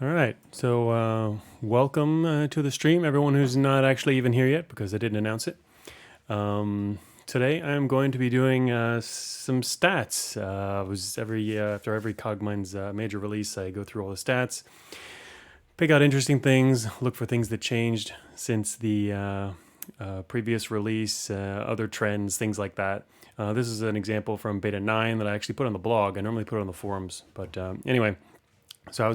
All right. So, welcome to the stream, everyone who's not actually even here yet because I didn't announce it. Today, I'm going to be doing some stats. After every Cogmind's major release, I go through all the stats, pick out interesting things, look for things that changed since the previous release, other trends, things like that. This is an example from Beta 9 that I actually put on the blog. I normally put it on the forums, but anyway. So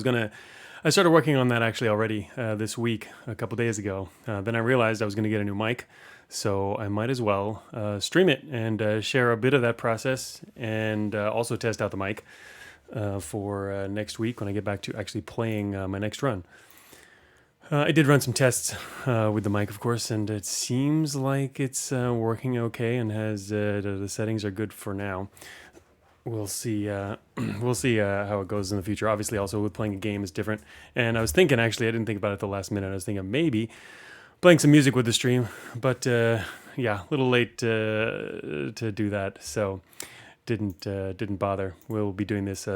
I started working on that actually already this week, a couple days ago. Then I realized I was going to get a new mic, so I might as well stream it and share a bit of that process and also test out the mic for next week when I get back to actually playing my next run. I did run some tests with the mic, of course, and it seems like it's working okay and has the settings are good for now. We'll see. We'll see how it goes in the future. Obviously, also with playing a game is different. And I was thinking, actually, I didn't think about it at the last minute. I was thinking maybe playing some music with the stream, but yeah, a little late to do that, so didn't bother. We'll be doing this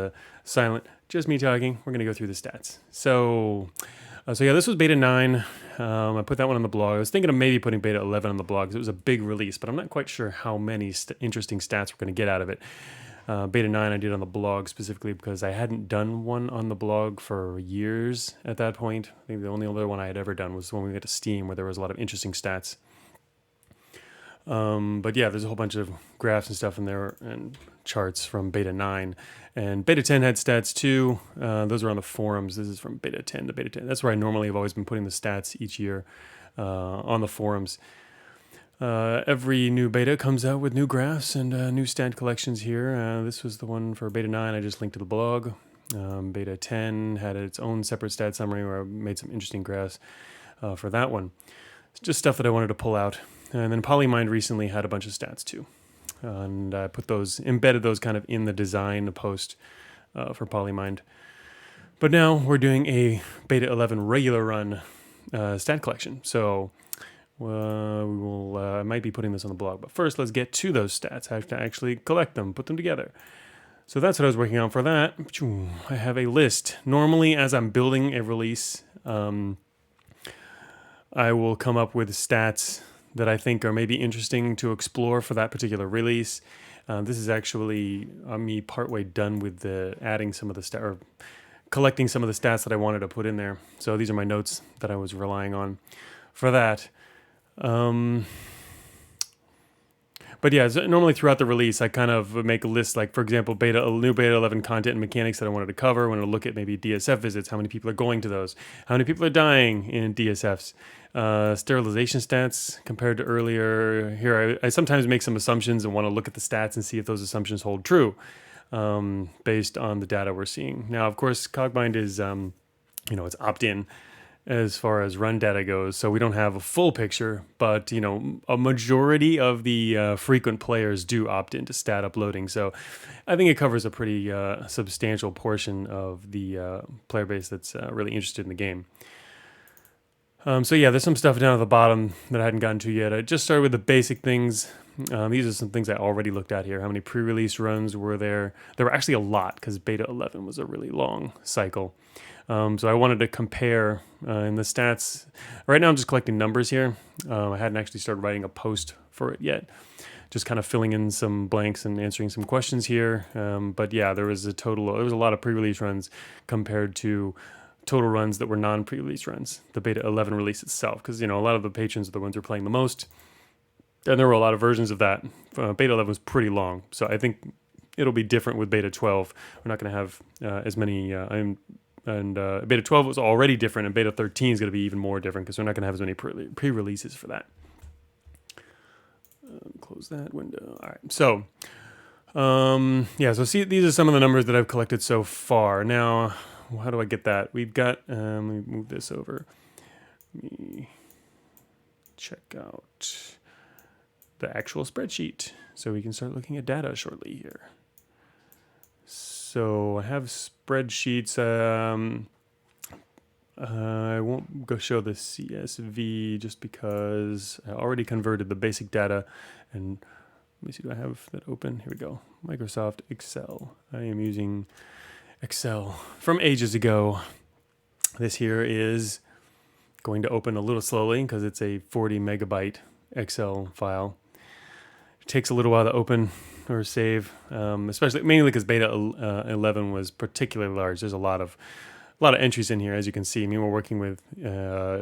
silent, just me talking. We're gonna go through the stats. So yeah, this was Beta 9. I put that one on the blog. I was thinking of maybe putting Beta 11 on the blog because it was a big release, but I'm not quite sure how many interesting stats we're going to get out of it. Beta 9 I did on the blog specifically because I hadn't done one on the blog for years at that point. I think the only other one I had ever done was when we went to Steam, where there was a lot of interesting stats. But yeah, there's a whole bunch of graphs and stuff in there and charts from Beta 9. And Beta 10 had stats too. Those are on the forums. This is from Beta 10 to Beta 10. That's where I normally have always been putting the stats each year on the forums. Every new beta comes out with new graphs and new stat collections here. This was the one for Beta 9. I just linked to the blog. Beta 10 had its own separate stat summary where I made some interesting graphs for that one. It's just stuff that I wanted to pull out. And then Polymind recently had a bunch of stats too. And I embedded those kind of in the design post for Polymind. But now we're doing a Beta 11 regular run stat collection. So I might be putting this on the blog, but first let's get to those stats. I have to actually collect them, put them together. So that's what I was working on for that. I have a list. Normally, as I'm building a release, I will come up with stats that I think are maybe interesting to explore for that particular release. This is actually me partway done with adding some of the stats, or collecting some of the stats that I wanted to put in there. So these are my notes that I was relying on for that. But yeah, so normally throughout the release, I kind of make a list, like, for example, new Beta 11 content and mechanics that I wanted to cover. I wanted to look at maybe DSF visits, how many people are going to those, how many people are dying in DSFs, sterilization stats compared to earlier. Here, I sometimes make some assumptions and want to look at the stats and see if those assumptions hold true based on the data we're seeing. Now, of course, Cogmind is, it's opt-in as far as run data goes, so we don't have a full picture, but a majority of the frequent players do opt into stat uploading, so I think it covers a pretty substantial portion of the player base that's really interested in the game. So yeah, there's some stuff down at the bottom that I hadn't gotten to yet. I just started with the basic things. These are some things I already looked at here. How many pre-release runs were there? There were actually a lot because Beta 11 was a really long cycle. So I wanted to compare in the stats. Right now I'm just collecting numbers here. I hadn't actually started writing a post for it yet. Just kind of filling in some blanks and answering some questions here. But yeah, there was a lot of pre-release runs compared to total runs that were non-pre-release runs, the Beta 11 release itself, because a lot of the patrons are the ones who are playing the most. And there were a lot of versions of that. Beta 11 was pretty long, so I think it'll be different with Beta 12. We're not going to have as many... Beta 12 was already different, and Beta 13 is going to be even more different because we're not going to have as many pre-releases for that. Close that window. All right. So, so see, these are some of the numbers that I've collected so far. Now, how do I get that? We've got, let me move this over. Let me check out the actual spreadsheet so we can start looking at data shortly here. So I have spreadsheets. I won't go show the CSV just because I already converted the basic data. And let me see, do I have that open? Here we go. Microsoft Excel. I am using Excel from ages ago. This here is going to open a little slowly because it's a 40 megabyte Excel file. It takes a little while to open or save, especially mainly because beta 11 was particularly large. There's a lot of entries in here, as you can see. I mean, we're working with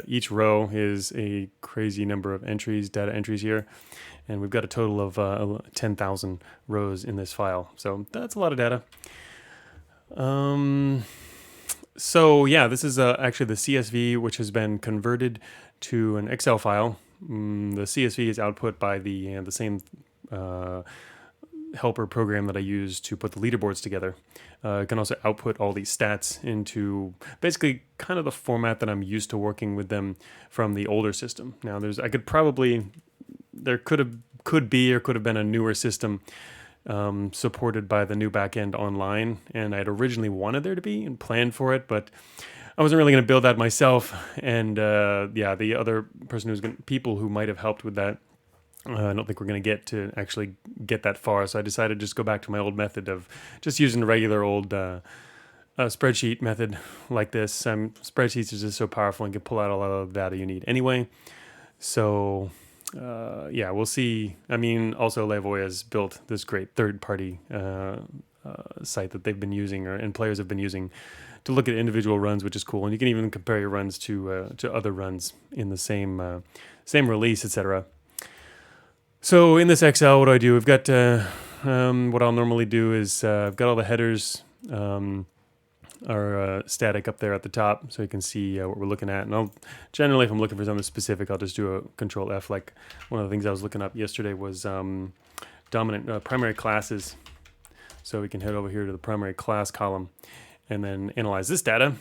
each row is a crazy number of entries, data entries here, and we've got a total of 10,000 rows in this file. So that's a lot of data. So yeah, this is actually the CSV, which has been converted to an Excel file. The CSV is output by the same helper program that I use to put the leaderboards together. It can also output all these stats into basically kind of the format that I'm used to working with them from the older system. Now, there could have been a newer system supported by the new backend online, and I'd originally wanted there to be and planned for it, but I wasn't really going to build that myself. And the other people who might have helped with that, I don't think we're going to get to actually get that far. So I decided to just go back to my old method of just using a regular old spreadsheet method like this. Spreadsheets is just so powerful and can pull out a lot of the data you need anyway. So we'll see. I mean, also Lavoie has built this great third-party site that they've been using, and players have been using to look at individual runs, which is cool. And you can even compare your runs to other runs in the same release, etc. So in this Excel, what do? We've got what I'll normally do is I've got all the headers are static up there at the top, so you can see what we're looking at. And I'll generally, if I'm looking for something specific, I'll just do a Control F. Like one of the things I was looking up yesterday was dominant primary classes. So we can head over here to the primary class column and then analyze this data,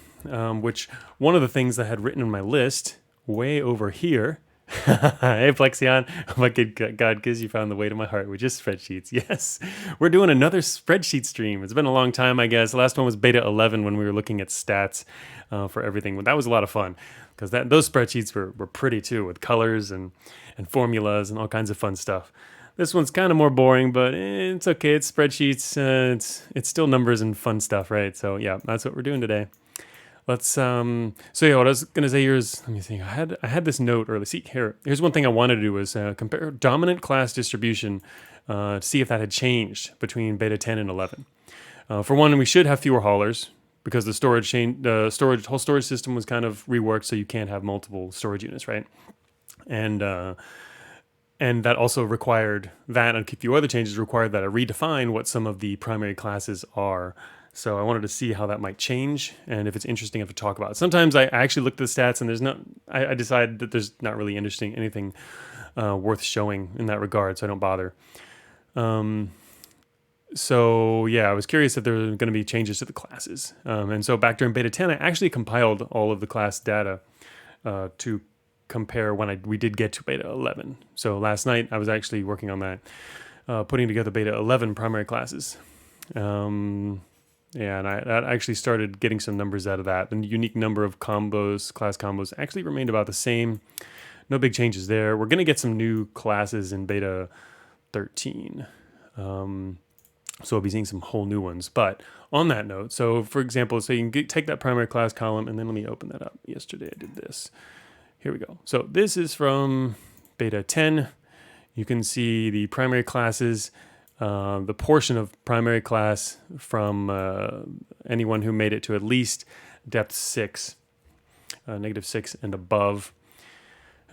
which one of the things I had written in my list way over here. Hey Plexion, oh my good God, because you found the way to my heart, which is spreadsheets. Yes, we're doing another spreadsheet stream. It's been a long time, I guess. The last one was beta 11 when we were looking at stats for everything. But that was a lot of fun because those spreadsheets were pretty too, with colors and formulas and all kinds of fun stuff. This one's kind of more boring, but it's okay. It's spreadsheets. It's still numbers and fun stuff, right? So yeah, that's what we're doing today. Let's so yeah, what I was gonna say here is, let me think. I had this note early. See here. Here's one thing I wanted to do was compare dominant class distribution to see if that had changed between beta 10 and 11. For one, we should have fewer haulers because the whole storage system was kind of reworked, so you can't have multiple storage units, right? And that also required that, and a few other changes required that I redefine what some of the primary classes are. So I wanted to see how that might change and if it's interesting enough to talk about. Sometimes I actually look at the stats and I decide that there's not really anything worth showing in that regard, so I don't bother. So yeah, I was curious if there were going to be changes to the classes. And so back during beta 10, I actually compiled all of the class data to compare when we did get to beta 11. So last night I was actually working on that, putting together beta 11 primary classes. Yeah, and I actually started getting some numbers out of that. The unique number of class combos actually remained about the same. No big changes there. We're going to get some new classes in beta 13. So we'll be seeing some whole new ones. But on that note, so for example, so you can take that primary class column, and then let me open that up. Yesterday I did this. Here we go. So this is from beta 10. You can see the primary classes. The portion of primary class from anyone who made it to at least depth 6, -6 and above.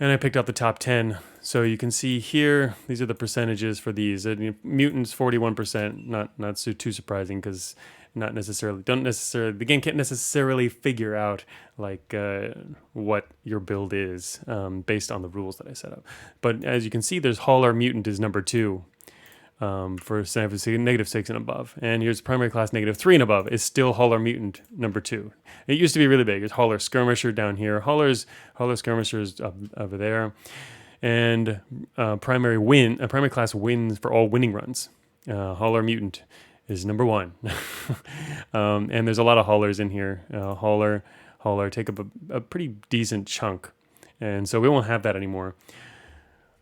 And I picked out the top 10. So you can see here, these are the percentages for these. Mutants, 41%, not too surprising because the game can't necessarily figure out like what your build is based on the rules that I set up. But as you can see, there's Hauler Mutant is number 2. For -6 and above. And here's primary class -3 and above is still Hauler Mutant number 2. It used to be really big. It's Hauler Skirmisher down here. Hauler Skirmishers up over there. And primary class wins for all winning runs. Hauler Mutant is number 1. And there's a lot of haulers in here. Hauler take up a pretty decent chunk. And so we won't have that anymore.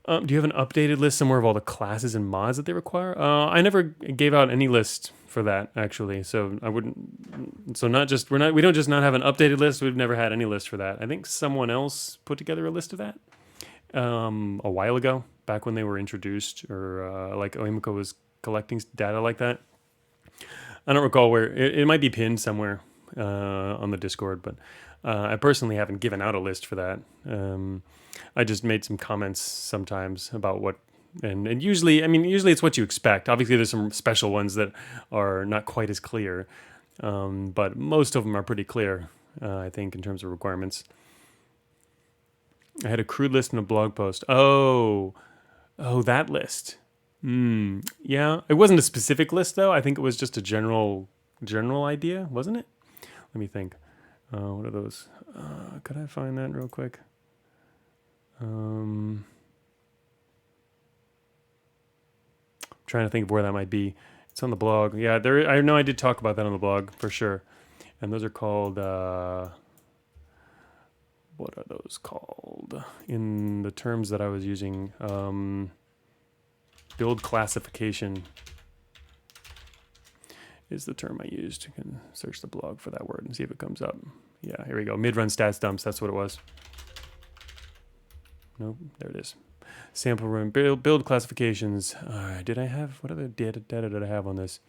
Do you have an updated list somewhere of all the classes and mods that they require? I never gave out any list for that actually, so I wouldn't. So not just we don't just not have an updated list. We've never had any list for that. I think someone else put together a list of that a while ago, back when they were introduced, or like Oimiko was collecting data like that. I don't recall where. It might be pinned somewhere on the Discord, but I personally haven't given out a list for that. I just made some comments sometimes about what, and usually, I mean, usually it's what you expect. Obviously, there's some special ones that are not quite as clear, but most of them are pretty clear, I think, in terms of requirements. I had a crude list in a blog post. Oh, that list. Yeah, it wasn't a specific list though. I think it was just a general idea, wasn't it? Let me think. What are those? Could I find that real quick? Trying to think of where that might be. It's on the blog. Yeah, there. I know I did talk about that on the blog for sure. And those are called. What are those called? In the terms that I was using, build classification is the term I used. You can search the blog for that word and see if it comes up. Yeah, here we go. Mid-run stats dumps. That's what it was. Nope, there it is. Sample run, build classifications. All right, did I have, what other data did I have on this?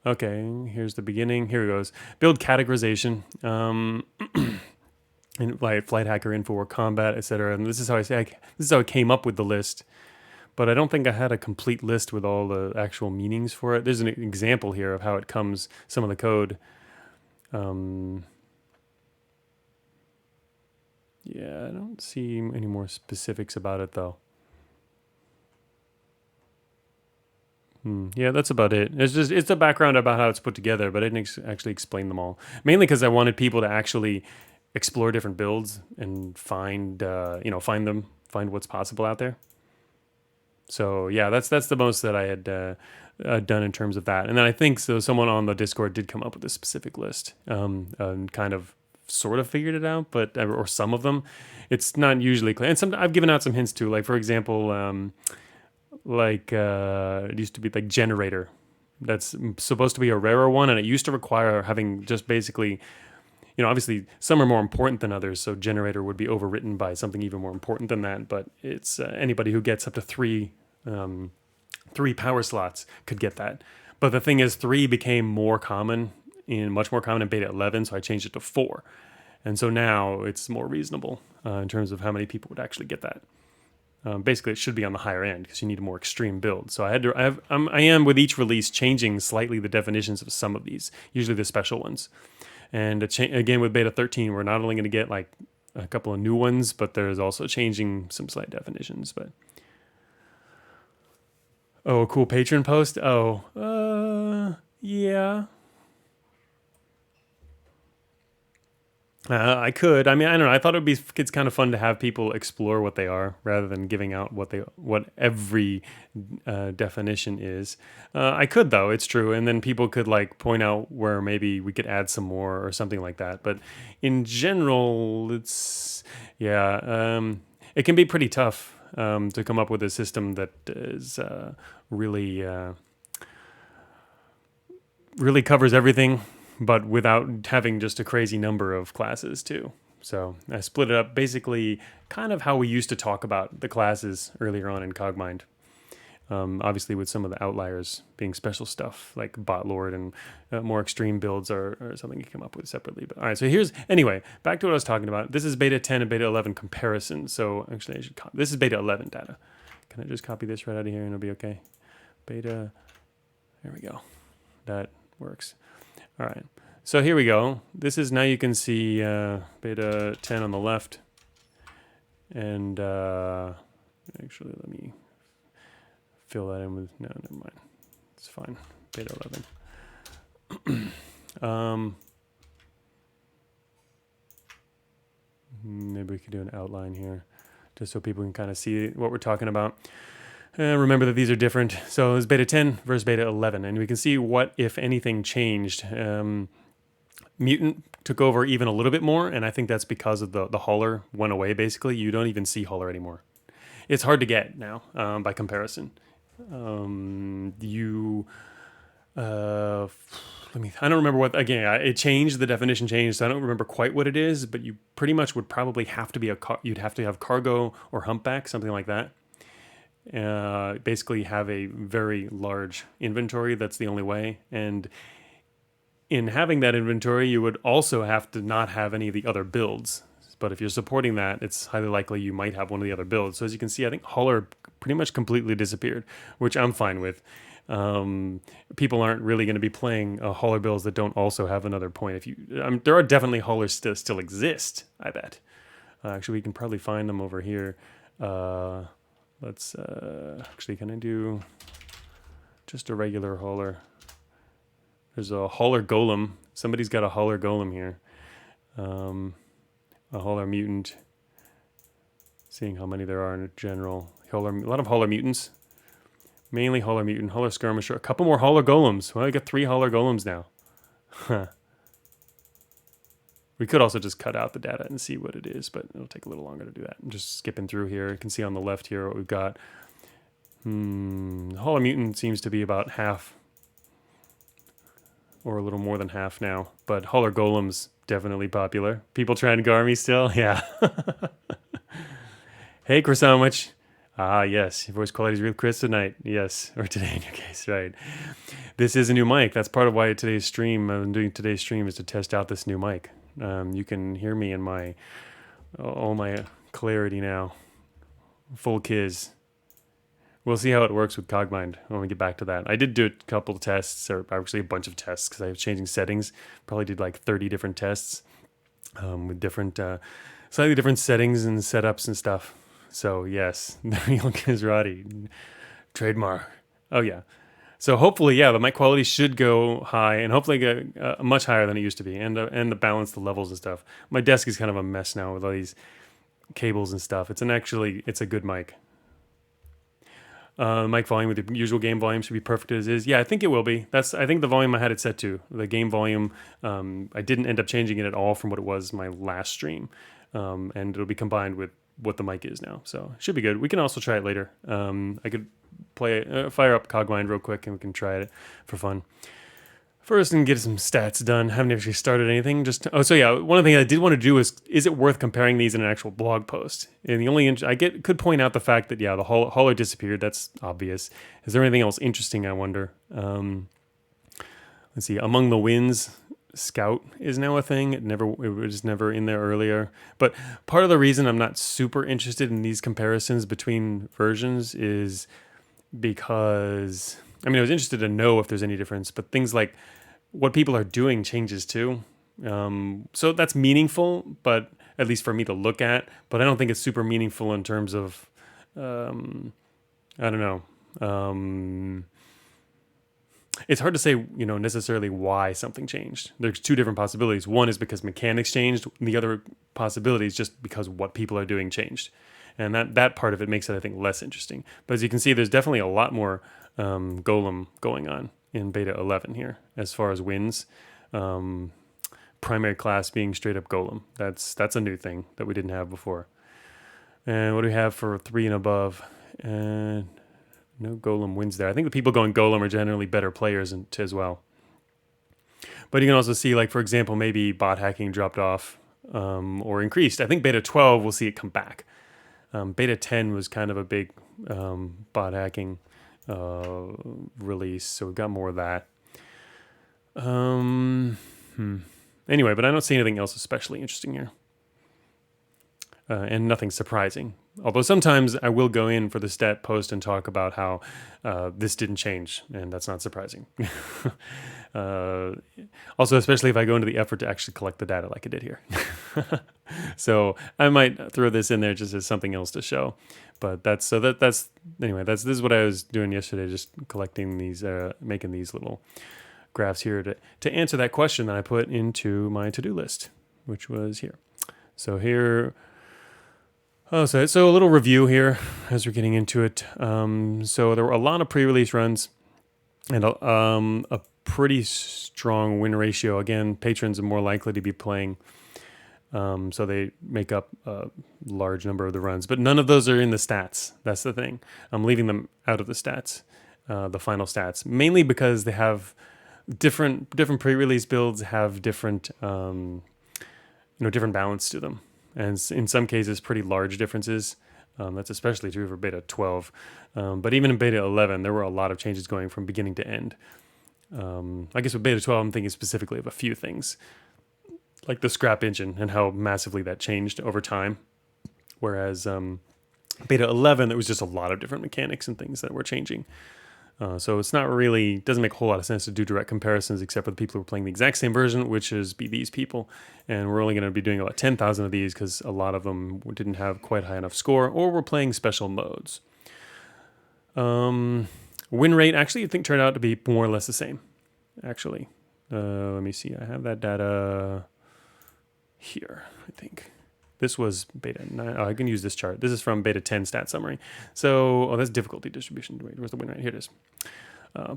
Okay, here's the beginning. Here it goes. Build categorization. And flight hacker info or combat, etc. And this is how this is how I came up with the list. But I don't think I had a complete list with all the actual meanings for it. There's an example here of how it comes, some of the code. Yeah, I don't see any more specifics about it though. Yeah, that's about it. It's the background about how it's put together, but I didn't actually explain them all. Mainly because I wanted people to actually explore different builds and find what's possible out there. So yeah, that's the most that I had done in terms of that. And then I think so. Someone on the Discord did come up with a specific list, and kind of sort of figured it out, but or some of them, it's not usually clear. And I've given out some hints too. Like for example, it used to be like generator. That's supposed to be a rarer one, and it used to require having just basically, obviously some are more important than others, so generator would be overwritten by something even more important than that. But it's anybody who gets up to three power slots could get that. But the thing is, 3 became much more common in beta 11, so I changed it to 4. And so now it's more reasonable in terms of how many people would actually get that. Basically, it should be on the higher end because you need a more extreme build. So I am with each release changing slightly the definitions of some of these, usually the special ones. And again, with beta 13, we're not only going to get like a couple of new ones, but there's also changing some slight definitions. But a cool patron post. Yeah. I could. I mean, I don't know. I thought it's kind of fun to have people explore what they are rather than giving out what every definition is. I could though. It's true, and then people could like point out where maybe we could add some more or something like that. But in general, it can be pretty tough to come up with a system that is really covers everything, but without having just a crazy number of classes too. So I split it up basically kind of how we used to talk about the classes earlier on in Cogmind. Obviously with some of the outliers being special stuff like Bot Lord and more extreme builds are something you come up with separately. But all right, so anyway, back to what I was talking about. This is beta 10 and beta 11 comparison. So actually this is beta 11 data. Can I just copy this right out of here and it'll be okay? Beta, there we go. That works. All right, so here we go. This is, now you can see beta 10 on the left. And actually, let me fill that in with, no, never mind. It's fine, beta 11. Maybe we could do an outline here, just so people can kind of see what we're talking about. Remember that these are different. So it's beta 10 versus beta 11. And we can see what, if anything, changed. Mutant took over even a little bit more, and I think that's because of the hauler went away. Basically, you don't even see hauler anymore. It's hard to get now by comparison. You I don't remember what. Again, it changed. The definition changed. So I don't remember quite what it is, but you pretty much would probably have to be you'd have to have cargo or humpback, something like that. Basically, have a very large inventory. That's the only way. And in having that inventory, you would also have to not have any of the other builds. But if you're supporting that, it's highly likely you might have one of the other builds. So as you can see, I think hauler pretty much completely disappeared, which I'm fine with. People aren't really going to be playing hauler builds that don't also have another point. There are definitely haulers still exist, I bet. Actually, we can probably find them over here. Let's actually, can I do just a regular hauler? There's a hauler golem. Somebody's got a hauler golem here. A hauler mutant. Seeing how many there are in general. A lot of hauler mutants. Mainly hauler mutant, hauler skirmisher. A couple more hauler golems. Well, I got 3 hauler golems now. We could also just cut out the data and see what it is, but it'll take a little longer to do that. I'm just skipping through here. You can see on the left here what we've got. Hauler mutant seems to be about half, or a little more than half now. But hauler golems definitely popular. People trying to gar me still? Yeah. Hey, Croissantwich. Ah, yes. Your voice quality is real crisp tonight. Yes. Or today in your case, right. This is a new mic. That's part of why today's stream, I'm doing today's stream, is to test out this new mic. You can hear me in all my clarity now. Full kiz. We'll see how it works with Cogmind when we get back to that. I did do a couple of tests, or actually a bunch of tests, because I was changing settings. Probably did like 30 different tests with different, slightly different settings and setups and stuff. So yes, the real Kizrati trademark. Oh yeah. So hopefully, yeah, the mic quality should go high, and hopefully get much higher than it used to be, and the balance, the levels and stuff. My desk is kind of a mess now with all these cables and stuff. It's a good mic. Mic volume with the usual game volume should be perfect as is. Yeah, I think it will be. I think the volume I had it set to. The game volume, I didn't end up changing it at all from what it was my last stream. And it'll be combined with what the mic is now. So it should be good. We can also try it later. I could fire up Cogmind real quick and we can try it for fun. First, and get some stats done. Haven't actually started anything. So yeah, one of the things I did want to do is it worth comparing these in an actual blog post? And the only could point out the fact that yeah, the hauler disappeared. That's obvious. Is there anything else interesting? I wonder. Let's see. Among the Winds, Scout is now a thing. It was never in there earlier. But part of the reason I'm not super interested in these comparisons between versions is because I was interested to know if there's any difference, but things like what people are doing changes too. So that's meaningful, but at least for me to look at, but I don't think it's super meaningful in terms of, I don't know. It's hard to say, necessarily why something changed. There's 2 different possibilities. One is because mechanics changed. And the other possibility is just because what people are doing changed. And that part of it makes it, I think, less interesting. But as you can see, there's definitely a lot more golem going on in beta 11 here as far as wins. Primary class being straight up golem. That's a new thing that we didn't have before. And what do we have for 3 and above? And no golem wins there. I think the people going golem are generally better players as well. But you can also see, like, for example, maybe bot hacking dropped off or increased. I think beta 12 we'll see it come back. Beta 10 was kind of a big bot hacking release, so we've got more of that. Anyway, but I don't see anything else especially interesting here. And nothing surprising. Although sometimes I will go in for the stat post and talk about how this didn't change, and that's not surprising. Also, especially if I go into the effort to actually collect the data like I did here. So I might throw this in there just as something else to show. But this is what I was doing yesterday, just collecting these, making these little graphs here to answer that question that I put into my to-do list, which was here. So here. So a little review here as we're getting into it. So there were a lot of pre-release runs and pretty strong win ratio. Again, patrons are more likely to be playing, so they make up a large number of the runs. But none of those are in the stats. That's the thing. I'm leaving them out of the stats, the final stats, mainly because they have different pre-release builds have different different balance to them, and in some cases pretty large differences. That's especially true for beta 12, but even in beta 11 there were a lot of changes going from beginning to end. I guess with beta 12 I'm thinking specifically of a few things like the scrap engine and how massively that changed over time, whereas beta 11 there was just a lot of different mechanics and things that were changing. So it's not really, doesn't make a whole lot of sense to do direct comparisons except for the people who are playing the exact same version, which is be these people. And we're only going to be doing about 10,000 of these because a lot of them didn't have quite high enough score, or we're playing special modes. Win rate actually I think turned out to be more or less the same, actually. Let me see, I have that data here, I think. This was beta 9. Oh, I can use this chart. This is from beta 10 stat summary. So, that's difficulty distribution. Wait, where's the win rate? Here it is.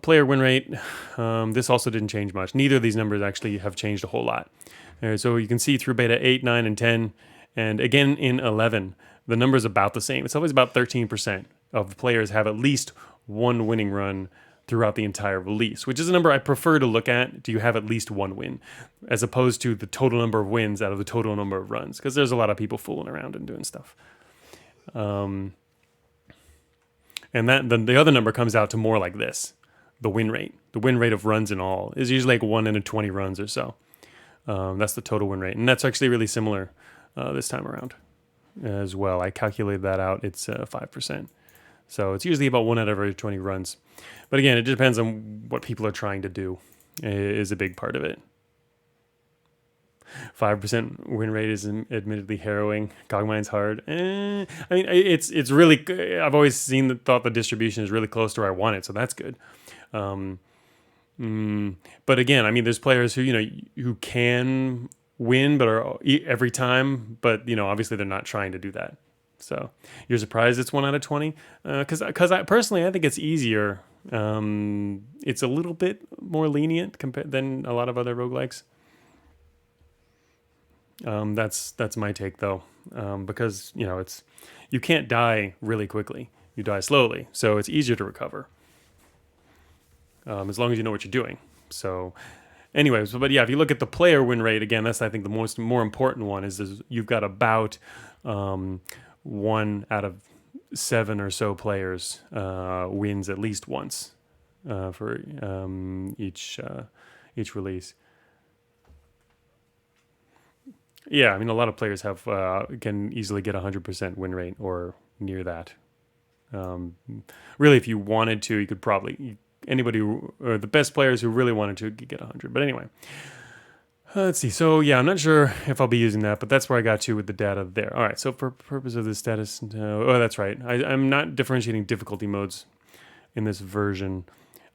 Player win rate. This also didn't change much. Neither of these numbers actually have changed a whole lot. So you can see through beta 8, 9, and 10, and again in 11, the number's about the same. It's always about 13% of the players have at least one winning run throughout the entire release, which is a number I prefer to look at. Do you have at least one win, as opposed to the total number of wins out of the total number of runs? Because there's a lot of people fooling around and doing stuff. And that the other number comes out to more like this: the win rate. The win rate of runs in all is usually like 1 in 20 runs or so. That's the total win rate, and that's actually really similar this time around as well. I calculated that out. It's 5%. So it's usually about 1 out of every 20 runs. But again, it depends on what people are trying to do, is a big part of it. 5% win rate is admittedly harrowing. Cogmind's hard. I mean, it's really, I've always thought the distribution is really close to where I want it, so that's good. But again, I mean, there's players who can win, but are every time, but obviously they're not trying to do that. So you're surprised it's 1 out of 20? Because I personally think it's easier. It's a little bit more lenient than a lot of other roguelikes. That's my take though, because you can't die really quickly. You die slowly, so it's easier to recover. As long as you know what you're doing. So, anyways, but yeah, if you look at the player win rate again, that's I think the more important one is you've got about 1 out of 7 or so players wins at least once for each release. Yeah, I mean, a lot of players can easily get 100% win rate or near that. Really, if you wanted to, you could probably or the best players who really wanted to could get 100. But anyway. Let's see. So yeah, I'm not sure if I'll be using that, but that's where I got to with the data there. All right. So for purpose of this status, that's right. I'm not differentiating difficulty modes in this version,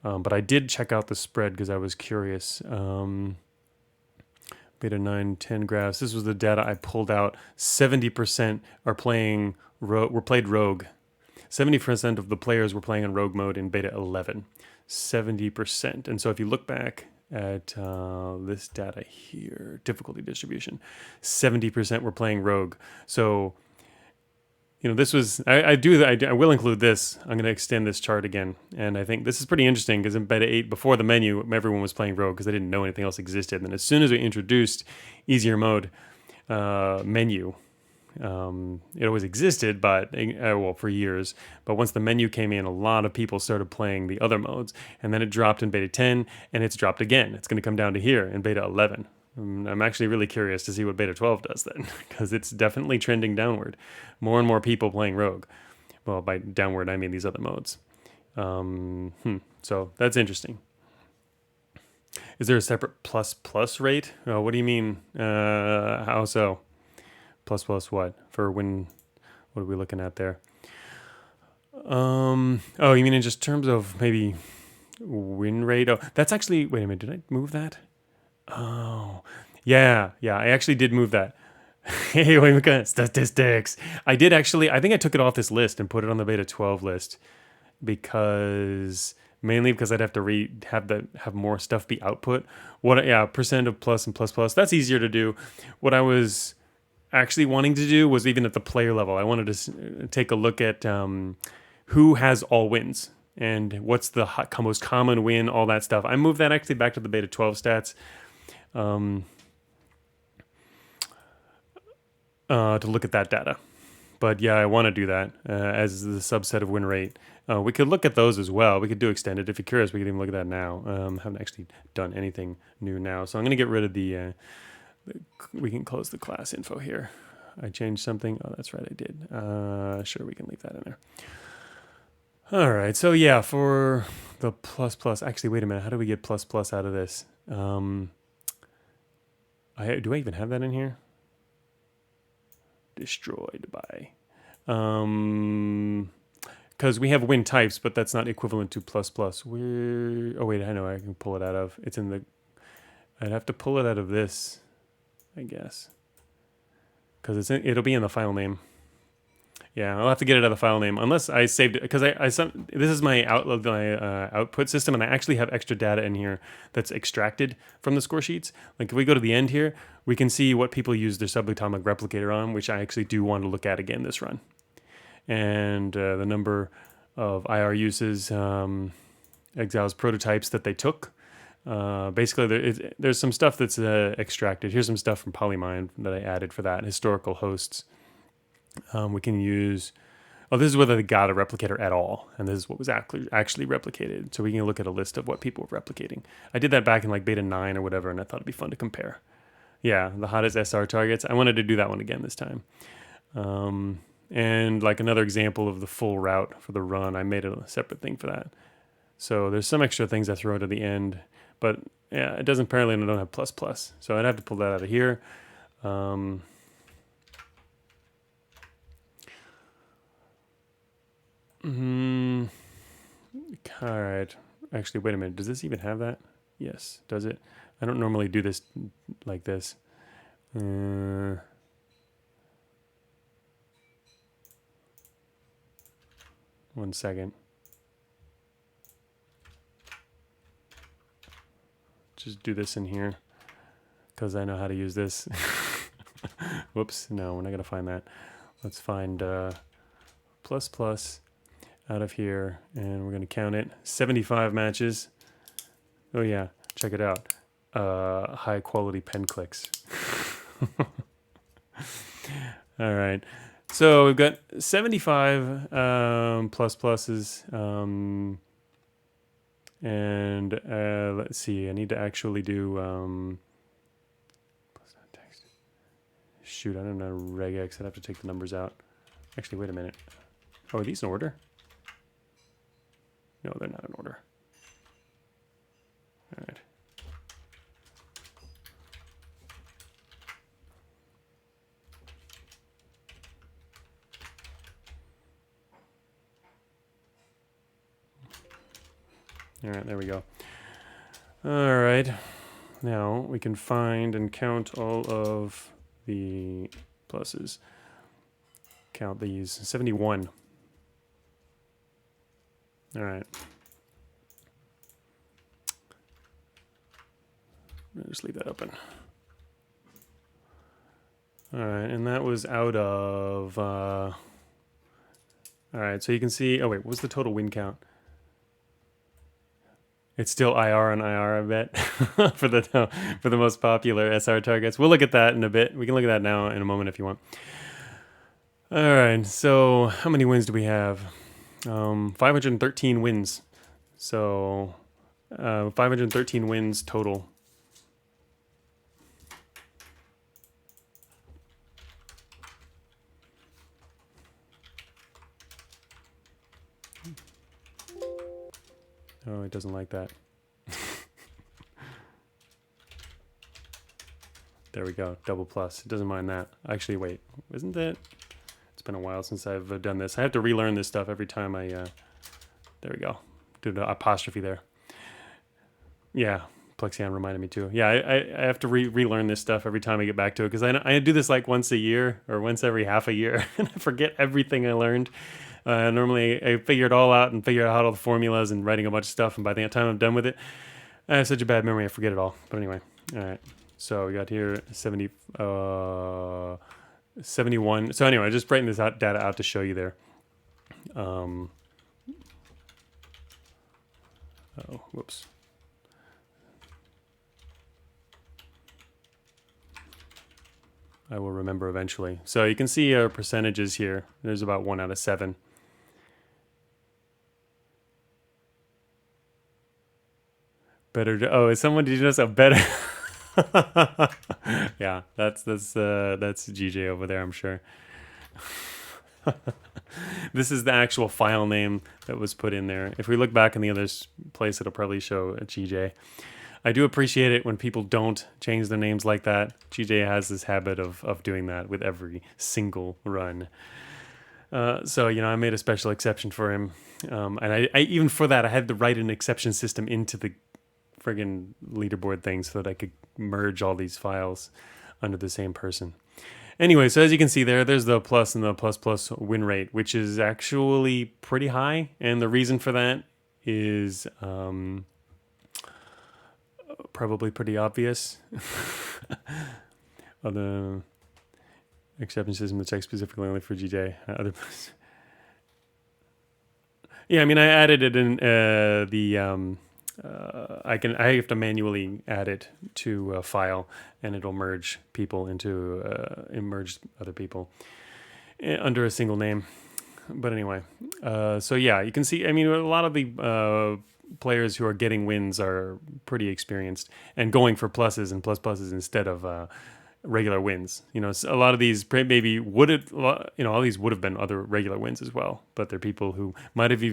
but I did check out the spread because I was curious. Beta 9, 10 graphs. This was the data I pulled out. 70% were played rogue. 70% of the players were playing in rogue mode in beta 11. 70%. And so if you look back at this data here, difficulty distribution, 70% were playing rogue. So, this was, I will include this. I'm going to extend this chart again. And I think this is pretty interesting because in beta 8, before the menu, everyone was playing rogue because they didn't know anything else existed. And as soon as we introduced easier mode menu, it always existed, but for years. But once the menu came in, a lot of people started playing the other modes, and then it dropped in beta 10, and it's dropped again. It's going to come down to here in beta 11. I'm actually really curious to see what beta 12 does then, because it's definitely trending downward. More and more people playing rogue. Well, by downward I mean these other modes. So that's interesting. Is there a separate plus rate? What do you mean? How so? Plus what? For when? What are we looking at there? You mean in just terms of maybe win rate? Oh, that's actually, wait a minute, did I move that? Oh, yeah, I actually did move that. Hey, wait a minute, statistics. I did actually, I think I took it off this list and put it on the beta 12 list because mainly because I'd have to have more stuff be output. Percent of plus and plus plus. That's easier to do. What I was actually wanting to do was even at the player level. I wanted to take a look at who has all wins and what's the most common win, all that stuff. I moved that actually back to the beta 12 stats to look at that data. But yeah, I want to do that as the subset of win rate. We could look at those as well. We could do extended. If you're curious, we could even look at that now. Haven't actually done anything new now. So I'm going to get rid of we can close the class info here. I changed something. Oh, that's right, I did. Sure, we can leave that in there. All right, so yeah, for the plus plus. Actually, wait a minute. How do we get plus plus out of this? Do I even have that in here? Destroyed by. Because we have win types, but that's not equivalent to plus plus. Oh wait, I know I can pull it out of. It's in the. I'd have to pull it out of this, I guess. Because it'll be in the file name. Yeah, I'll have to get it out of the file name unless I saved it. Because this is my output system, and I actually have extra data in here that's extracted from the score sheets. Like if we go to the end here, we can see what people use their subatomic replicator on, which I actually do want to look at again this run. And the number of IR uses, exiles prototypes that they took. Basically, there's some stuff that's extracted. Here's some stuff from Polymind that I added for that. Historical hosts. We can use... Oh, this is whether they got a replicator at all. And this is what was actually replicated. So we can look at a list of what people were replicating. I did that back in like beta 9 or whatever, and I thought it'd be fun to compare. Yeah, the hottest SR targets. I wanted to do that one again this time. And like another example of the full route for the run, I made a separate thing for that. So there's some extra things I throw into the end. But yeah, it doesn't apparently, and I don't have plus plus. So I'd have to pull that out of here. All right. Actually, wait a minute. Does this even have that? Yes. Does it? I don't normally do this like this. 1 second. Just do this in here because I know how to use this. Whoops. No, we're not going to find that. Let's find plus plus out of here, and we're going to count it. 75 matches. Oh yeah, check it out. High quality pen clicks. All right, so we've got 75 plus pluses, and let's see. I need to actually do. Shoot, I don't know regex. I'd have to take the numbers out. Actually, wait a minute. Oh, are these in order? No, they're not in order. All right. All right, there we go. All right. Now we can find and count all of the pluses. Count these. 71. All right. I'll just leave that open. All right, and that was out of... all right, so you can see... Oh, wait, what was the total win count? It's still IR and IR, I bet, for the most popular SR targets. We'll look at that in a bit. We can look at that now in a moment if you want. All right, so how many wins do we have? 513 wins. So 513 wins total. Oh, it doesn't like that. There we go, double plus. It doesn't mind that. Actually, wait, isn't it? It's been a while since I've done this. I have to relearn this stuff every time I, there we go. Do the apostrophe there. Yeah, Plexion reminded me too. Yeah, I have to relearn this stuff every time I get back to it because I do this like once a year or once every half a year and I forget everything I learned. Normally, I figure it all out and figure out all the formulas and writing a bunch of stuff. And by the time I'm done with it, I have such a bad memory, I forget it all. But anyway, all right. So we got here 71. So anyway, just writing this data out to show you there. Oh, whoops. I will remember eventually. So you can see our percentages here. There's about 1 out of 7. Better. Oh, is someone? Did you notice a better? Yeah, that's GJ over there, I'm sure. This is the actual file name that was put in there. If we look back in the other place, it'll probably show a GJ. I do appreciate it when people don't change their names like that. GJ has this habit of doing that with every single run. So, I made a special exception for him. And I even for that, I had to write an exception system into the friggin' leaderboard thing so that I could merge all these files under the same person. Anyway, so as you can see there's the plus and the plus win rate, which is actually pretty high. And the reason for that is probably pretty obvious. The exception system that checks specifically only for GJ. Yeah, I mean, I added it in I have to manually add it to a file, and it'll merge people into merge other people under a single name. But anyway, so yeah, you can see. I mean, a lot of the players who are getting wins are pretty experienced and going for pluses and pluses instead of regular wins. A lot of these maybe would have, all these would have been other regular wins as well, but they're people who might have.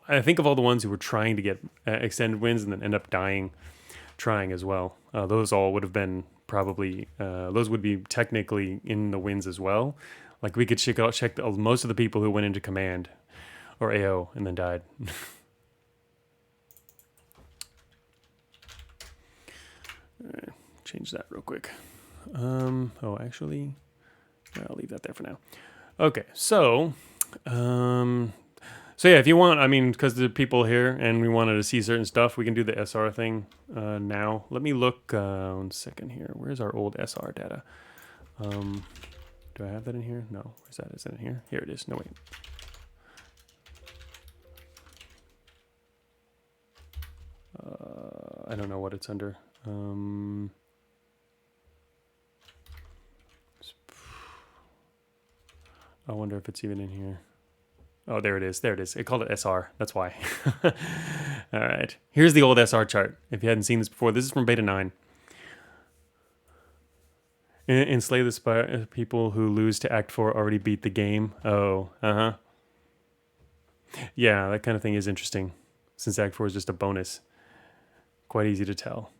I think of all the ones who were trying to get extended wins and then end up dying trying as well. Those all would have been probably. Those would be technically in the wins as well. Like we could check most of the people who went into command or AO and then died. Change that real quick. Actually, I'll leave that there for now. Okay, so yeah, if you want, I mean, because the people here and we wanted to see certain stuff, we can do the SR thing now. Let me look 1 second here. Where's our old SR data? Do I have that in here? No. Where's that? Is that in here? Here it is. No, wait. I don't know what it's under. I wonder if it's even in here. Oh, there it is. There it is. I called it SR. That's why. All right. Here's the old SR chart. If you hadn't seen this before, this is from Beta 9. Enslave the people who lose to Act 4 already beat the game. Oh, uh-huh. Yeah, that kind of thing is interesting, since Act 4 is just a bonus. Quite easy to tell.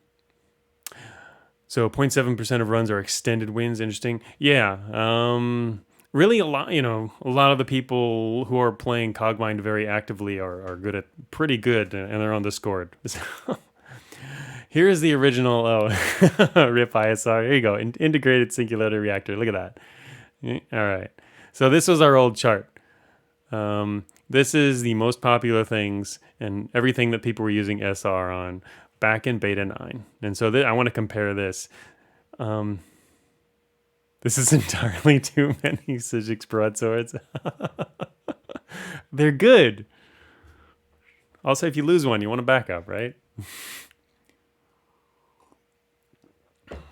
So 0.7% of runs are extended wins. Interesting. Yeah. Really, a lot of the people who are playing Cogmind very actively are pretty good, and they're on Discord. Here's the original. Oh, RIP ISR. Here you go. Integrated Singularity Reactor. Look at that. All right. So this was our old chart. This is the most popular things and everything that people were using SR on back in Beta 9. And so I want to compare this. This is entirely too many Sigix broadswords. They're good. Also, if you lose one, you want to back up, right?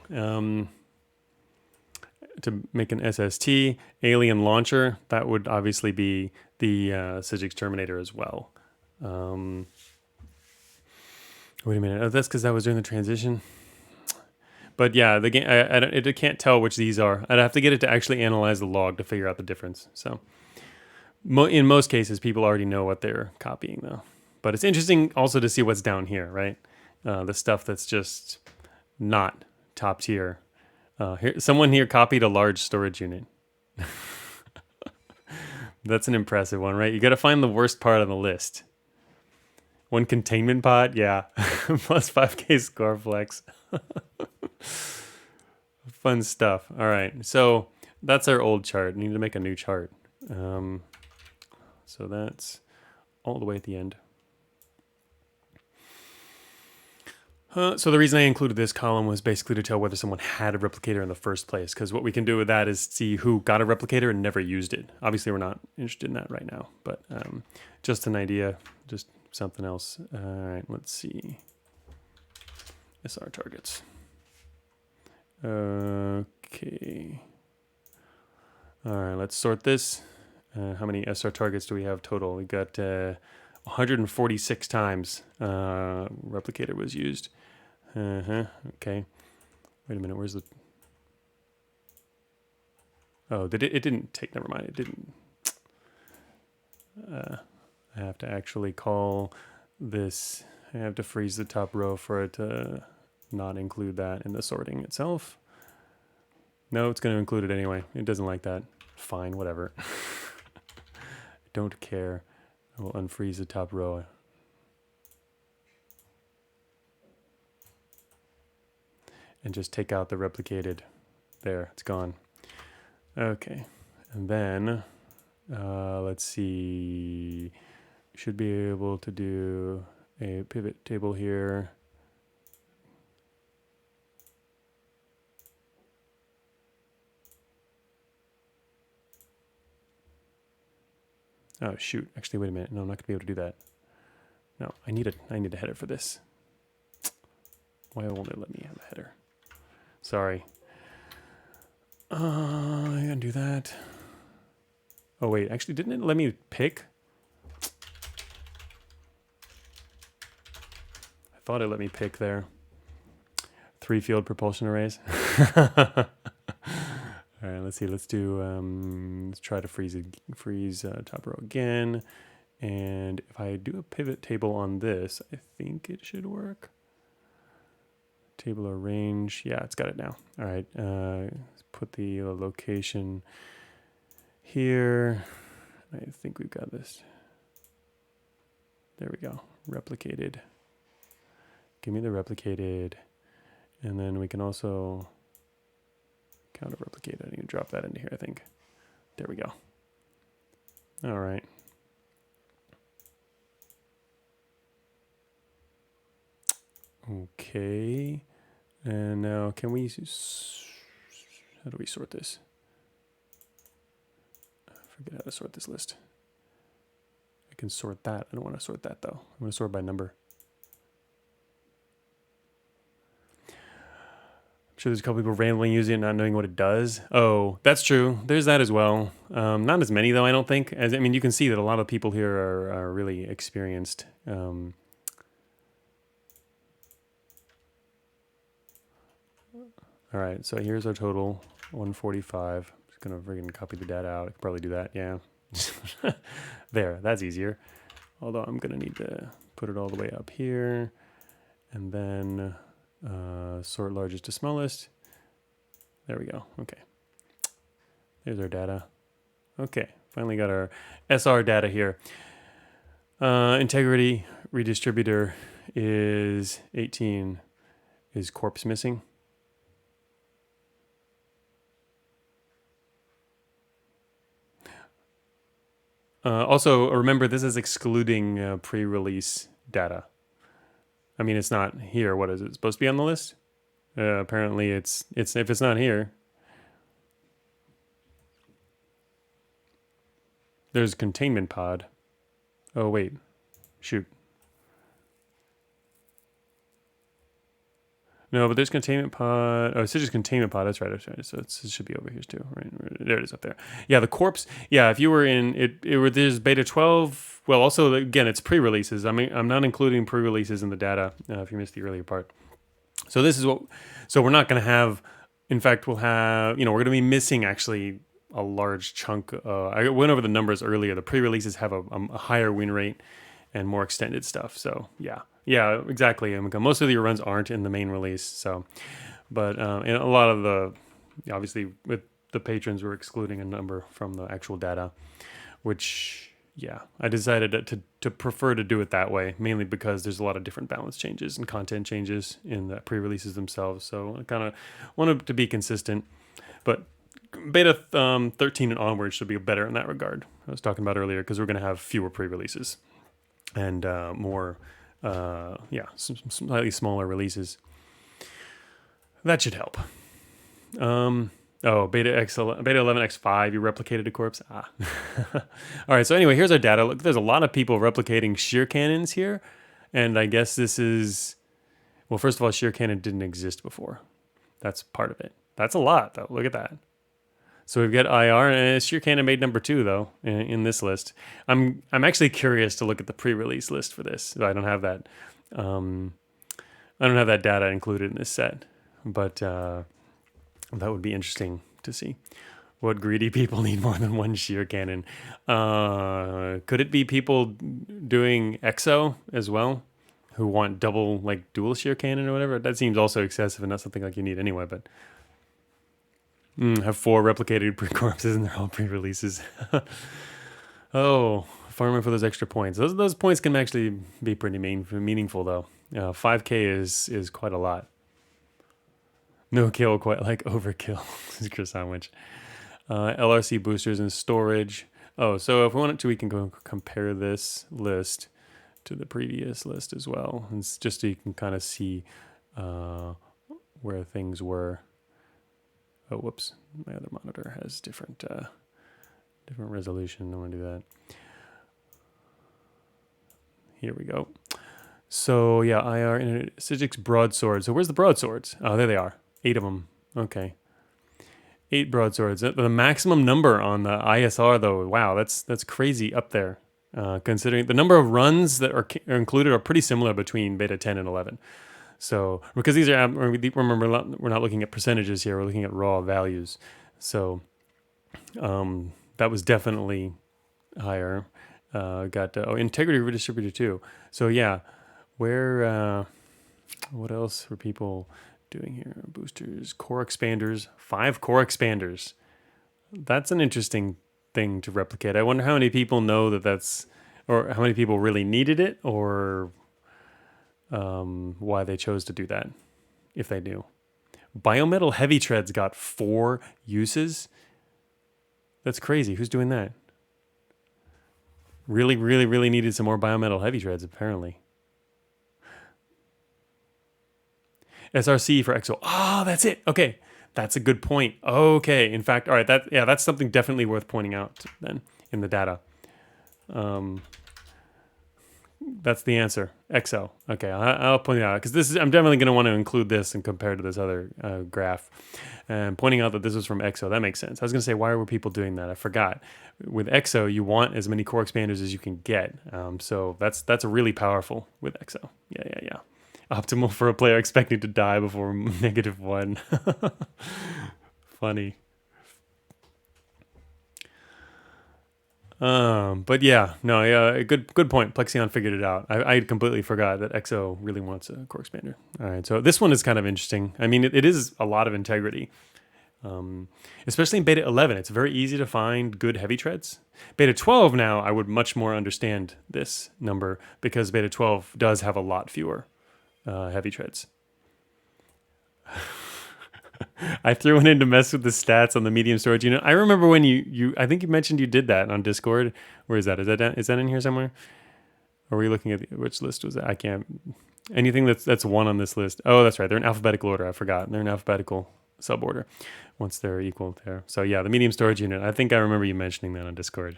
To make an SST, alien launcher, that would obviously be the Sigix Terminator as well. Wait a minute. Oh, that's because I was doing the transition. But yeah, the game it can't tell which these are. I'd have to get it to actually analyze the log to figure out the difference. So in most cases, people already know what they're copying, though. But it's interesting also to see what's down here, right? The stuff that's just not top tier. Someone here copied a large storage unit. That's an impressive one, right? You got to find the worst part on the list. One containment pod, yeah. Plus 5k score flex. Fun stuff. All right, so that's our old chart. I need to make a new chart. So that's all the way at the end. So the reason I included this column was basically to tell whether someone had a replicator in the first place, because what we can do with that is see who got a replicator and never used it. Obviously, we're not interested in that right now, but just an idea, just something else. All right, let's see. SR targets. Okay. All right, let's sort this. How many SR targets do we have total? We got 146 times replicator was used. Okay. Wait a minute. Where's the? Oh, it didn't take. Never mind. It didn't. I have to actually call this. I have to freeze the top row for it to not include that in the sorting itself. No, it's going to include it anyway. It doesn't like that. Fine, whatever. Don't care. I will unfreeze the top row. And just take out the replicated. There, it's gone. Okay, and then let's see. Should be able to do a pivot table here. Oh shoot! Actually, wait a minute. No, I'm not gonna be able to do that. No, I need a header for this. Why won't it let me have a header? Sorry. I'm gonna do that. Oh wait, actually, didn't it let me pick? I thought it let me pick there. 3-field propulsion arrays. All right, let's see. Let's do. Let's try to freeze top row again. And if I do a pivot table on this, I think it should work. Table or range. Yeah, it's got it now. All right. Let's put the location here. I think we've got this. There we go. Replicated. Give me the replicated. And then we can also counter replicate. I need to drop that into here, I think. There we go. All right. Okay. And now can we, how do we sort this? I forget how to sort this list. I can sort that. I don't want to sort that though. I'm going to sort by number. I'm sure there's a couple people randomly using it, not knowing what it does. Oh, that's true. There's that as well. Not as many though, I don't think. I mean, you can see that a lot of people here are really experienced. All right, so here's our total, 145. I'm just gonna friggin' copy the data out. I could probably do that, yeah. There, that's easier. Although I'm gonna need to put it all the way up here. And then sort largest to smallest. There we go, okay. There's our data. Okay, finally got our SR data here. Integrity redistributor is 18. Is corpse missing? Also, remember this is excluding pre-release data. I mean, it's not here. What is it supposed to be on the list? Apparently, it's if it's not here. There's containment pod. Oh wait, shoot. No, but there's containment pod. Oh, it's just containment pod. That's right. That's right. So it should be over here too. Right there it is up there. Yeah, the corpse. Yeah, if you were in it, there's beta 12. Well, also again, it's pre-releases. I mean, I'm not including pre-releases in the data. If you missed the earlier part. So this is what. So we're not going to have. In fact, we'll have. We're going to be missing actually a large chunk. I went over the numbers earlier. The pre-releases have a higher win rate and more extended stuff. So yeah. Yeah, exactly. Most of your runs aren't in the main release, so, but and a lot of the, obviously with the patrons, we're excluding a number from the actual data, which yeah, I decided to prefer to do it that way, mainly because there's a lot of different balance changes and content changes in the pre-releases themselves. So I kind of wanted to be consistent, but beta 13 and onward should be better in that regard. I was talking about earlier because we're going to have fewer pre-releases and more, slightly smaller releases. That should help. Beta 11 X5, you replicated a corpse. All right, so anyway, here's our data. Look, there's a lot of people replicating shear cannons here, and I guess this is, well, first of all, shear cannon didn't exist before. That's part of it. That's a lot, though. Look at that. So we've got IR, and shear cannon made number 2, though, in this list. I'm actually curious to look at the pre-release list for this. I don't have that. I don't have that data included in this set, but that would be interesting to see. What greedy people need more than one shear cannon? Could it be people doing EXO as well, who want double, like dual shear cannon or whatever? That seems also excessive and not something like you need anyway. But have 4 replicated corpses and they're all pre-releases. Oh, farming for those extra points. Those points can actually be pretty meaningful though. 5K is quite a lot. No kill, quite like overkill. This is Chris Sandwich. LRC boosters and storage. Oh, so if we wanted to, we can go compare this list to the previous list as well. And it's just so you can kind of see where things were. Oh, whoops. My other monitor has different resolution. I don't want to do that. Here we go. So yeah, IR Sigix broadswords. So where's the broadswords? Oh, there they are. 8 of them. Okay. 8 broadswords. The maximum number on the ISR though, wow, that's crazy up there. Considering the number of runs that are included are pretty similar between beta 10 and 11. So because these are, remember, we're not looking at percentages here, we're looking at raw values. So that was definitely higher. Got integrity redistributed too. So yeah, where what else were people doing here? Boosters, core expanders, 5 core expanders. That's an interesting thing to replicate. I wonder how many people know that's, or how many people really needed it, or why they chose to do that, if they do. Biometal heavy treads got 4 uses. That's crazy. Who's doing that? Really, really, really needed some more biometal heavy treads, apparently. SRC for EXO. Oh, that's it. Okay. That's a good point. Okay. In fact, all right. That's something definitely worth pointing out then in the data. That's the answer. EXO. Okay. I'll point it out because I'm definitely going to want to include this and compare to this other graph. And pointing out that this was from EXO, that makes sense. I was going to say, why were people doing that? I forgot. With EXO, you want as many core expanders as you can get. So that's really powerful with EXO. Yeah. Optimal for a player expecting to die before -1. Funny. But yeah, no, yeah, good point. Plexion figured it out. I completely forgot that EXO really wants a core expander. All right, so this one is kind of interesting. I mean, it is a lot of integrity. Especially in beta 11, it's very easy to find good heavy treads. Beta 12 now, I would much more understand this number because beta 12 does have a lot fewer heavy treads. I threw one in to mess with the stats on the medium storage unit. I remember when I think you mentioned you did that on Discord. Where is that? Is that in here somewhere? Or were you looking at which list was that? I can't. Anything that's 1 on this list. Oh, that's right. They're in alphabetical order. I forgot. They're in alphabetical suborder once they're equal there. So yeah, the medium storage unit. I think I remember you mentioning that on Discord.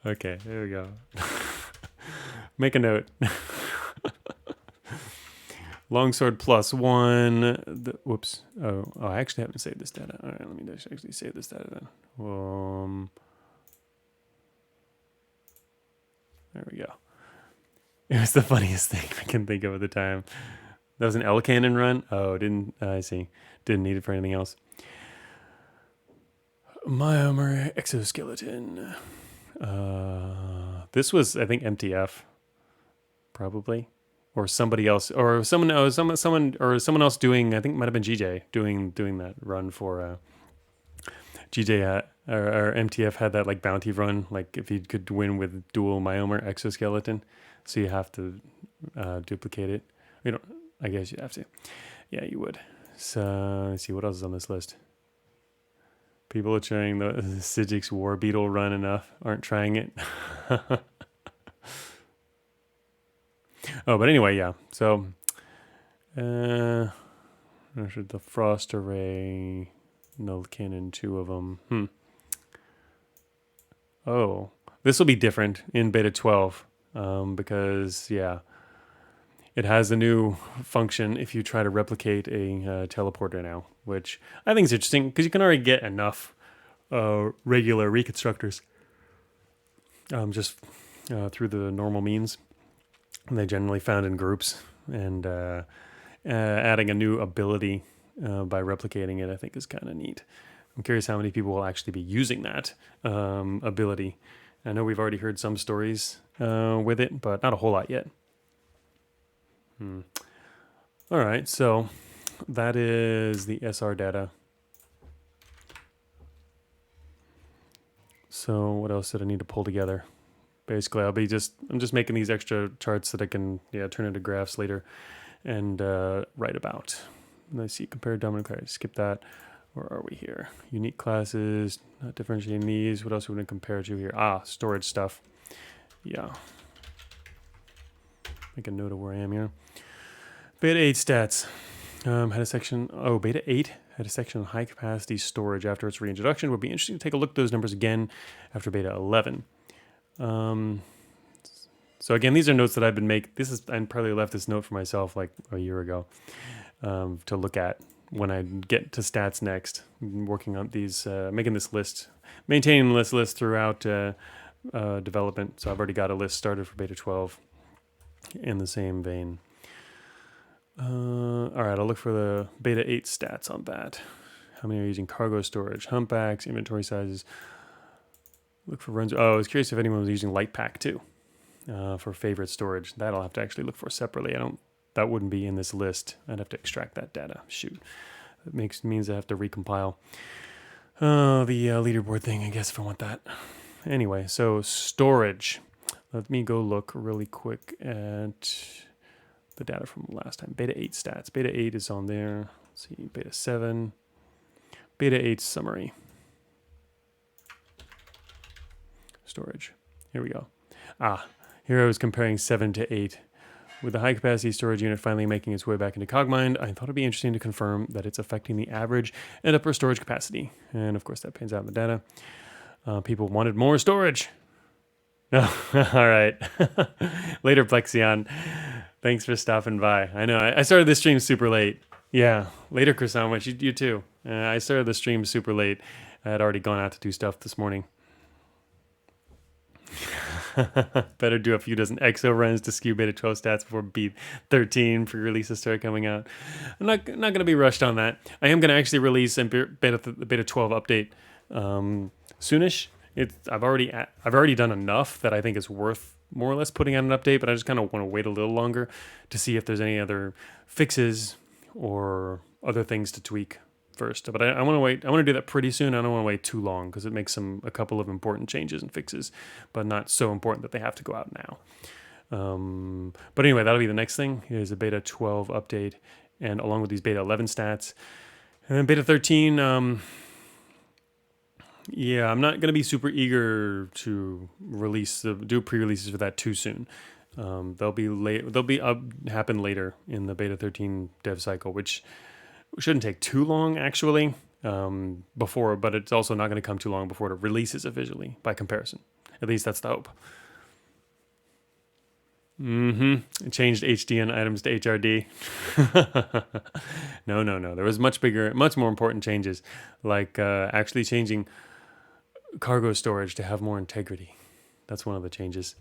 Okay, there we go. Make a note. Longsword +1. Whoops. Oh, I actually haven't saved this data. All right, let me actually save this data then. There we go. It was the funniest thing I can think of at the time. That was an L cannon run. Oh, I see. Didn't need it for anything else. Myomer exoskeleton. This was, I think, MTF, probably. Or somebody else, or someone else doing. I think it might have been GJ doing that run for GJ or MTF had that like bounty run, like if he could win with dual Myomer exoskeleton, so you have to duplicate it. I guess you have to. Yeah, you would. So let's see what else is on this list. People are trying the Sigix War Beetle run enough, aren't trying it. Oh, but anyway, yeah. So, the Frost Array, Null Cannon, 2 of them. Oh, this will be different in beta 12 because, yeah, it has a new function if you try to replicate a teleporter now, which I think is interesting because you can already get enough regular reconstructors just through the normal means. And they generally found in groups, and adding a new ability by replicating it, I think, is kind of neat. I'm curious how many people will actually be using that ability. I know we've already heard some stories with it, but not a whole lot yet. All right, so that is the SR data. So what else did I need to pull together? Basically, I'm just making these extra charts that I can turn into graphs later and write about. Let's see, compare dominant class. Skip that. Where are we here? Unique classes, not differentiating these. What else are we going to compare to here? Storage stuff. Yeah. Make a note of where I am here. Beta 8 stats. Had a section. Beta 8 had a section on high capacity storage after its reintroduction. Would be interesting to take a look at those numbers again after beta 11. So again, these are notes that I've been making. I probably left this note for myself like a year ago to look at when I get to stats next. I'm working on these, making this list, maintaining this list throughout development. So I've already got a list started for beta 12 in the same vein. All right, I'll look for the beta 8 stats on that. How many are using cargo storage, humpbacks, inventory sizes? Look for runs. I was curious if anyone was using Lightpack too for favorite storage. That I'll have to actually look for separately. That wouldn't be in this list. I'd have to extract that data. Shoot, that means I have to recompile the leaderboard thing, I guess, if I want that. Anyway, so storage. Let me go look really quick at the data from last time. Beta 8 stats. Beta 8 is on there. Let's see, beta 7. Beta 8 summary. Storage. Here we go. Here I was comparing 7 to 8. With the high capacity storage unit finally making its way back into Cogmind, I thought it'd be interesting to confirm that it's affecting the average and upper storage capacity. And of course that pans out in the data. People wanted more storage. No, all right. Later, Plexion. Thanks for stopping by. I know, I started this stream super late. Yeah, later, Chrysanwich, you too. I started the stream super late. I had already gone out to do stuff this morning. Better do a few dozen exo runs to skew beta 12 stats before B13 pre-releases start coming out. I'm not going to be rushed on that. I am going to actually release a beta 12 update soonish. I've already done enough that I think it's worth more or less putting out an update, but I just kind of want to wait a little longer to see if there's any other fixes or other things to tweak first. But I want to wait. I want to do that pretty soon. I don't want to wait too long because it makes a couple of important changes and fixes, but not so important that they have to go out now. But anyway, that'll be the next thing. Is a beta 12 update, and along with these beta 11 stats, and then beta 13. Yeah, I'm not going to be super eager to do pre-releases for that too soon. They'll be happen later in the beta 13 dev cycle, which shouldn't take too long actually. But it's also not going to come too long before it releases officially. By comparison, at least that's the hope. It changed HDN items to HRD. No. There was much more important changes, like actually changing cargo storage to have more integrity. That's one of the changes.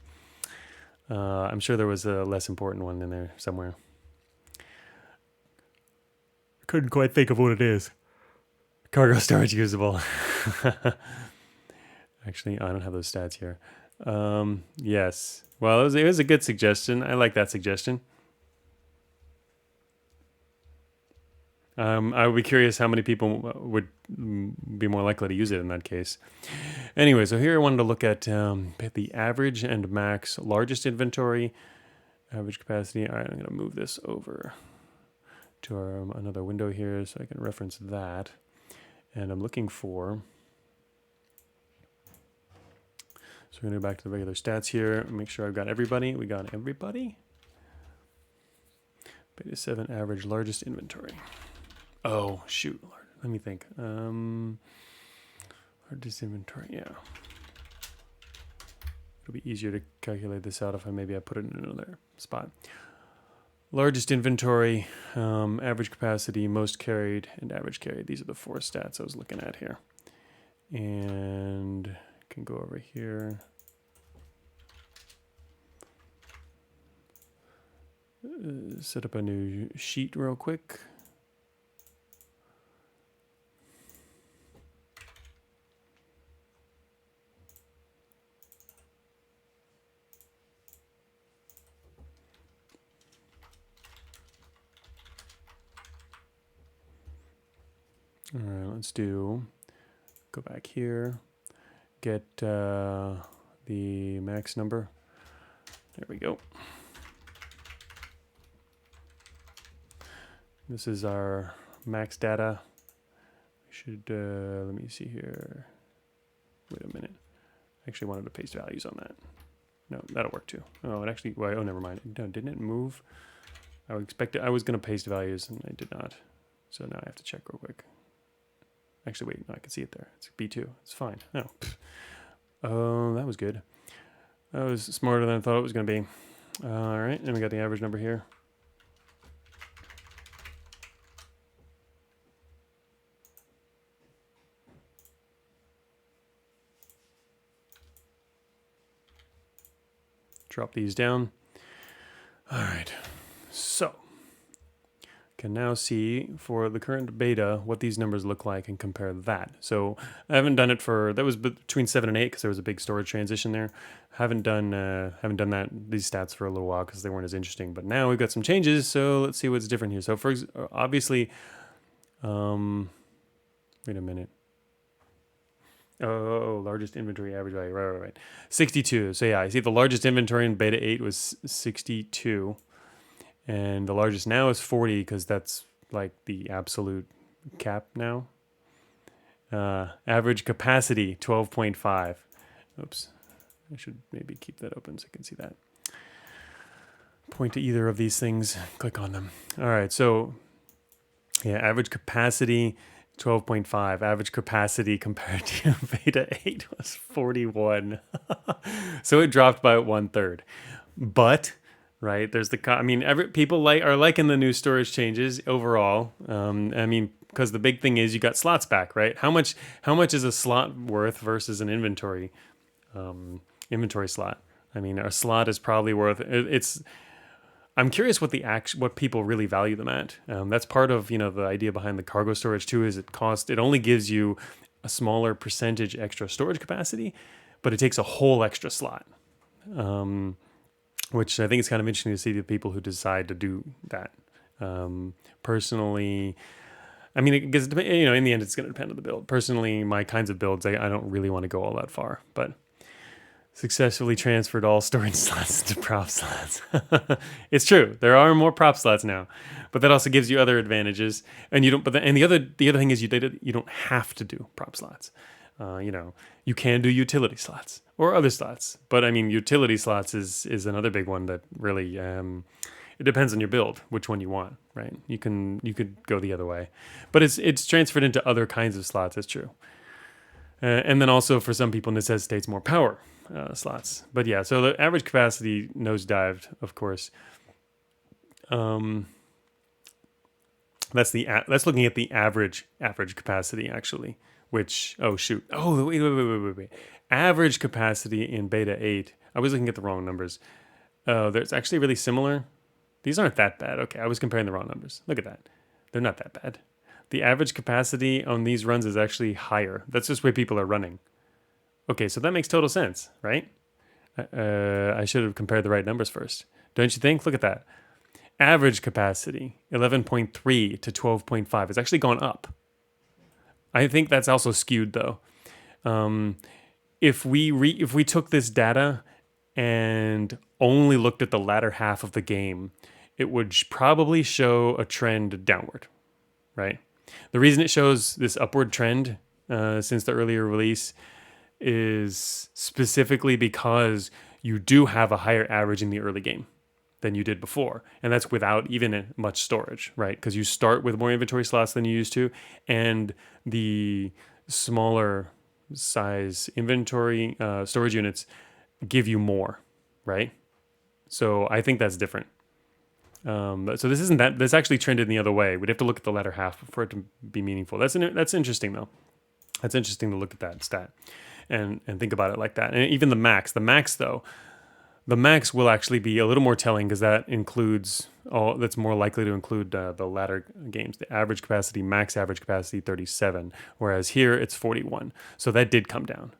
I'm sure there was a less important one in there somewhere. Couldn't quite think of what it is. Cargo storage usable. Actually, I don't have those stats here. Yes. Well, it was a good suggestion. I like that suggestion. I would be curious how many people would be more likely to use it in that case. Anyway, so here I wanted to look at the average and max largest inventory, average capacity. All right, I'm going to move this over to another window here so I can reference that. And I'm looking for So we're going to go back to the regular stats here. Make sure I've got everybody. We got everybody. Beta 7 average largest inventory. Oh, shoot. Let me think. Largest inventory, yeah. It'll be easier to calculate this out if I put it in another spot. Largest inventory, average capacity, most carried, and average carried. These are the 4 stats I was looking at here. And I can go over here. Set up a new sheet real quick. All right, let's go back here, get the max number. There we go. This is our max data. We should, let me see here. Wait a minute. I actually wanted to paste values on that. No, that'll work too. Oh, it actually, well, oh, never mind. No, didn't it move? I was going to paste values and I did not. So now I have to check real quick. Actually, wait, no, I can see it there. It's B2. It's fine. Oh, that was good. That was smarter than I thought it was going to be. All right, and we got the average number here. Drop these down. All right, so can now see for the current beta what these numbers look like and compare that. So I haven't done it for, that was between 7 and 8 because there was a big storage transition there. Haven't done these stats for a little while because they weren't as interesting. But now we've got some changes, so let's see what's different here. So for obviously, wait a minute. Oh, largest inventory average value, right. 62. So yeah, I see the largest inventory in beta 8 was 62. And the largest now is 40 because that's like the absolute cap now. Average capacity, 12.5. Oops. I should maybe keep that open so I can see that. Point to either of these things, click on them. All right, so yeah, average capacity, 12.5. Average capacity compared to beta 8 was 41. So it dropped by 1/3. But right, there's people are liking the new storage changes overall. Because the big thing is you got slots back, right? How much is a slot worth versus an inventory slot? I mean, a slot is probably worth it's. I'm curious what people really value them at. That's part of the idea behind the cargo storage too. Is it only gives you a smaller percentage extra storage capacity, but it takes a whole extra slot. Which I think is kind of interesting to see the people who decide to do that. Personally, I mean, in the end, it's going to depend on the build. Personally, my kinds of builds, I don't really want to go all that far, but successfully transferred all storage slots to prop slots. It's true. There are more prop slots now, but that also gives you other advantages. And you don't. And the other thing is you don't have to do prop slots. You can do utility slots or other slots, but I mean, utility slots is another big one that really it depends on your build, which one you want, right? You could go the other way, but it's transferred into other kinds of slots. That's true, and then also for some people necessitates more power slots. But yeah, so the average capacity nosedived, of course. That's looking at the average capacity actually. Which, oh shoot. Oh, wait. Average capacity in beta 8. I was looking at the wrong numbers. There's actually really similar. These aren't that bad. Okay, I was comparing the wrong numbers. Look at that. They're not that bad. The average capacity on these runs is actually higher. That's just where people are running. Okay, so that makes total sense, right? I should have compared the right numbers first. Don't you think? Look at that. Average capacity, 11.3 to 12.5. It's actually gone up. I think that's also skewed though. If we took this data and only looked at the latter half of the game, it would probably show a trend downward, right? The reason it shows this upward trend since the earlier release is specifically because you do have a higher average in the early game than you did before. And that's without even much storage, right? Because you start with more inventory slots than you used to, and the smaller size inventory storage units give you more, right? So I think that's different. So this isn't that. This actually trended the other way. We'd have to look at the latter half for it to be meaningful. That's interesting though. That's interesting to look at that stat and think about it like that. And even the max though, the max will actually be a little more telling because that includes all. That's more likely to include the latter games. The average capacity, max average capacity, 37, whereas here it's 41. So that did come down.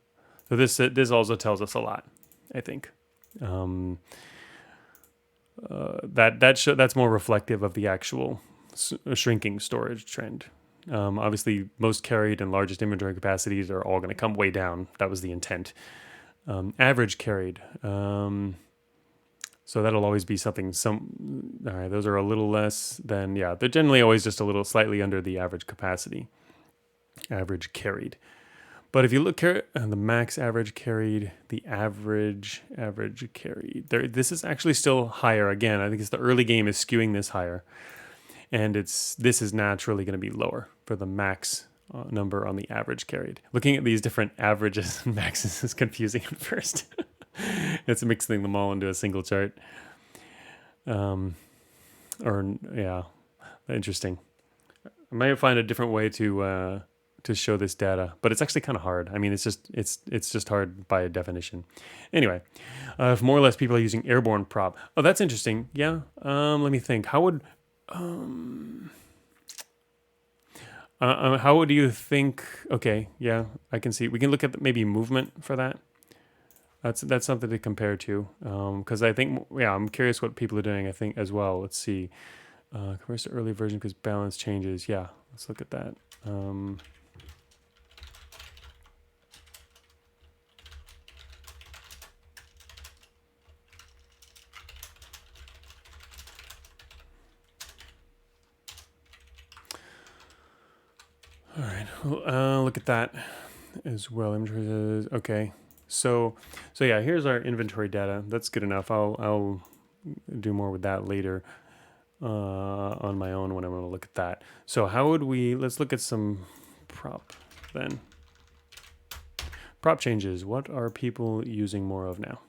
So this also tells us a lot, I think. That's more reflective of the actual shrinking storage trend. Obviously, most carried and largest inventory capacities are all going to come way down. That was the intent. Average carried. So that'll always be something. All right, those are a little less than, yeah, they're generally always just a little slightly under the average capacity. Average carried. But if you look at the max average carried, the average carried, this is actually still higher. Again, I think it's the early game is skewing this higher. And this is naturally going to be lower for the max number on the average carried. Looking at these different averages and maxes is confusing at first. It's mixing them all into a single chart. Interesting. I might find a different way to show this data, but it's actually kind of hard. I mean, it's just hard by definition. Anyway, if more or less people are using airborne prop. Oh, that's interesting. Yeah. Let me think. How would you think? Okay, yeah, I can see. We can look at maybe movement for that. That's something to compare to. Because I think, yeah, I'm curious what people are doing. I think as well. Let's see. Compares to early version because balance changes. Yeah, let's look at that. All right, well, look at that as well. Okay, so yeah, here's our inventory data. That's good enough. I'll do more with that later on my own when I'm going to look at that. So how would we? Let's look at some prop then. Prop changes. What are people using more of now?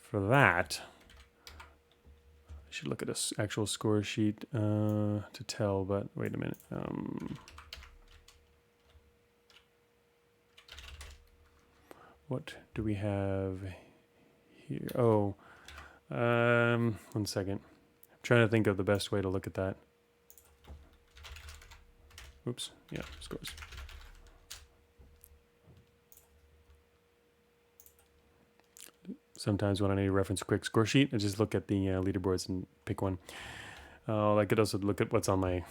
For that, I should look at an actual score sheet to tell, but wait a minute. What do we have here? Oh, 1 second. I'm trying to think of the best way to look at that. Oops, yeah, scores. Sometimes when I need to reference a quick score sheet, I just look at the leaderboards and pick one. I could also look at what's on my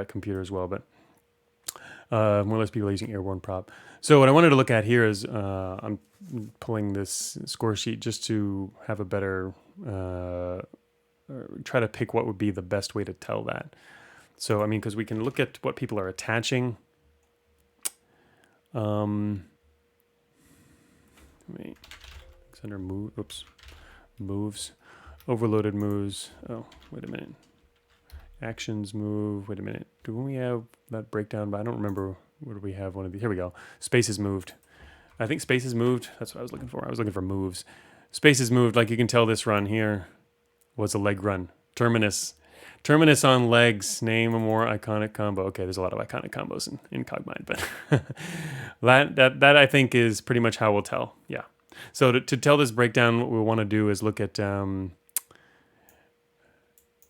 computer as well, but more or less people are using airborne prop. So what I wanted to look at here is I'm pulling this score sheet just to have a better, try to pick what would be the best way to tell that. So, I mean, because we can look at what people are attaching. Wait. It's under move. Oops. Moves. Overloaded moves. Oh, wait a minute. Actions move. Wait a minute. Do we have that breakdown? But I don't remember. Where do we have one of these? Here we go. Spaces moved. I think spaces moved. That's what I was looking for. I was looking for moves. Spaces moved. Like you can tell this run here was a leg run. Terminus. Terminus on legs. Name a more iconic combo. Okay, there's a lot of iconic combos in Cogmind, but that I think is pretty much how we'll tell. Yeah. So to tell this breakdown, what we want to do is look at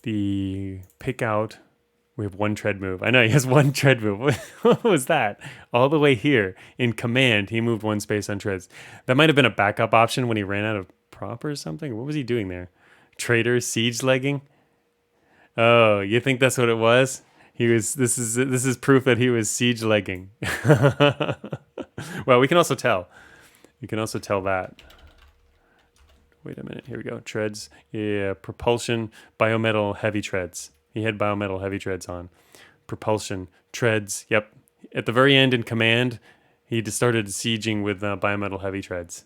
the pick out. We have one tread move. I know he has one tread move. What was that? All the way here in command, he moved one space on treads. That might have been a backup option when he ran out of prop or something. What was he doing there? Trader siege legging. Oh, you think that's what it was? He was. This is proof that he was siege legging. Well, we can also tell. You can also tell that. Wait a minute. Here we go. Treads. Yeah. Propulsion. Biometal heavy treads. He had biometal heavy treads on. Propulsion. Treads. Yep. At the very end in command, he just started sieging with biometal heavy treads.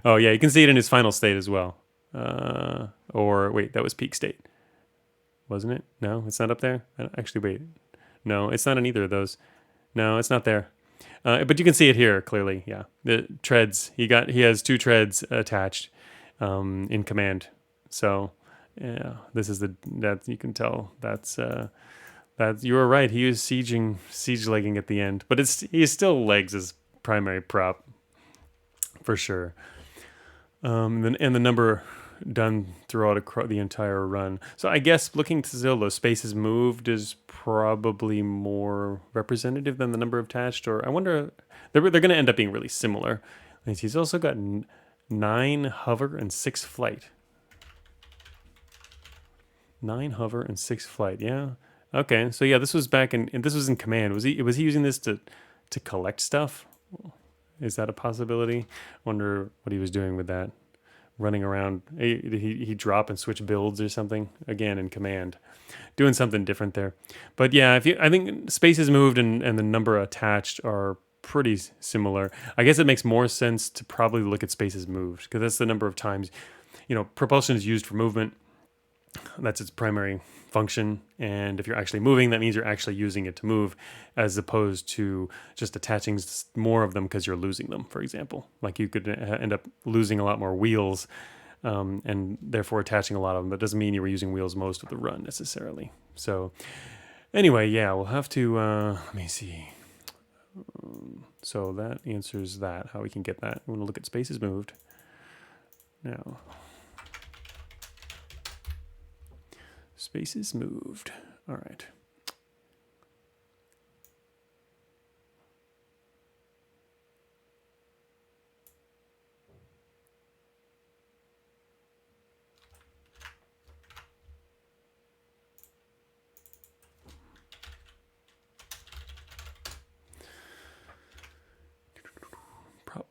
Oh yeah, you can see it in his final state as well. Or wait, that was peak state, wasn't it? No, it's not up there. Actually, wait. No, it's not in either of those. No, it's not there. But you can see it here clearly. Yeah, the treads. He has 2 treads attached in command. So yeah, this is that you can tell that you were right. He was siege legging at the end, but he still legs as primary prop for sure. And the number done throughout the entire run. So I guess looking to still those spaces moved is probably more representative than the number attached. Or I wonder, they're going to end up being really similar. He's also got 9 hover and 6 flight. 9 hover and 6 flight. Yeah. Okay. So yeah, this was back in this was in command. Was he using this to collect stuff? Is that a possibility? Wonder what he was doing with that. Running around, he drop and switch builds or something again in command, doing something different there. But yeah, I think spaces moved and the number attached are pretty similar. I guess it makes more sense to probably look at spaces moved because that's the number of times, propulsion is used for movement. That's its primary function. And if you're actually moving, that means you're actually using it to move, as opposed to just attaching more of them because you're losing them, for example. Like you could end up losing a lot more wheels and therefore attaching a lot of them. That doesn't mean you were using wheels most of the run necessarily. So anyway, yeah, we'll have to, let me see. So that answers that, how we can get that. We want to look at spaces moved. Now, spaces moved. All right.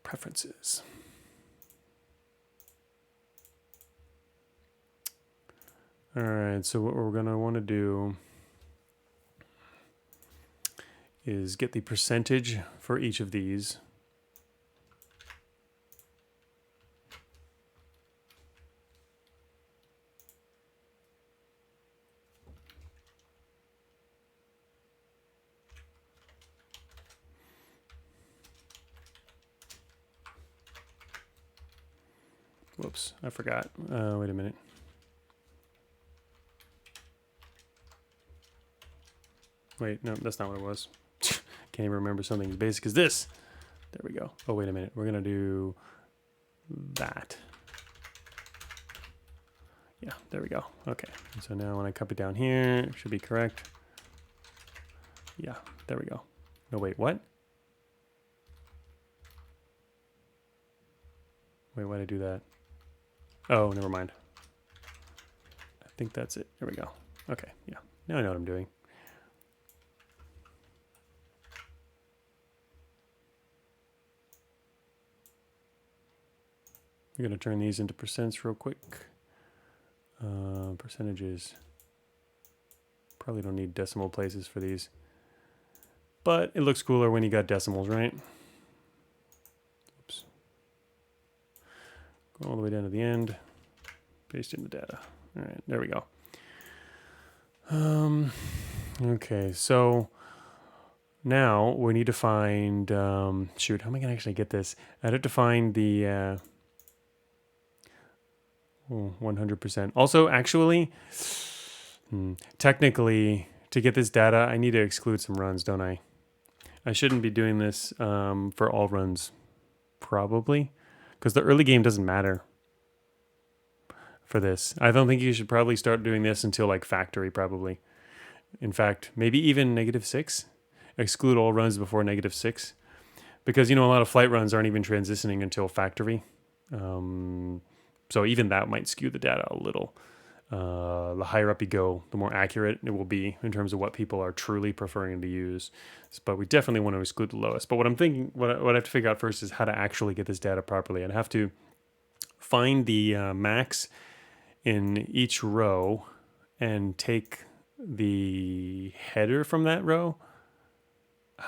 Preferences. All right, so what we're going to want to do is get the percentage for each of these. Whoops, I forgot. Wait a minute. Wait, no, that's not what it was. Can't even remember something as basic as this. There we go. Oh, wait a minute. We're going to do that. Yeah, there we go. Okay. So now when I copy down here, it should be correct. Yeah, there we go. No, wait, what? Wait, why did I do that? Oh, never mind. I think that's it. There we go. Okay, yeah. Now I know what I'm doing. We're going to turn these into percents real quick. Percentages. Probably don't need decimal places for these. But it looks cooler when you got decimals, right? Oops. Go all the way down to the end. Paste in the data. All right, there we go. Okay, so now we need to find, shoot, how am I gonna actually get this? I'd have to find the 100%. Also, actually, technically, to get this data, I need to exclude some runs, don't I? I shouldn't be doing this for all runs, probably, because the early game doesn't matter for this. I don't think you should probably start doing this until like factory, probably. In fact, maybe even -6. Exclude all runs before -6, because a lot of flight runs aren't even transitioning until factory. So even that might skew the data a little. The higher up you go, the more accurate it will be in terms of what people are truly preferring to use. But we definitely want to exclude the lowest. But what I'm thinking, what I have to figure out first is how to actually get this data properly. I'd have to find the max in each row and take the header from that row.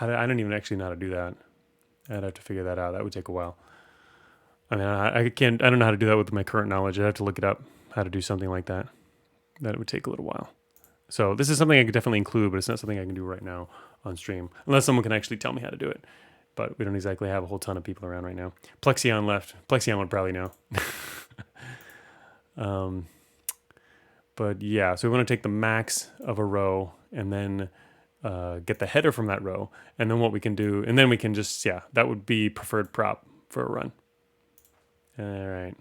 I don't even actually know how to do that. I'd have to figure that out. That would take a while. I mean, I don't know how to do that with my current knowledge. I'd have to look it up, how to do something like that. That would take a little while. So this is something I could definitely include, but it's not something I can do right now on stream, unless someone can actually tell me how to do it. But we don't exactly have a whole ton of people around right now. Plexion left. Plexion would probably know. But yeah, so we want to take the max of a row and then get the header from that row. And then what we can do, and then we can just, yeah, that would be preferred prop for a run. All right.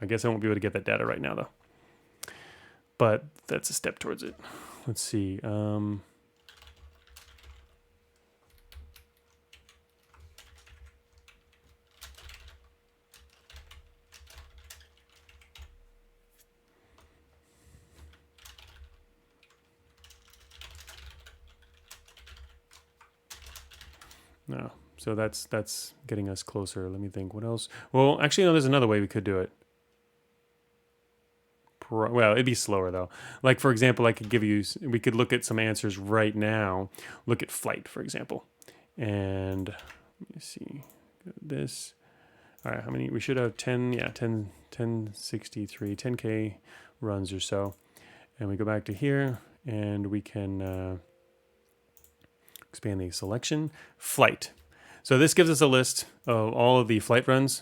I guess I won't be able to get that data right now, though. But that's a step towards it. Let's see. No. So that's getting us closer. Let me think. What else? Well, actually, no, there's another way we could do it. Well, it'd be slower though. Like for example, we could look at some answers right now. Look at flight, for example. And let me see this. All right, how many? We should have 10, yeah, 1063, 10K runs or so. And we go back to here and we can expand the selection. Flight. So this gives us a list of all of the flight runs.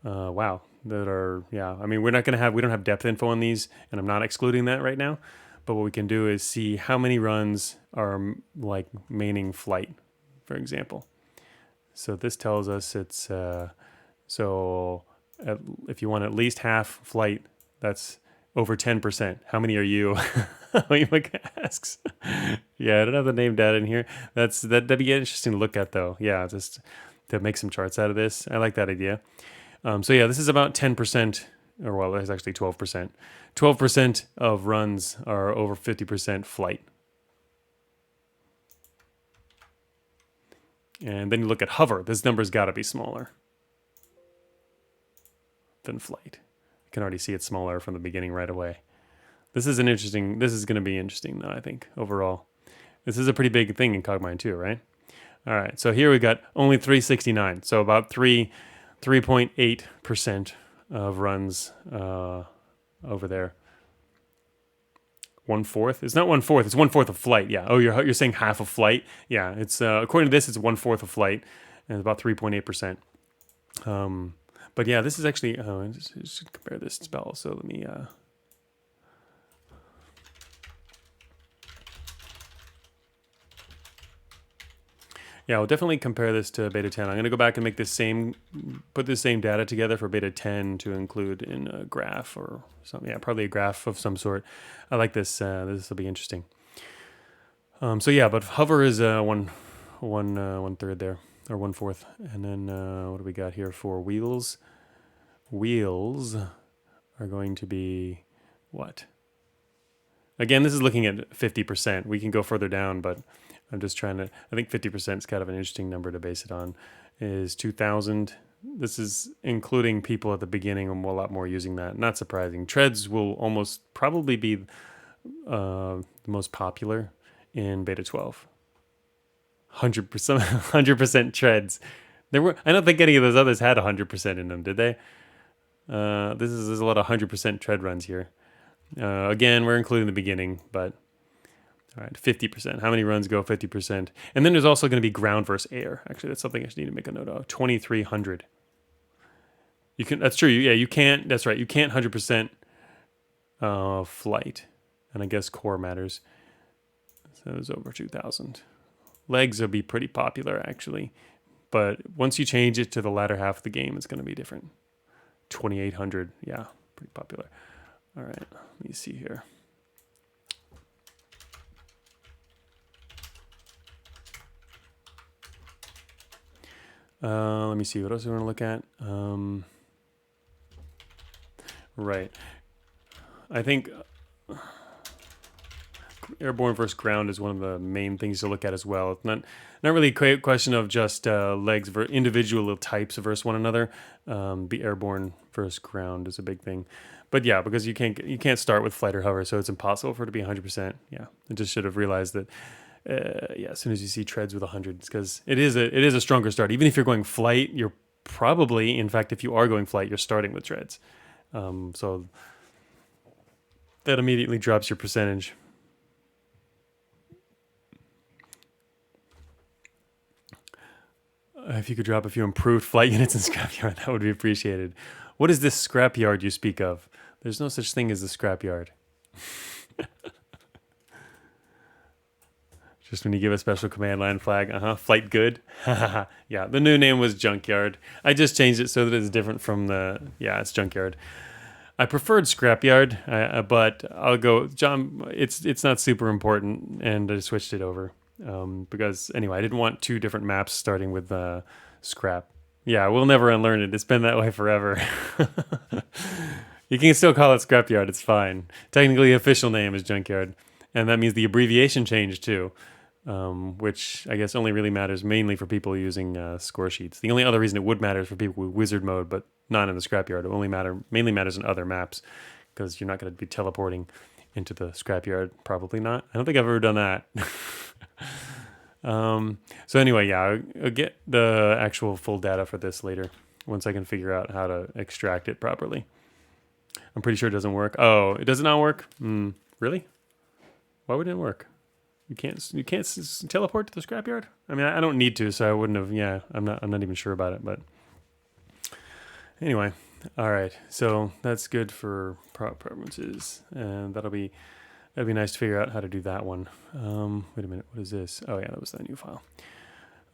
Wow. That are, yeah, I mean, we don't have depth info on these, and I'm not excluding that right now. But what we can do is see how many runs are like maining flight, for example. So this tells us it's, if you want at least half flight, that's over 10%. How many are you? Like asks. Yeah, I don't have the name data in here. That'd be interesting to look at though. Yeah, just to make some charts out of this. I like that idea. So yeah, this is about 10%, or well, it's actually 12%. 12% of runs are over 50% flight. And then you look at hover. This number's got to be smaller than flight. You can already see it's smaller from the beginning right away. This is going to be interesting though, I think, overall. This is a pretty big thing in Cogmind too, right? All right, so here we got only 369, so about 3.8% of runs over there. 1/4? It's not 1/4. It's 1/4 of flight. Yeah. Oh, you're saying half of flight? Yeah. It's according to this, it's 1/4 of flight, and it's about 3.8%. But yeah, this is actually. I should compare this spell. So let me. Yeah, I'll definitely compare this to beta 10. I'm going to go back and put this same data together for beta 10 to include in a graph or something. Yeah, probably a graph of some sort. I like this. This will be interesting. So yeah, but hover is one third there, or 1/4. And then what do we got here for wheels? Wheels are going to be what? Again, this is looking at 50%. We can go further down, but I'm just trying to, I think 50% is kind of an interesting number to base it on, is 2,000. This is including people at the beginning and a lot more using that. Not surprising. Treads will almost probably be the most popular in beta 12. 100% treads. I don't think any of those others had 100% in them, did they? There's a lot of 100% tread runs here. Again, we're including the beginning, but all right, 50%. How many runs go 50%? And then there's also going to be ground versus air. Actually, that's something I should need to make a note of. 2,300. You can. That's true. Yeah, you can't. That's right. You can't 100% flight, and I guess core matters. So it's over 2,000. Legs will be pretty popular actually, but once you change it to the latter half of the game, it's going to be different. 2,800. Yeah, pretty popular. All right. Let me see here. Let me see. What else do we want to look at? Right. I think airborne versus ground is one of the main things to look at as well. It's not really a question of just legs for individual types versus one another. The airborne versus ground is a big thing. But yeah, because you can't start with flight or hover, so it's impossible for it to be 100%. Yeah, I just should have realized that. Yeah, as soon as you see treads with 100, it's because it is a stronger start. Even if you're going flight, you're probably, in fact, if you are going flight, you're starting with treads. So that immediately drops your percentage. If you could drop a few improved flight units in scrapyard, that would be appreciated. What is this scrapyard you speak of? There's no such thing as the scrapyard. Just when you give a special command line flag, flight good. Yeah, the new name was junkyard. I just changed it so that it's different from it's junkyard. I preferred scrapyard, but I'll go, John, it's not super important, and I switched it over. Because anyway, I didn't want two different maps starting with scrap. Yeah, we'll never unlearn it. It's been that way forever. You can still call it scrapyard. It's fine. Technically, the official name is junkyard, and that means the abbreviation changed too, which I guess only really matters mainly for people using score sheets. The only other reason it would matter is for people with wizard mode, but not in the scrapyard. It mainly matters in other maps because you're not going to be teleporting into the scrapyard. Probably not. I don't think I've ever done that. So anyway, yeah, I'll get the actual full data for this later once I can figure out how to extract it properly. I'm pretty sure it doesn't work. Oh, it does not work? Really? Why would it work? You can't teleport to the scrapyard? I mean, I don't need to, so I wouldn't have. Yeah, I'm not even sure about it, but anyway. All right, so that's good for preferences, and that'll be nice to figure out how to do that one. Wait a minute, what is this? Oh yeah, that was that new file.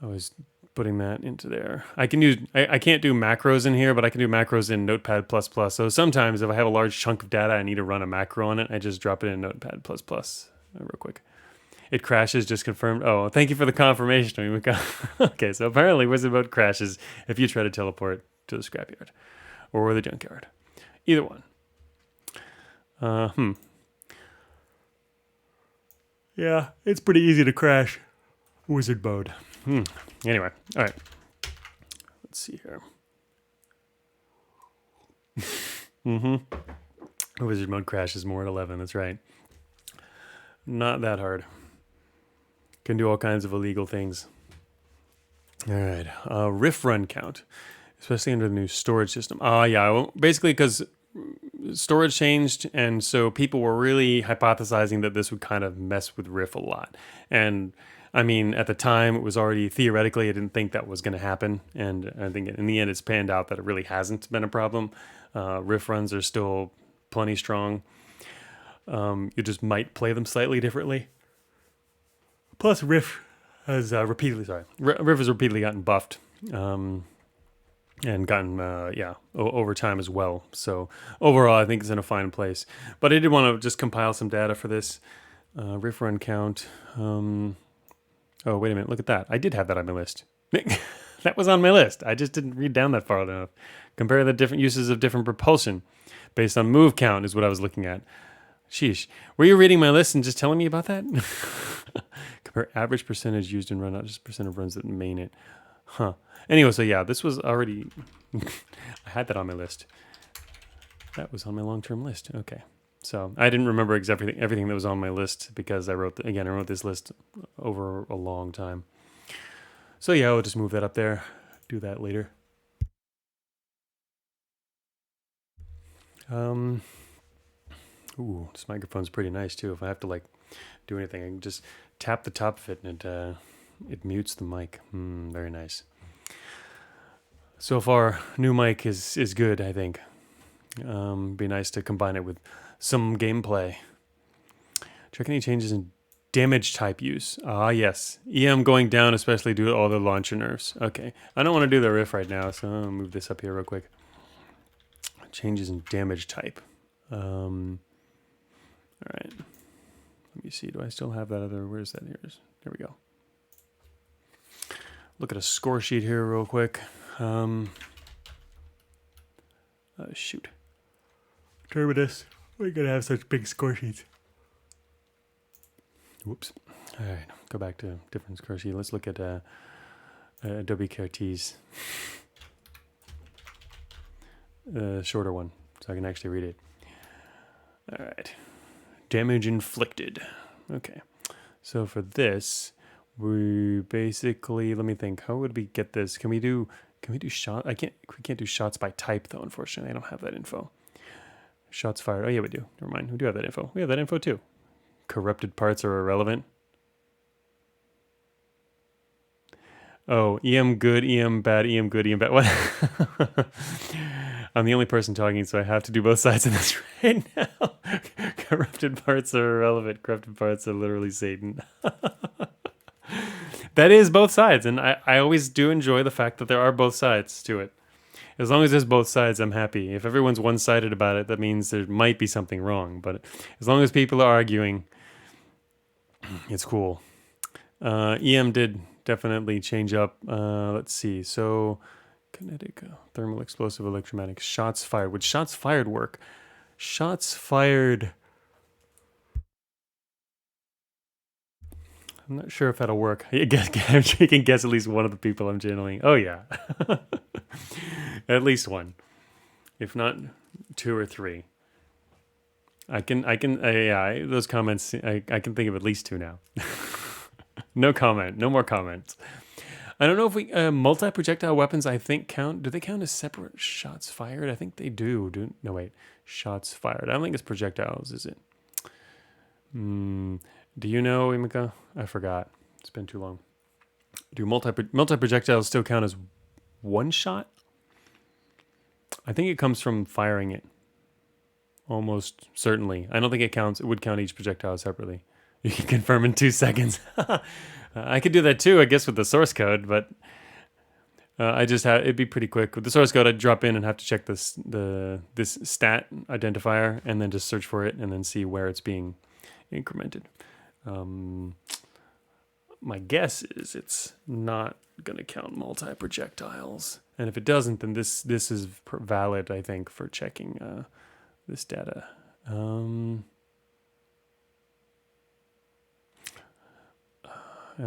I was putting that into there. I can't do macros in here, but I can do macros in Notepad++. So sometimes if I have a large chunk of data, I need to run a macro on it. I just drop it in Notepad++ real quick. It crashes, just confirmed. Oh, thank you for the confirmation. Okay, so apparently Wizard Mode crashes if you try to teleport to the scrapyard or the junkyard. Either one. Yeah, it's pretty easy to crash Wizard Mode. Anyway, all right. Let's see here. Wizard Mode crashes more at 11, that's right. Not that hard. Can do all kinds of illegal things. All right, riff run count, especially under the new storage system. Yeah, basically because storage changed, and so people were really hypothesizing that this would kind of mess with riff a lot. And I mean, at the time, it was already theoretically, I didn't think that was going to happen, and I think in the end, it's panned out that it really hasn't been a problem. Riff runs are still plenty strong. You just might play them slightly differently. Plus, Riff has repeatedly gotten buffed. And gotten, over time as well. So overall, I think it's in a fine place. But I did want to just compile some data for this. Riff run count. Oh, wait a minute. Look at that. I did have that on my list. That was on my list. I just didn't read down that far enough. Compare the different uses of different propulsion based on move count is what I was looking at. Sheesh. Were you reading my list and just telling me about that? Compare average percentage used in run, not just percent of runs that main it. Huh. Anyway, so yeah, this was already... I had that on my list. That was on my long-term list. Okay. So I didn't remember everything that was on my list because I wrote this list over a long time. So yeah, I'll just move that up there. Do that later. Ooh, this microphone's pretty nice too. If I have to do anything, I can just tap the top of it and it mutes the mic. Very nice. So far, new mic is good, I think. Be nice to combine it with some gameplay. Check any changes in damage type use. Yes. EM going down, especially due to all the launcher nerfs. Okay. I don't want to do the riff right now, so I'll move this up here real quick. Changes in damage type. All right. Let me see. Do I still have that other? Where's that? There we go. Look at a score sheet here real quick. Shoot. Terminus. We're going to have such big score sheets. Whoops. All right, go back to different Spreadsheet. Let's look at Adobe CARTES, the shorter one, so I can actually read it. All right, damage inflicted. Okay, so for this, we basically, let me think. How would we get this? Can we do shot? We can't do shots by type though. Unfortunately, I don't have that info. Shots fired. Oh yeah, we do. Never mind. We do have that info. We have that info too. Corrupted parts are irrelevant. Oh, EM good, EM bad, EM good, EM bad. What? I'm the only person talking, so I have to do both sides of this right now. Corrupted parts are irrelevant. Corrupted parts are literally Satan. That is both sides, and I always do enjoy the fact that there are both sides to it. As long as there's both sides, I'm happy. If everyone's one-sided about it, that means there might be something wrong. But as long as people are arguing, it's cool. EM did definitely change up. Let's see. So, kinetic, thermal, explosive, electromagnetic, shots fired. Would shots fired work? Shots fired. I'm not sure if that'll work. I'm sure you can guess at least one of the people I'm channeling. Oh yeah, at least one, if not two or three. Yeah, those comments, I can think of at least two now. No comment, no more comments. I don't know if we, multi-projectile weapons, I think do they count as separate shots fired? I think they do. No, wait, shots fired. I don't think it's projectiles, is it? Do you know, Imika? I forgot. It's been too long. Do multi-projectiles still count as one shot? I think it comes from firing it. Almost certainly. I don't think it would count each projectile separately. You can confirm in 2 seconds. I could do that too, I guess, with the source code, but it'd be pretty quick. With the source code, I'd drop in and have to check this stat identifier and then just search for it and then see where it's being incremented. My guess is it's not going to count multi-projectiles. And if it doesn't, then this is valid, I think, for checking this data. And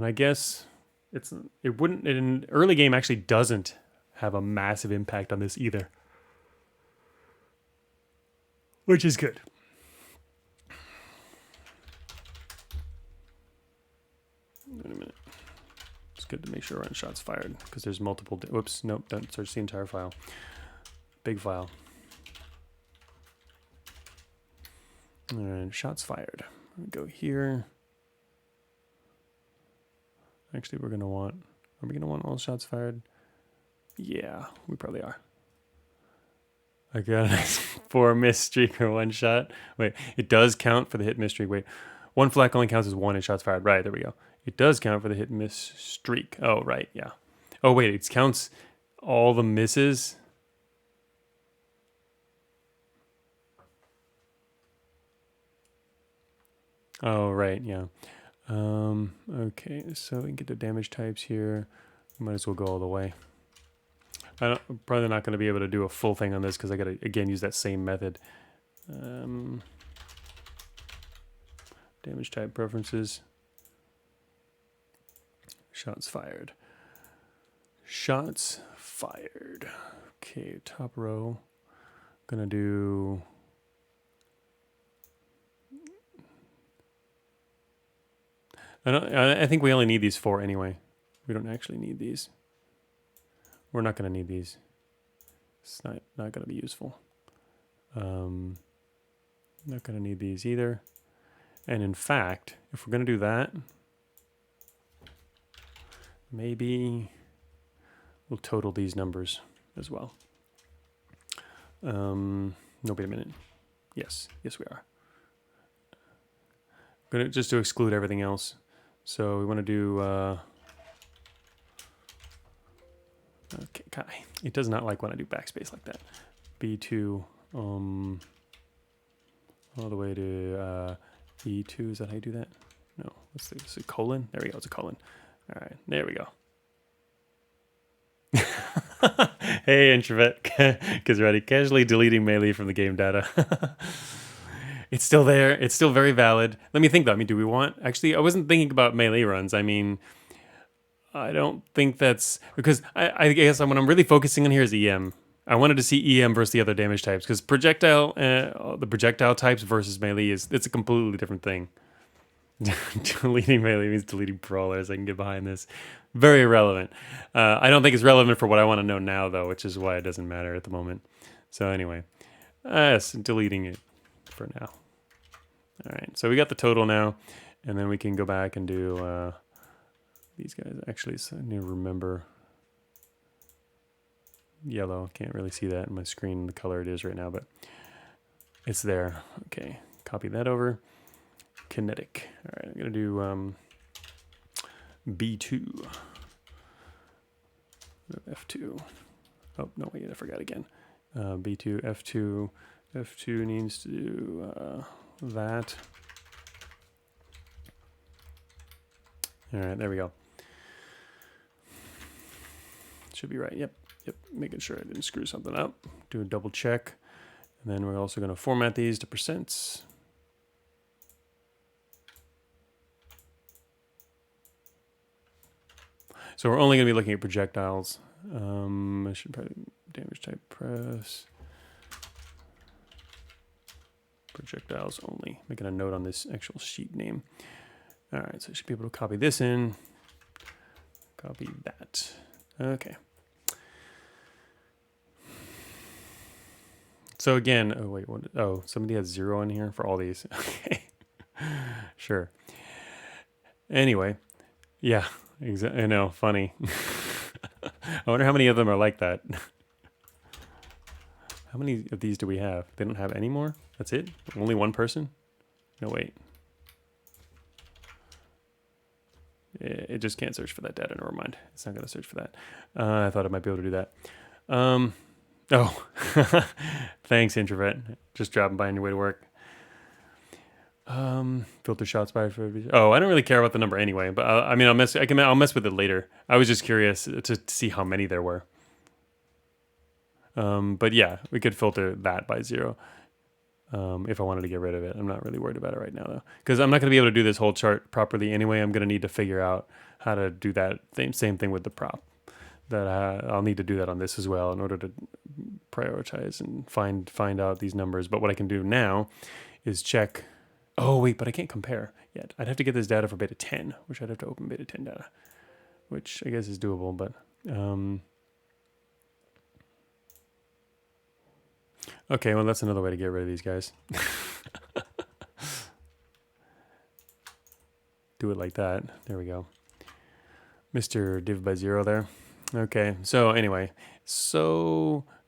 I guess it wouldn't, in early game actually doesn't have a massive impact on this either. Which is good. Wait a minute. It's good to make sure we're on shots fired because there's multiple. Whoops, nope, don't search the entire file. Big file. And shots fired. Go here. Actually, are we gonna want all shots fired? Yeah, we probably are. I got a nice 4 miss streak or 1 shot. Wait, it does count for the hit miss streak. Wait, 1 flak only counts as 1 in shots fired. Right, there we go. It does count for the hit miss streak. Oh, right, yeah. Oh, wait, it counts all the misses. Oh, right, yeah. Okay, so we can get the damage types here. Might as well go all the way. I'm probably not going to be able to do a full thing on this because I got to, again, use that same method. Damage type preferences. Shots fired. Shots fired. Okay, top row. Gonna do... I think we only need these 4 anyway. We don't actually need these. We're not going to need these. It's not going to be useful. Not going to need these either. And in fact, if we're going to do that, maybe we'll total these numbers as well. No, wait a minute. Yes, we are. I'm going to just to exclude everything else. So we want to do, okay, God, it does not like when I do backspace like that. B2, all the way to E2, is that how you do that? No, let's see, it's a colon. There we go, it's a colon. All right, there we go. Hey, introvert, because ready, casually deleting melee from the game data. It's still there. It's still very valid. Let me think though. I mean, do we want? Actually, I wasn't thinking about melee runs. I mean, I don't think that's because I guess what I'm really focusing on here is EM. I wanted to see EM versus the other damage types because the projectile types versus melee it's a completely different thing. Deleting melee means deleting brawlers. I can get behind this. Very irrelevant. I don't think it's relevant for what I want to know now, though, which is why it doesn't matter at the moment. So anyway, yes, deleting it for now. All right, so we got the total now, and then we can go back and do these guys. Actually, so I need to remember yellow. Can't really see that in my screen, the color it is right now, but it's there. Okay, copy that over. Kinetic. All right, I'm gonna do B2. F2. Oh no, wait, I forgot again. B2, F2. F2 needs to do that. All right, there we go. Should be right. Yep. Making sure I didn't screw something up. Do a double check. And then we're also going to format these to percents. So we're only going to be looking at projectiles. I should probably damage type press. Projectiles only. Making a note on this actual sheet name. All right, so I should be able to copy this in. Copy that. Okay. So again, oh wait, what? Oh, somebody has 0 in here for all these. Okay, sure. Anyway, yeah, I know, funny. I wonder how many of them are like that. How many of these do we have? They don't have any more? That's it? Only one person? No, wait. It just can't search for that data. Never mind. It's not going to search for that. I thought it might be able to do that. Oh, thanks, introvert. Just dropping by on your way to work. Filter shots by for. Oh, I don't really care about the number anyway. But I mean, I'll mess with it later. I was just curious to see how many there were. But yeah, we could filter that by 0 if I wanted to get rid of it. I'm not really worried about it right now though, because I'm not going to be able to do this whole chart properly anyway. I'm going to need to figure out how to do that same thing with the prop. That I'll need to do that on this as well in order to prioritize and find out these numbers. But what I can do now is check. Oh wait, but I can't compare yet. I'd have to get this data for beta 10, which I'd have to open beta 10 data, which I guess is doable. But okay, well that's another way to get rid of these guys. Do it like that. There we go. Mr. div by 0 there. Okay, so anyway,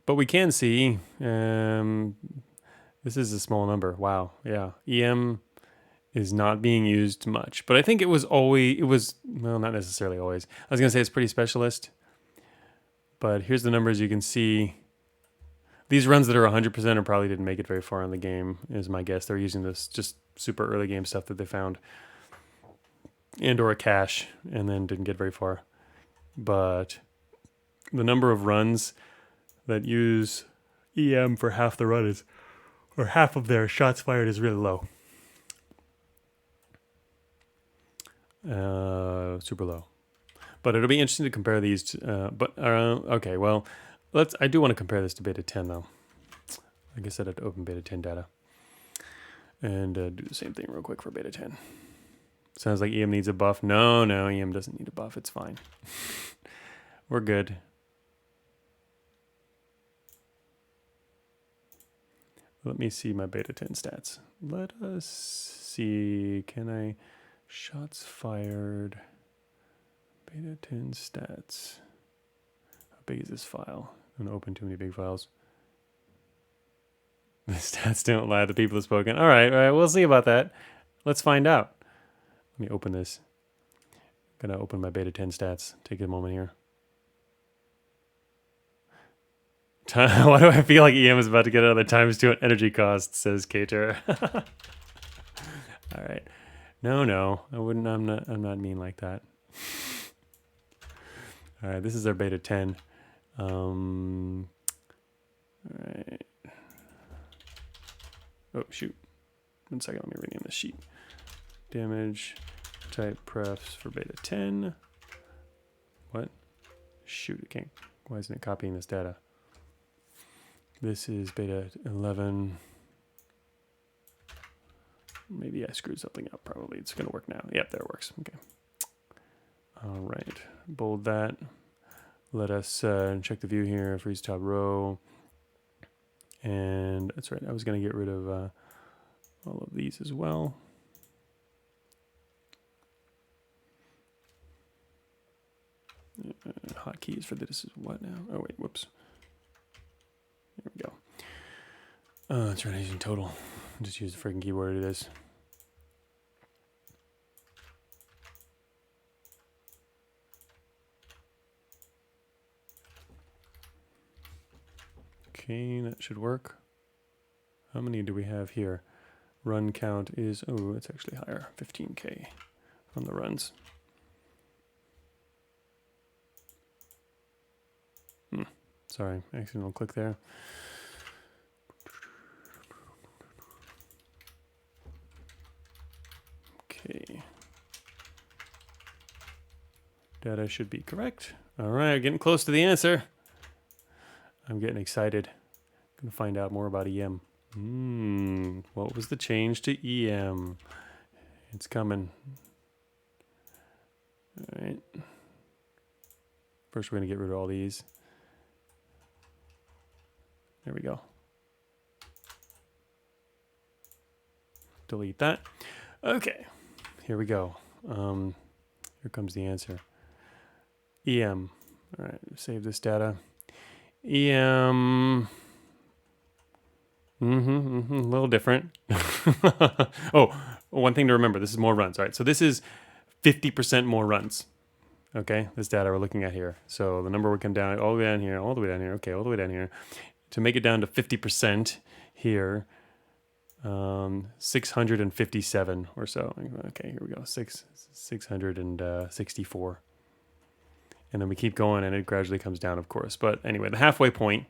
but we can see this is a small number. Wow, yeah, EM is not being used much, but I think it was well, not necessarily always. I was gonna say it's pretty specialist, but here's the numbers you can see. These runs that are 100% or probably didn't make it very far in the game, is my guess. They're using this just super early game stuff that they found, and or a cache, and then didn't get very far. But the number of runs that use EM for half the run or half of their shots fired is really low. Super low. But it'll be interesting to compare these. Okay, well, I do want to compare this to beta 10 though. I guess I'd have to open beta 10 data and do the same thing real quick for beta 10. Sounds like EM needs a buff. No, EM doesn't need a buff. It's fine. We're good. Let me see my beta 10 stats. Let us see. Can I... Shots fired. Beta 10 stats. How big is this file? I'm going to open too many big files. The stats don't lie. The people have spoken. All right. We'll see about that. Let's find out. Let me open this. I'm going to open my beta 10 stats. Take a moment here. Why do I feel like EM is about to get another ×2 on energy cost, says Cater. All right. No, I wouldn't. I'm not mean like that. All right, this is our beta 10. All right. Oh shoot. 1 second, let me rename this sheet. Damage type prefs for beta 10. What? Shoot, it can't. Why isn't it copying this data? This is beta 11. Maybe I screwed something up. Probably it's going to work now. Yep, there it works. Okay. All right. Bold that. Let us check the view here. Freeze top row. And that's right. I was going to get rid of all of these as well. Hotkeys for this is what now? Oh, wait. Whoops. There we go. That's right. Using total. Just use the freaking keyboard to do this. Okay, that should work. How many do we have here? Run count is, oh, it's actually higher. 15K on the runs. Sorry, accidental click there. Okay. Data should be correct. All right, getting close to the answer. I'm getting excited. Gonna find out more about EM. What was the change to EM? It's coming. All right. First, we're gonna get rid of all these. There we go. Delete that. Okay, here we go. Here comes the answer. EM. All right, save this data. EM. A little different. Oh, one thing to remember. This is more runs. All right, so this is 50% more runs. Okay, this data we're looking at here. So the number would come down all the way down here, all the way down here. Okay, all the way down here. To make it down to 50% here, 657 or so. Okay, here we go. 664. And then we keep going, and it gradually comes down, of course. But anyway, the halfway point,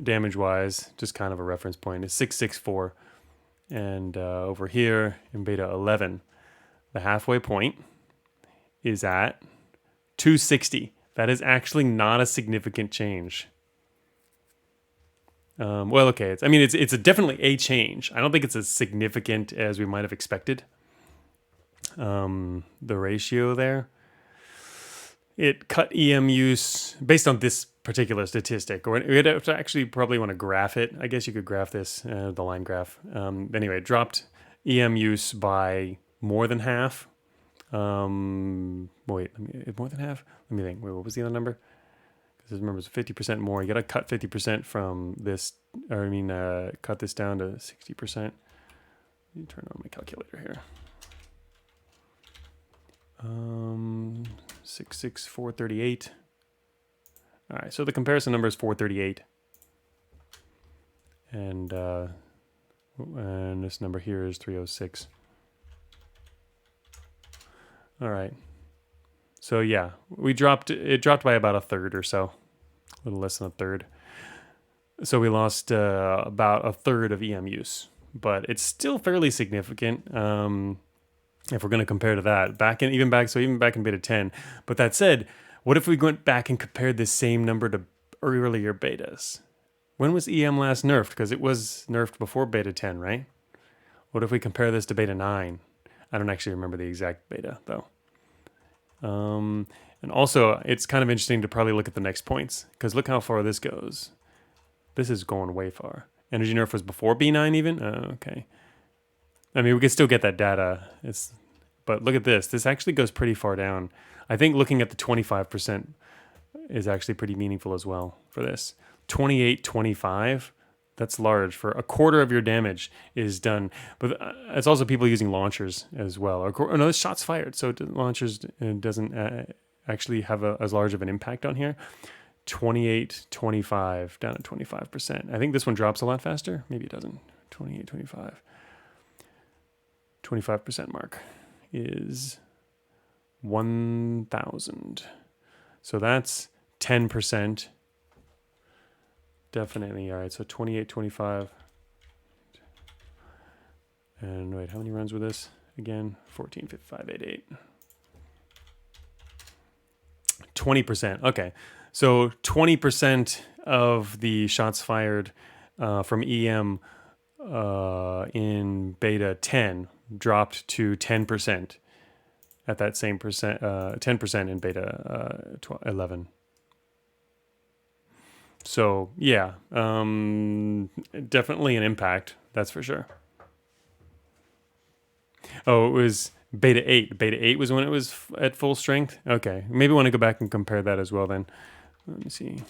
damage-wise, just kind of a reference point, is 664. And over here in beta 11, the halfway point is at 260. That is actually not a significant change. Well, okay. It's definitely a change. I don't think it's as significant as we might have expected. The ratio there. It cut EM use based on this particular statistic. Or we'd have to actually probably want to graph it. I guess you could graph this, the line graph. Anyway, it dropped EM use by more than half. Wait, more than half? Let me think. Wait, what was the other number? Because remember, it's 50% more. You got to cut 50% from this, cut this down to 60%. Let me turn on my calculator here. 438. All right, so the comparison number is 438. And this number here is 306. All right. So yeah, it dropped by about a third or so, a little less than a third. So we lost about a third of EM use, but it's still fairly significant if we're going to compare to that. Even back in beta 10. But that said, what if we went back and compared this same number to earlier betas? When was EM last nerfed? Because it was nerfed before beta 10, right? What if we compare this to beta 9? I don't actually remember the exact beta though. And also, it's kind of interesting to probably look at the next points, because look how far this goes. This is going way far. Energy nerf was before B9 even? Oh, okay. I mean, we can still get that data. But look at this. This actually goes pretty far down. I think looking at the 25% is actually pretty meaningful as well for this. 28-25, that's large. For a quarter of your damage is done. But it's also people using launchers as well. Or no, it's shots fired. So launchers doesn't actually have as large of an impact on here. 28-25, down at 25%. I think this one drops a lot faster. Maybe it doesn't. 28-25. 25% mark is 1,000. So that's 10%. Definitely. All right. So 28-25. And wait, how many runs were this again? 14,588. 20%. Okay. So 20% of the shots fired from EM in beta 10 dropped to 10% at that same percent, 10% in beta 11. So yeah, definitely an impact. That's for sure. Oh, it was beta 8. Beta 8 was when it was at full strength. Okay, maybe I want to go back and compare that as well then. Let me see.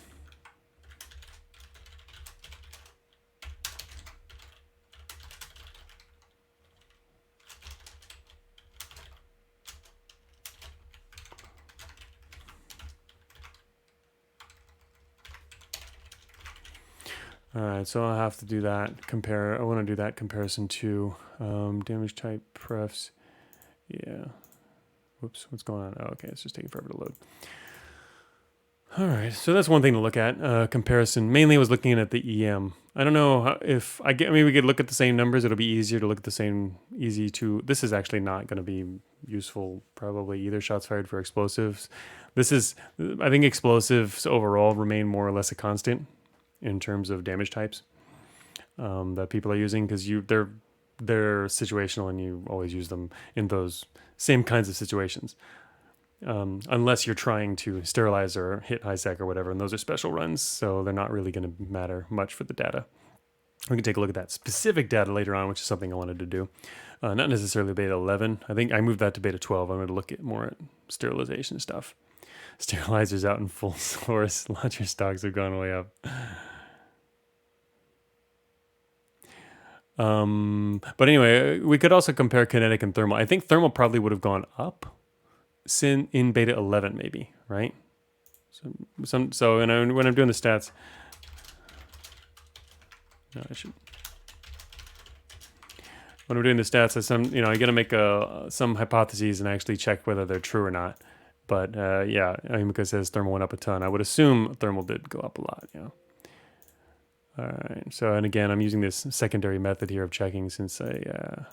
All right, so I'll have to do that. Compare. I want to do that comparison to damage type prefs. Yeah. Whoops, what's going on? Oh, okay, it's just taking forever to load. All right, so that's one thing to look at. Comparison. Mainly, I was looking at the EM. I don't know if I get. I mean, we could look at the same numbers. It'll be easier to look at the same. Easy to. This is actually not going to be useful. Probably either shots fired for explosives. This is. I think explosives overall remain more or less a constant in terms of damage types that people are using because they're situational and you always use them in those same kinds of situations. Unless you're trying to sterilize or hit high sec or whatever, and those are special runs, so they're not really going to matter much for the data. We can take a look at that specific data later on, which is something I wanted to do. Not necessarily beta 11. I think I moved that to beta 12. I'm going to look at more at sterilization stuff. Sterilizers out in full source. Launcher stocks have gone way up. But anyway, we could also compare kinetic and thermal. I think thermal probably would have gone up in beta 11 maybe, right? So when I'm doing the stats, no, I should. When I'm doing the stats, I got to make some hypotheses and actually check whether they're true or not. But yeah, because it says thermal went up a ton, I would assume thermal did go up a lot. Yeah. All right. So, and again, I'm using this secondary method here of checking since I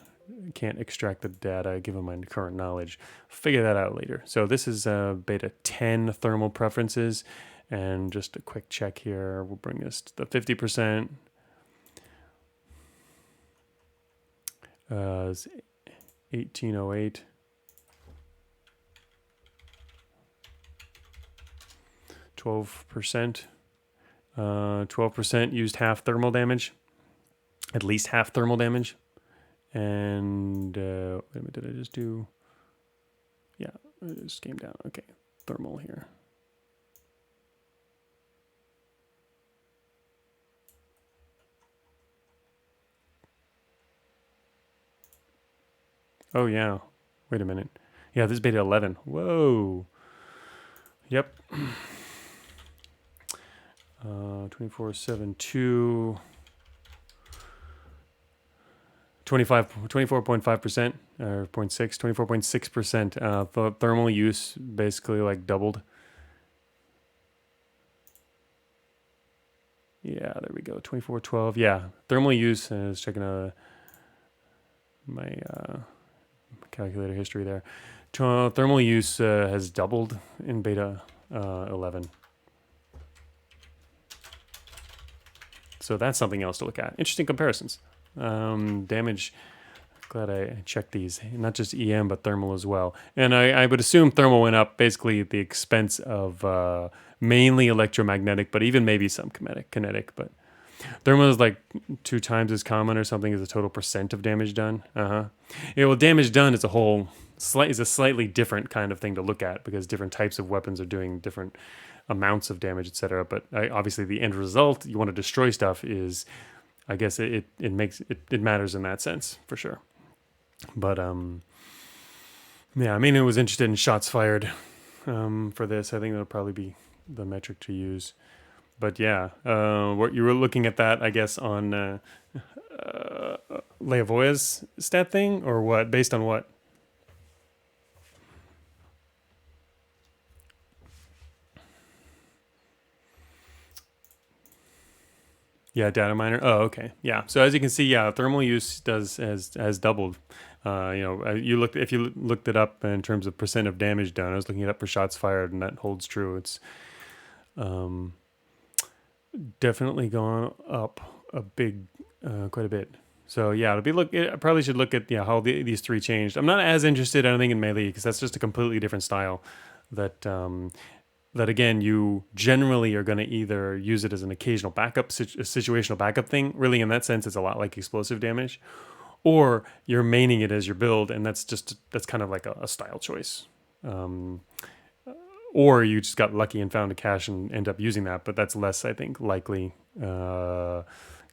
can't extract the data given my current knowledge. Figure that out later. So this is beta 10 thermal preferences. And just a quick check here. We'll bring this to the 50%. 1808. 12%. 12% used half thermal damage, at least half thermal damage. And wait a minute, did I just do? Yeah, it just came down. Okay, thermal here. Oh yeah, wait a minute. Yeah, this is beta 11. Whoa. Yep. 24.72. 24.5% or 24.6%. Thermal use basically like doubled. Yeah, there we go. 2412. Yeah, thermal use. I was checking my calculator history there. Thermal use has doubled in beta 11. So that's something else to look at. Interesting comparisons. Damage. Glad I checked these. Not just EM, but thermal as well. And I would assume thermal went up basically at the expense of mainly electromagnetic, but even maybe some kinetic. But thermal is like 2 times as common or something as the total percent of damage done. Yeah, well, damage done is is a slightly different kind of thing to look at because different types of weapons are doing different amounts of damage, etc. But obviously, the end result you want to destroy stuff is, I guess it matters in that sense for sure. But yeah, I mean, I was interested in shots fired for this. I think that'll probably be the metric to use. But yeah, what you were looking at that, I guess, on Leavoya's stat thing, or what? Based on what? Yeah, data miner. Oh, okay. Yeah. So as you can see, yeah, thermal use has doubled. You looked if you looked it up in terms of percent of damage done. I was looking it up for shots fired, and that holds true. It's definitely gone up quite a bit. So yeah, I probably should look at how these three changed. I'm not as interested, I don't think, in melee because that's just a completely different style. That again, you generally are going to either use it as an occasional backup, a situational backup thing. Really, in that sense, it's a lot like explosive damage, or you're maining it as your build, and that's kind of like a style choice. Or you just got lucky and found a cache and end up using that, but that's less, I think, likely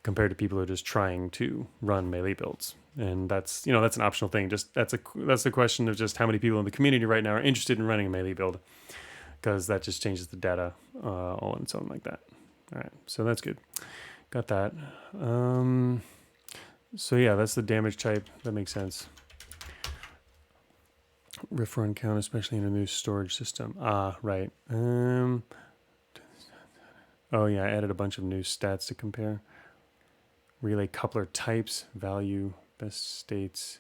compared to people who are just trying to run melee builds. And that's an optional thing. Just that's a question of just how many people in the community right now are interested in running a melee build, because that just changes the data all on its own like that. All right, so that's good. Got that. So yeah, that's the damage type. That makes sense. Riff run count, especially in a new storage system. Ah, right. Oh yeah, I added a bunch of new stats to compare. Relay coupler types, value, best states.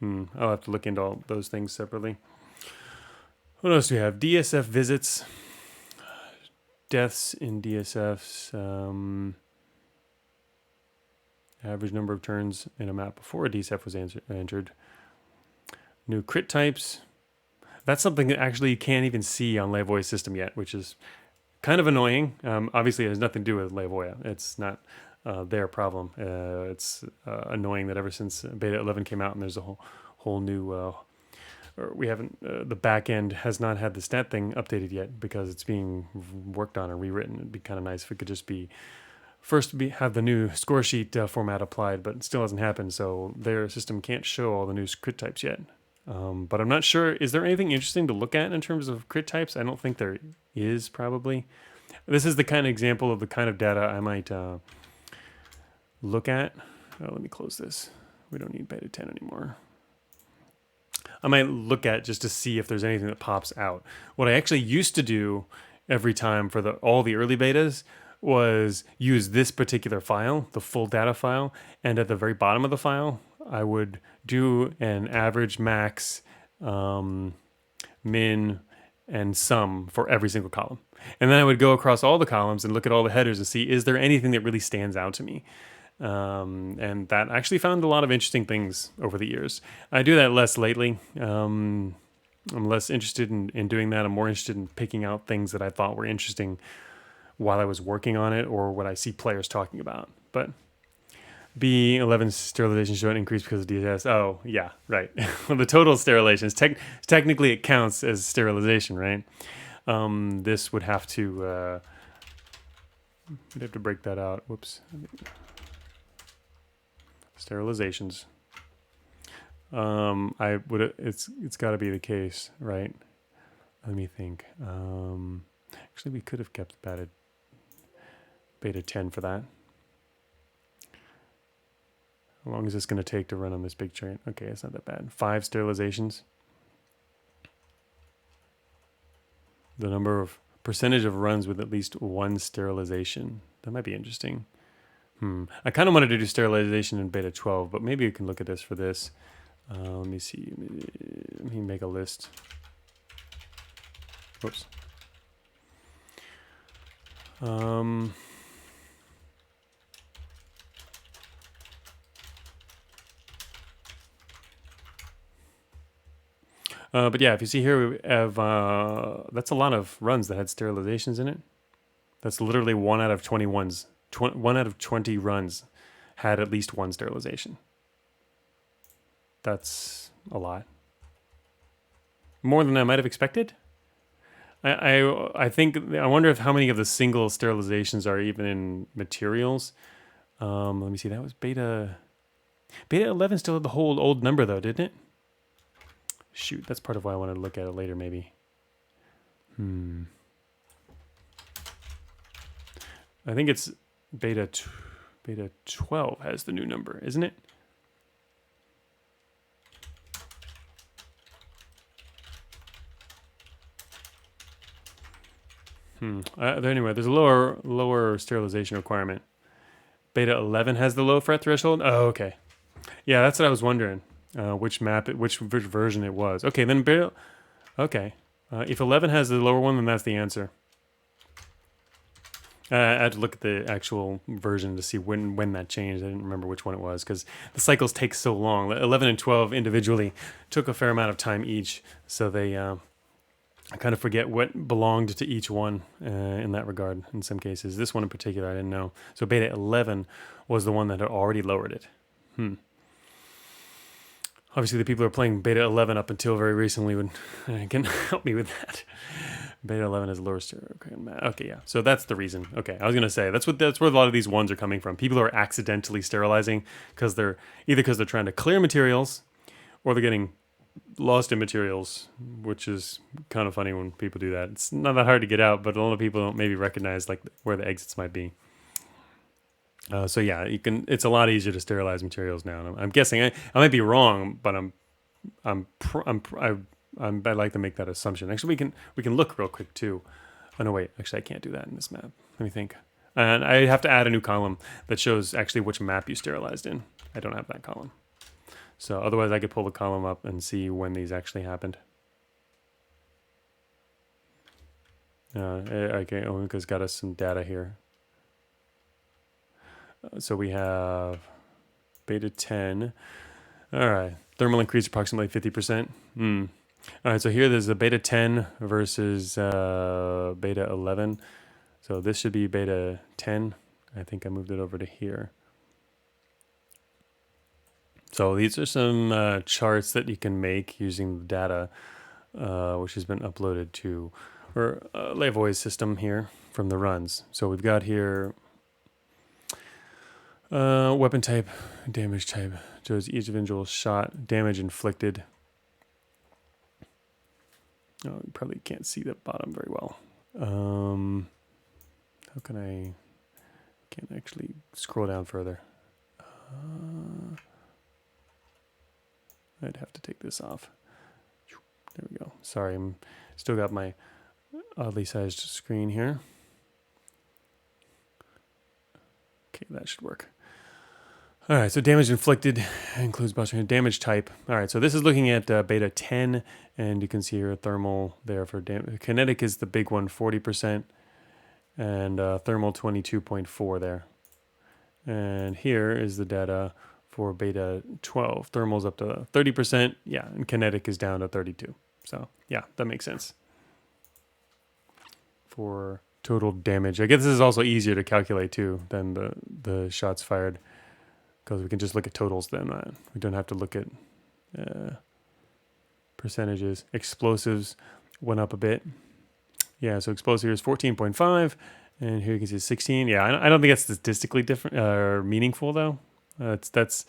I'll have to look into all those things separately. What else do we have? DSF visits, deaths in DSFs, average number of turns in a map before a DSF was entered. New crit types. That's something that actually you can't even see on Levoya's system yet, which is kind of annoying. Obviously, it has nothing to do with Levoya. It's not their problem. It's annoying that ever since Beta 11 came out and there's a whole new, or we haven't, the back end has not had the stat thing updated yet because it's being worked on or rewritten. It'd be kind of nice if it could just be have the new score sheet format applied, but it still hasn't happened. So their system can't show all the new crit types yet. But I'm not sure. Is there anything interesting to look at in terms of crit types? I don't think there is, probably. This is the kind of example of the kind of data I might look at. Oh, let me close this. We don't need beta 10 anymore. I might look at just to see if there's anything that pops out. What I actually used to do every time for all the early betas was use this particular file, the full data file, and at the very bottom of the file, I would do an average, max, min, and sum for every single column. And then I would go across all the columns and look at all the headers and see, is there anything that really stands out to me? And that actually found a lot of interesting things over the years. I do that less lately. I'm less interested in doing that. I'm more interested in picking out things that I thought were interesting while I was working on it or what I see players talking about. But B11 sterilization should increase because of DSS. Oh, yeah, right. Well, the total sterilization technically it counts as sterilization, right? This would have to we'd have to break that out. Whoops. Sterilizations. It's got to be the case, right? Let me think. Actually, we could have kept beta 10 for that. How long is this going to take to run on this big train? Okay, it's not that bad. 5 sterilizations. The percentage of runs with at least 1 sterilization. That might be interesting. I kind of wanted to do sterilization in beta 12, but maybe you can look at this for this. Let me see. Let me make a list. Whoops. But yeah, if you see here, we have that's a lot of runs that had sterilizations in it. That's literally 1 out of 21s. 1 out of 20 runs had at least 1 sterilization. That's a lot. More than I might have expected. I think I wonder if how many of the single sterilizations are even in materials. Let me see. That was beta 11 still had the whole old number though, didn't it? Shoot, that's part of why I wanted to look at it later, maybe. I think it's beta 12 has the new number, isn't it? Anyway, there's a lower sterilization requirement Beta 11 has the low fret threshold? Oh, okay. Yeah, that's what I was wondering. Which version it was. Okay, then beta... Okay. If 11 has the lower one, then that's the answer. I had to look at the actual version to see when that changed. I didn't remember which one it was because the cycles take so long. 11 and 12 individually took a fair amount of time each, so they I kind of forget what belonged to each one in that regard in some cases. This one in particular I didn't know. So beta 11 was the one that had already lowered it. Obviously the people who are playing beta 11 up until very recently would can help me with that. Beta 11 is lower stereo. Okay, yeah. So that's the reason. Okay, I was gonna say that's where a lot of these ones are coming from. People who are accidentally sterilizing because they're trying to clear materials, or they're getting lost in materials, which is kind of funny when people do that. It's not that hard to get out, but a lot of people don't maybe recognize like where the exits might be. So yeah, you can. It's a lot easier to sterilize materials now. And I'm guessing I might be wrong, but I like to make that assumption. Actually, we can look real quick too. Oh no, wait. Actually, I can't do that in this map. Let me think. And I have to add a new column that shows actually which map you sterilized in. I don't have that column. So otherwise, I could pull the column up and see when these actually happened. Okay, Oinka's got us some data here. So we have beta 10. All right, thermal increase approximately 50%. All right, so here there's a beta 10 versus beta 11. So this should be beta 10. I think I moved it over to here. So these are some charts that you can make using the data, which has been uploaded to our Lavoie's system here from the runs. So we've got here weapon type, damage type, shows each individual shot, damage inflicted. Oh, you probably can't see the bottom very well. How can I? Can't actually scroll down further. I'd have to take this off. There we go. Sorry, I'm still got my oddly sized screen here. Okay, that should work. All right, so damage inflicted includes busting damage type. All right, so this is looking at beta 10, and you can see here thermal there for damage. Kinetic is the big one, 40%, and thermal 22.4 there. And here is the data for beta 12. Thermal's up to 30%, yeah, and kinetic is down to 32. So yeah, that makes sense. For total damage, I guess this is also easier to calculate too than the shots fired, because we can just look at totals then. We don't have to look at percentages. Explosives went up a bit. Yeah, so explosive here is 14.5, and here you can see 16. Yeah, I don't think that's statistically different or meaningful though. That's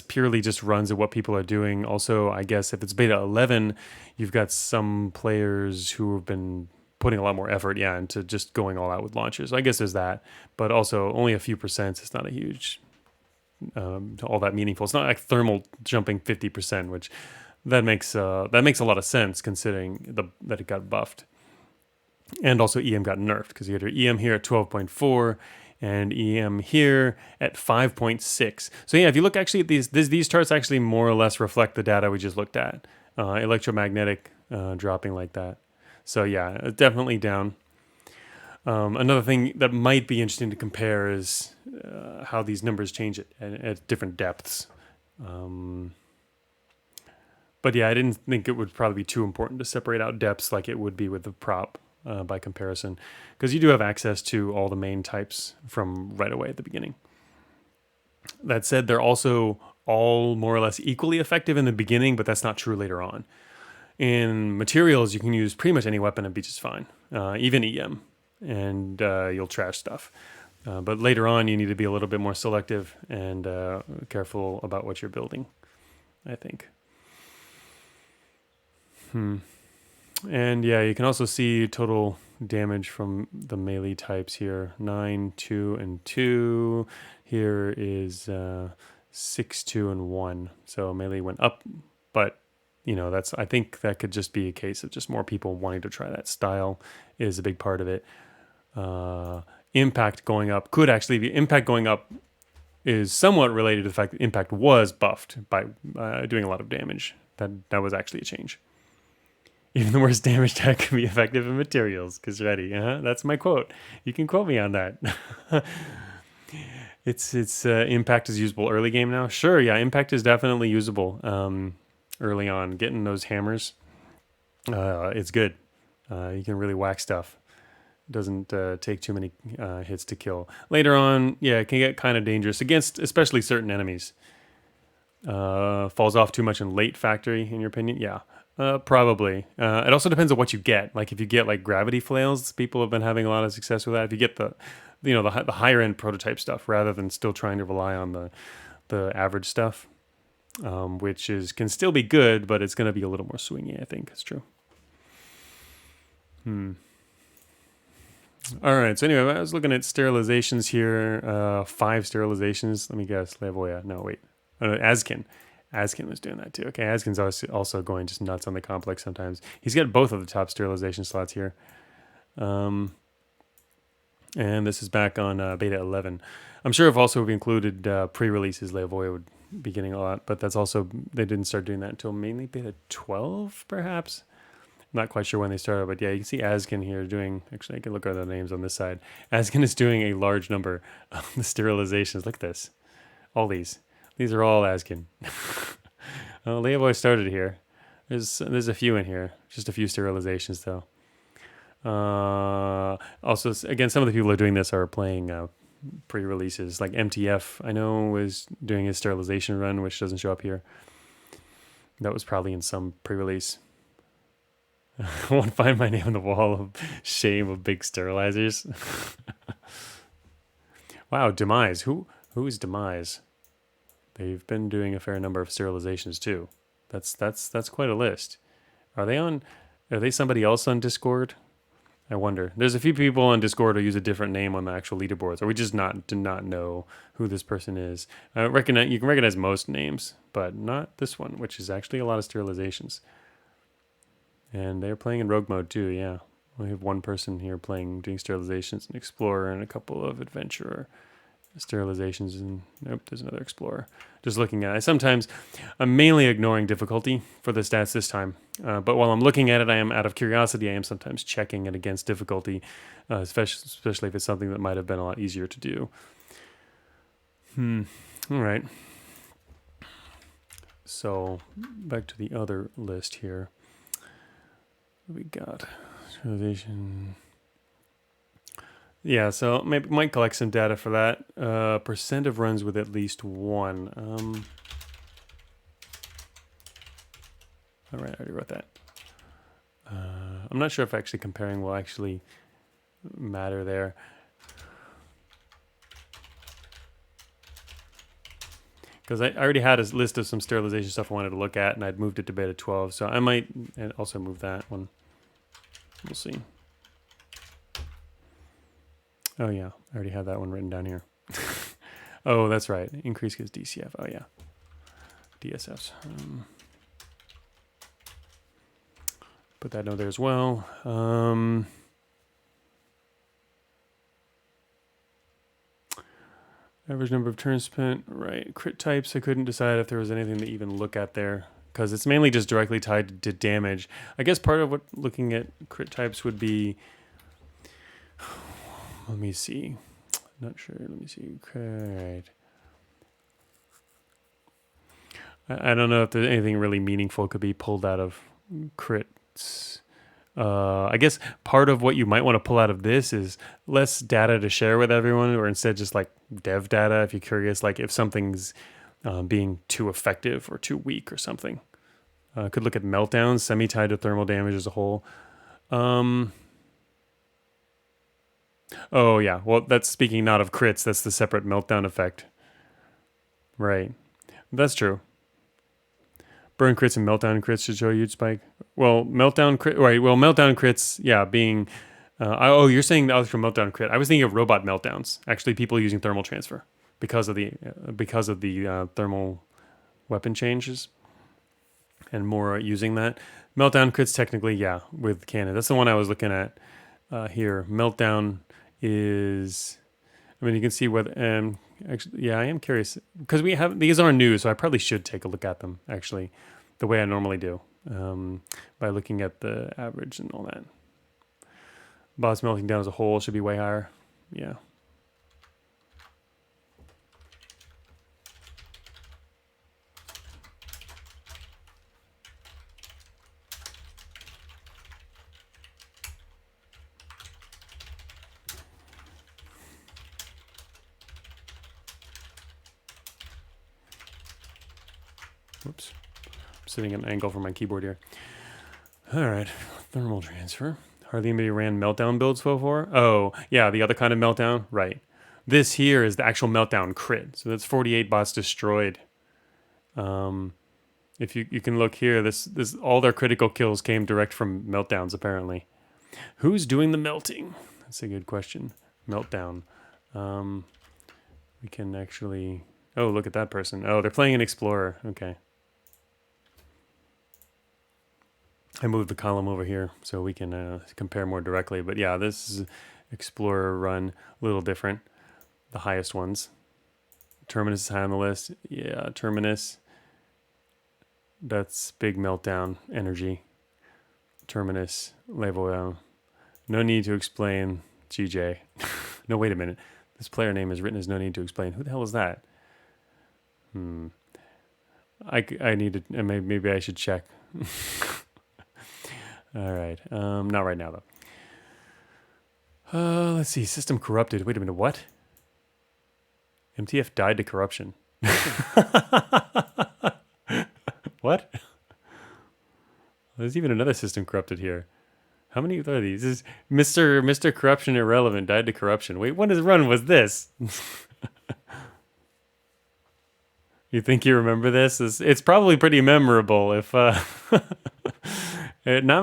purely just runs of what people are doing. Also, I guess if it's beta 11, you've got some players who have been putting a lot more effort, into just going all out with launchers. So I guess there's that, but also only a few percent. It's not a huge, all that meaningful. It's not like thermal jumping 50%, which that makes a lot of sense considering that it got buffed, and also EM got nerfed because you had your EM here at 12.4. and EM here at 5.6. So yeah, if you look actually at these charts actually more or less reflect the data we just looked at. Electromagnetic dropping like that. So yeah, definitely down. Another thing that might be interesting to compare is how these numbers change at different depths. But yeah, I didn't think it would probably be too important to separate out depths like it would be with the prop. By comparison, because you do have access to all the main types from right away at the beginning. That said, they're also all more or less equally effective in the beginning, but that's not true later on. In materials, you can use pretty much any weapon and be just fine, even EM, and you'll trash stuff. But later on, you need to be a little bit more selective and careful about what you're building, I think. And yeah, you can also see total damage from the melee types here. 9, 2, and 2. Here is 6, 2, and 1. So melee went up, but I think that could just be a case of just more people wanting to try that style is a big part of it. Impact going up could actually be impact going up is somewhat related to the fact that impact was buffed by doing a lot of damage. That was actually a change. Even the worst damage tag can be effective in materials. Cause ready, that's my quote. You can quote me on that. It's impact is usable early game now. Sure, yeah, impact is definitely usable early on. Getting those hammers, it's good. You can really whack stuff. Doesn't take too many hits to kill. Later on, yeah, it can get kind of dangerous against especially certain enemies. Falls off too much in late factory, in your opinion? Yeah, probably. It also depends on what you get. Like if you get like gravity flails, people have been having a lot of success with that. If you get the higher end prototype stuff rather than still trying to rely on the average stuff, which can still be good, but it's going to be a little more swingy. I think it's true. All right. So anyway, I was looking at sterilizations here. 5 sterilizations. Let me guess. Levoya. No, wait. Azkin. Azkin was doing that too. Okay, Azkin's also going just nuts on the complex sometimes. He's got both of the top sterilization slots here. And this is back on beta 11. I'm sure if also we included pre-releases, Levoya would be getting a lot, but that's also, they didn't start doing that until mainly beta 12, perhaps. I'm not quite sure when they started, but yeah, you can see Azkin here doing, actually I can look at the names on this side. Azkin is doing a large number of the sterilizations. Look at this. All these. These are all Azkin. Well, Levoy started here. There's a few in here. Just a few sterilizations, though. Also, again, some of the people who are doing this are playing pre-releases. Like MTF, I know, is doing his sterilization run, which doesn't show up here. That was probably in some pre-release. I won't find my name on the wall of shame of big sterilizers. Wow, Demise. Who is Demise? They've been doing a fair number of sterilizations too. That's quite a list. Are they somebody else on Discord? I wonder. There's a few people on Discord who use a different name on the actual leaderboards, or we just do not know who this person is. You can recognize most names, but not this one, which is actually a lot of sterilizations. And they're playing in rogue mode too, yeah. We have one person here doing sterilizations, an explorer, and a couple of adventurer sterilizations, and nope, there's another explorer. Just looking at it. I'm mainly ignoring difficulty for the stats this time. But while I'm looking at it, I am out of curiosity. I am sometimes checking it against difficulty, especially if it's something that might have been a lot easier to do. All right. So back to the other list here. What we got? Sterilization. Yeah, so maybe might collect some data for that. Percent of runs with at least one. All right, I already wrote that. I'm not sure if actually comparing will actually matter there. Because I already had a list of some sterilization stuff I wanted to look at, and I'd moved it to beta 12, so I might also move that one. We'll see. Oh yeah, I already had that one written down here. Oh, that's right. Increase gives DCF. Oh yeah, DSFs. Put that note there as well. Average number of turns spent. Right. Crit types. I couldn't decide if there was anything to even look at there, because it's mainly just directly tied to damage. I guess part of what looking at crit types would be. Let me see. Not sure. Let me see. Okay. I don't know if there's anything really meaningful could be pulled out of crits. I guess part of what you might want to pull out of this is less data to share with everyone, or instead just like dev data if you're curious, like if something's being too effective or too weak or something. Could look at meltdowns, semi-tied to thermal damage as a whole. Oh, yeah. Well, that's speaking not of crits. That's the separate meltdown effect. Right. That's true. Burn crits and meltdown crits should show a huge spike. Well, meltdown crit. Right. Well, meltdown crits, yeah, being... you're saying the other from meltdown crit. I was thinking of robot meltdowns. Actually, people using thermal transfer because of the thermal weapon changes and more using that. Meltdown crits, technically, yeah, with cannon. That's the one I was looking at here. Meltdown is I mean, you can see whether, actually, yeah, I am curious because these are new, so I probably should take a look at them actually, the way I normally do, by looking at the average and all that. Boss melting down as a whole should be way higher. Yeah. Whoops. I'm sitting at an angle for my keyboard here. All right. Thermal transfer. Hardly anybody ran meltdown builds before. Oh, yeah, the other kind of meltdown. Right. This here is the actual meltdown crit. So that's 48 bots destroyed. If you can look here, this all their critical kills came direct from meltdowns apparently. Who's doing the melting? That's a good question. Meltdown. We can actually. Oh, look at that person. Oh, they're playing an explorer. Okay. I moved the column over here so we can compare more directly. But yeah, this is explorer run, a little different. The highest ones. Terminus is high on the list. Yeah, Terminus. That's big meltdown energy. Terminus, level. No need to explain. GJ. No, wait a minute. This player name is written as no need to explain. Who the hell is that? I need to. Maybe I should check. All right. Not right now though. Let's see. System corrupted. Wait a minute. What? MTF died to corruption. What? There's even another system corrupted here. How many are these? This is Mr. Corruption Irrelevant died to corruption. Wait, what run was this? You think you remember this? It's probably pretty memorable if not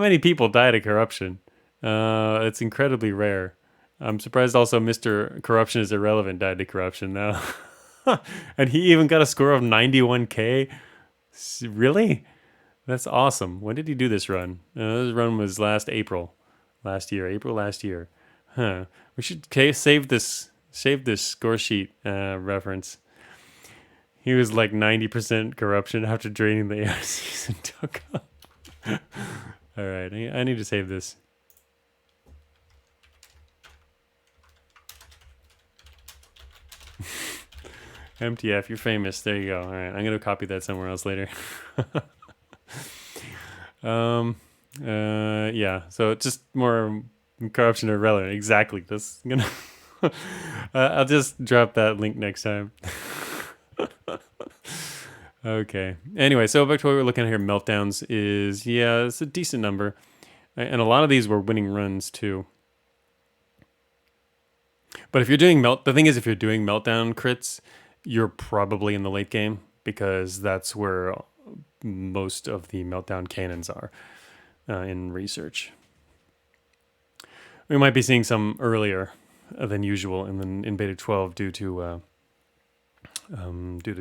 many people died of corruption. It's incredibly rare. I'm surprised also Mr. Corruption is Irrelevant died to corruption now. And he even got a score of 91k. Really? That's awesome. When did he do this run? This run was April last year. Huh. We should save this score sheet reference. He was like 90% corruption after draining the ARCs and took up. All right, I need to save this. MTF, you're famous. There you go. All right, I'm gonna copy that somewhere else later. Yeah. So it's just more corruption irrelevant. Exactly. This gonna. I'll just drop that link next time. Okay. Anyway, so back to what we're looking at here. Meltdowns is it's a decent number, and a lot of these were winning runs too. But if you're doing the thing is, if you're doing meltdown crits, you're probably in the late game because that's where most of the meltdown cannons are in research. We might be seeing some earlier than usual in beta 12 due to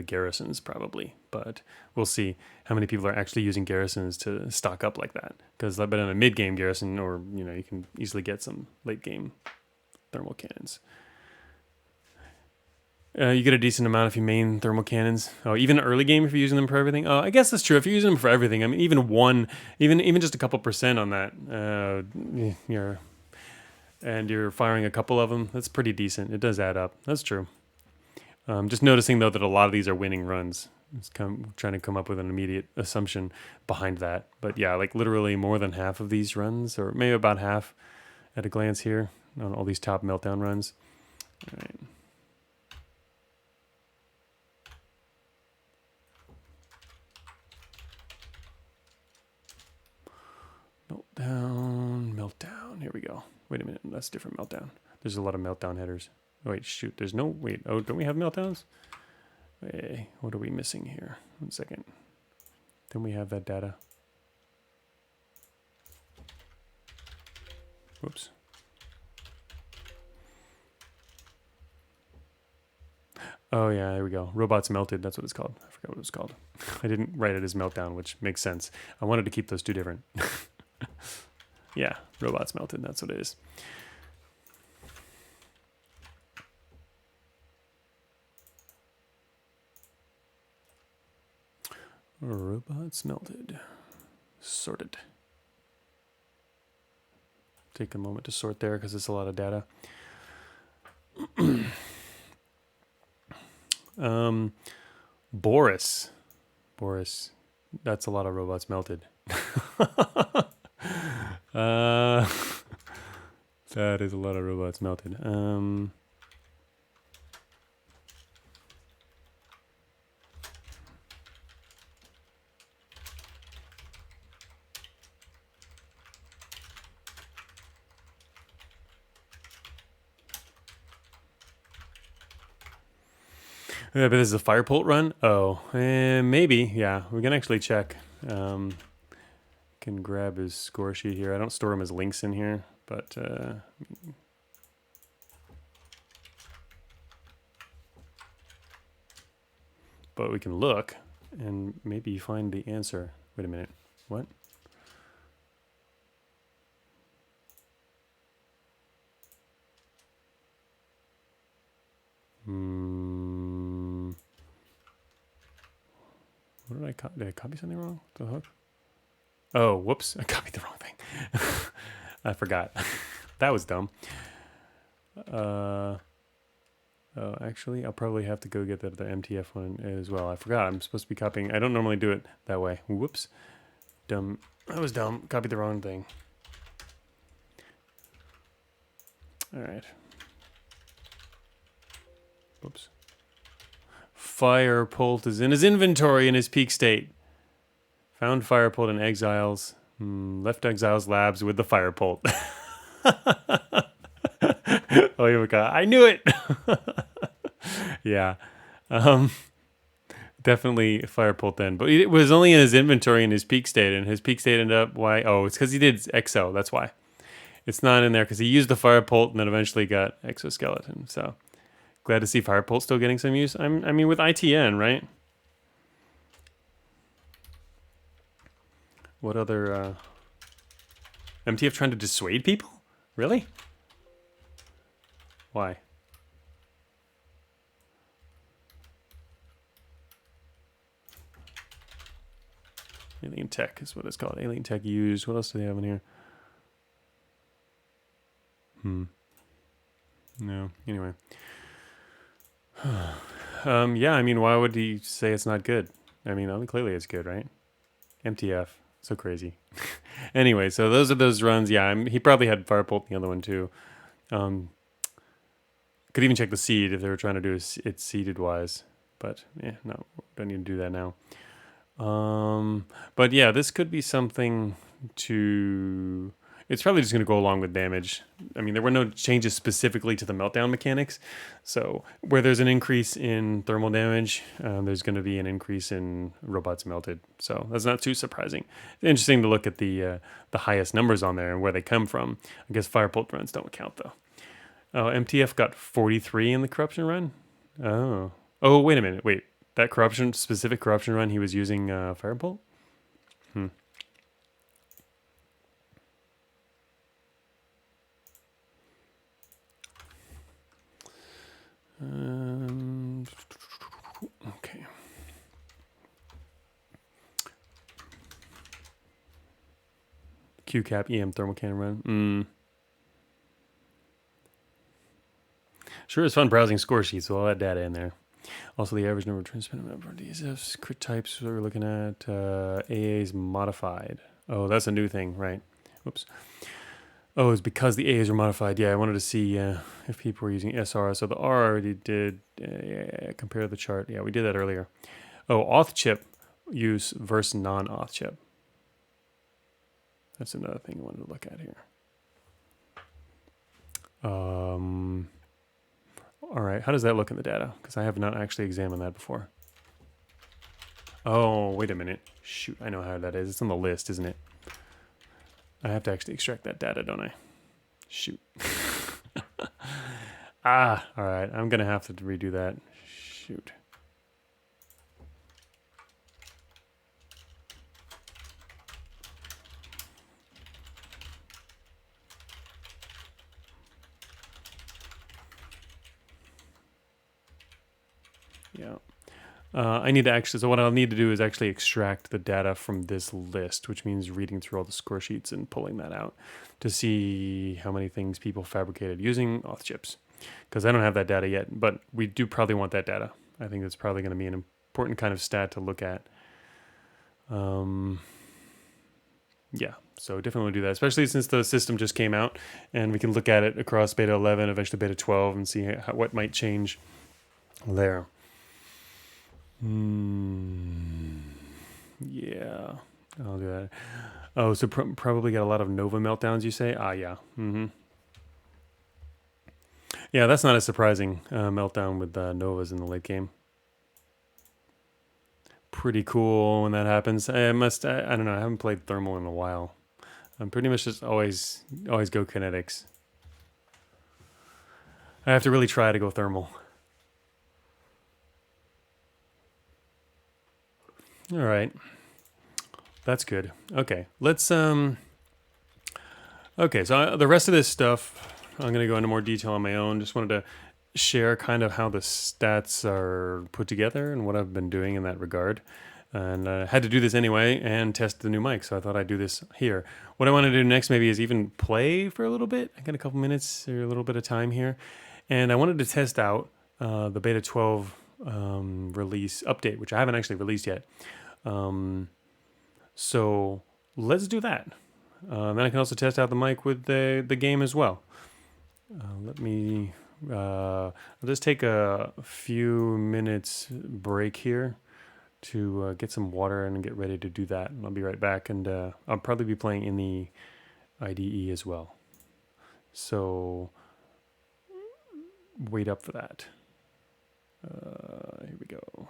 garrisons probably, but we'll see how many people are actually using garrisons to stock up like that. Because but in a mid game garrison, or you can easily get some late game thermal cannons. You get a decent amount if you main thermal cannons. Oh, even early game if you're using them for everything. Oh, I guess that's true. If you're using them for everything, I mean, even just a couple percent on that, you're firing a couple of them. That's pretty decent. It does add up. That's true. Just noticing though that a lot of these are winning runs. Trying to come up with an immediate assumption behind that. But yeah, like literally more than half of these runs, or maybe about half at a glance here on all these top meltdown runs. All right. Meltdown. Here we go. Wait a minute. That's a different meltdown. There's a lot of meltdown headers. Wait, shoot. There's no... Wait. Oh, don't we have meltdowns? Wait, what are we missing here? 1 second. Don't we have that data? Whoops. Oh, yeah, there we go. Robots melted. That's what it's called. I forgot what it was called. I didn't write it as meltdown, which makes sense. I wanted to keep those two different. Yeah, robots melted. That's what it is. Robots melted. Sorted. Take a moment to sort there because it's a lot of data. Boris. Boris. That's a lot of robots melted. That is a lot of robots melted. Yeah, but this is a firebolt run? Oh, maybe. Yeah, we can actually check. Can grab his score sheet here. I don't store him as links in here, but we can look and maybe find the answer. Wait a minute. What? What did I copy? Did I copy something wrong? The hook? Oh, whoops. I copied the wrong thing. I forgot. That was dumb. Oh, actually, I'll probably have to go get the MTF one as well. I forgot. I'm supposed to be copying. I don't normally do it that way. Whoops. Dumb. That was dumb. Copied the wrong thing. All right. Whoops. Firebolt is in his inventory in his peak state. Found Firebolt in Exiles. Left Exiles labs with the Firebolt. Oh, my God. I knew it. Yeah. Definitely Firebolt then. But it was only in his inventory in his peak state. And his peak state ended up, why? Oh, it's because he did Exo. That's why. It's not in there because he used the Firebolt and then eventually got Exoskeleton. So glad to see Firebolt still getting some use. I mean, with ITN, right? What other... MTF trying to dissuade people? Really? Why? Alien Tech is what it's called. Alien Tech used. What else do they have in here? No. Anyway. Yeah, I mean, why would he say it's not good? I mean, clearly it's good, right? MTF. So crazy. Anyway, so those are those runs. Yeah, he probably had Firebolt in the other one too. Could even check the seed if they were trying to do it seeded wise. But yeah, no, don't need to do that now. But yeah, this could be something to... It's probably just going to go along with damage. I mean, there were no changes specifically to the meltdown mechanics. So where there's an increase in thermal damage, there's going to be an increase in robots melted. So that's not too surprising. It's interesting to look at the highest numbers on there and where they come from. I guess Firebolt runs don't count, though. Oh, MTF got 43 in the corruption run? Oh. Oh, wait a minute. Wait. That specific corruption run, he was using Firebolt? Okay. QCAP EM thermal cannon run. Sure, it's fun browsing score sheets with all that data in there. Also, the average number of transmitted DSFs, crit types we're looking at. AAs modified. Oh, that's a new thing, right? Oops. Oh, it's because the AAs were modified. Yeah, I wanted to see if people were using SR. So the R already did compare the chart. Yeah, we did that earlier. Oh, auth chip use versus non-auth chip. That's another thing I wanted to look at here. All right, how does that look in the data? Because I have not actually examined that before. Oh, wait a minute. Shoot, I know how that is. It's on the list, isn't it? I have to actually extract that data, don't I? Shoot. All right. I'm going to have to redo that. Shoot. Yeah. I need to actually, so what I'll need to do is actually extract the data from this list, which means reading through all the score sheets and pulling that out to see how many things people fabricated using auth chips. Because I don't have that data yet, but we do probably want that data. I think that's probably going to be an important kind of stat to look at. Yeah, so definitely do that, especially since the system just came out and we can look at it across beta 11, eventually beta 12, and see what might change there. Yeah, I'll do that. Oh, so probably got a lot of Nova meltdowns, you say? Ah, yeah. Yeah, that's not a surprising meltdown with Novas in the late game. Pretty cool when that happens. I don't know, I haven't played Thermal in a while. I'm pretty much just always go Kinetics. I have to really try to go Thermal. All right. That's good. Okay, let's okay, so the rest of this stuff I'm going to go into more detail on my own. Just wanted to share kind of how the stats are put together and what I've been doing in that regard. And I had to do this anyway and test the new mic, so I thought I'd do this here. What I want to do next maybe is even play for a little bit. I got a couple minutes or a little bit of time here. And I wanted to test out the beta 12 release update, which I haven't actually released yet. So let's do that. Then I can also test out the mic with the game as well. Let me I'll just take a few minutes break here to get some water and get ready to do that. I'll be right back, and I'll probably be playing in the IDE as well. So wait up for that. Here we go.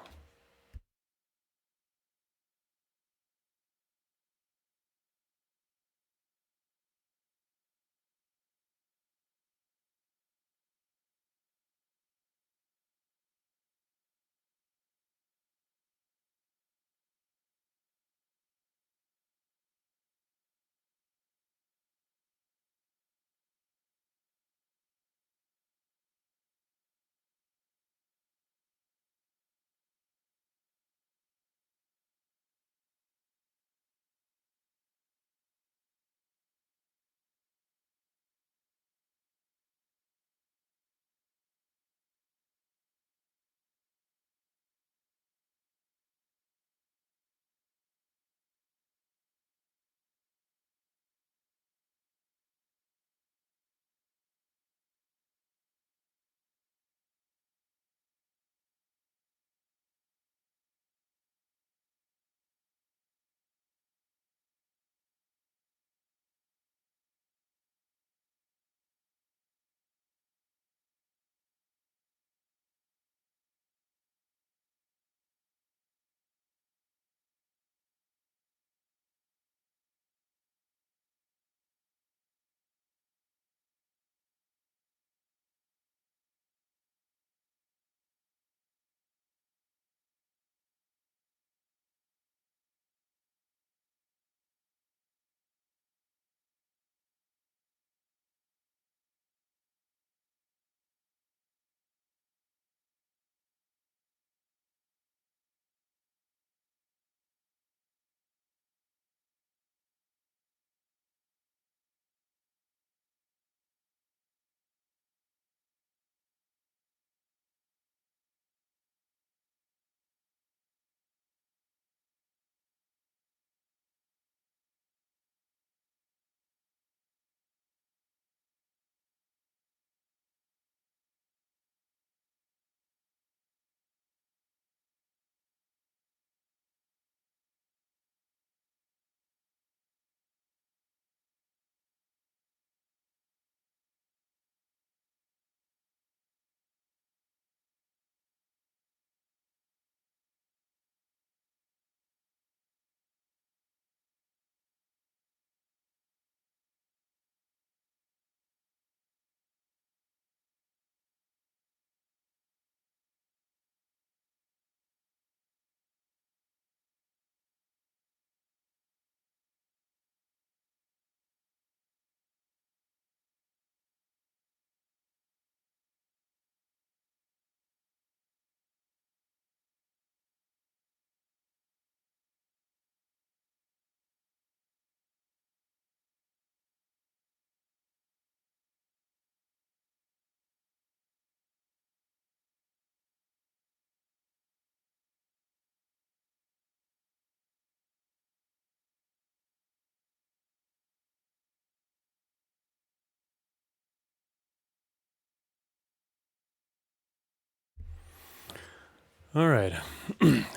All right,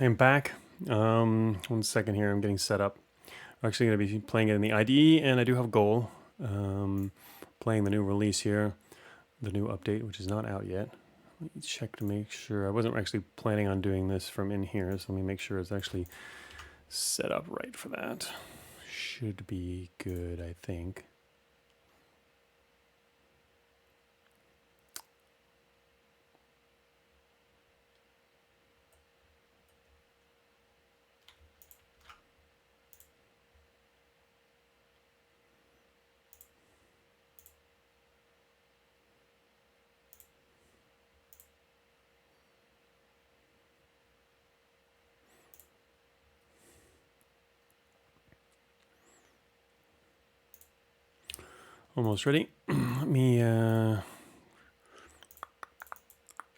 I'm back. 1 second here, I'm getting set up. I'm actually going to be playing it in the IDE, and I do have a goal. Playing the new release here, the new update, which is not out yet. Let me check to make sure. I wasn't actually planning on doing this from in here, so let me make sure it's actually set up right for that. Should be good, I think. Almost ready. Let me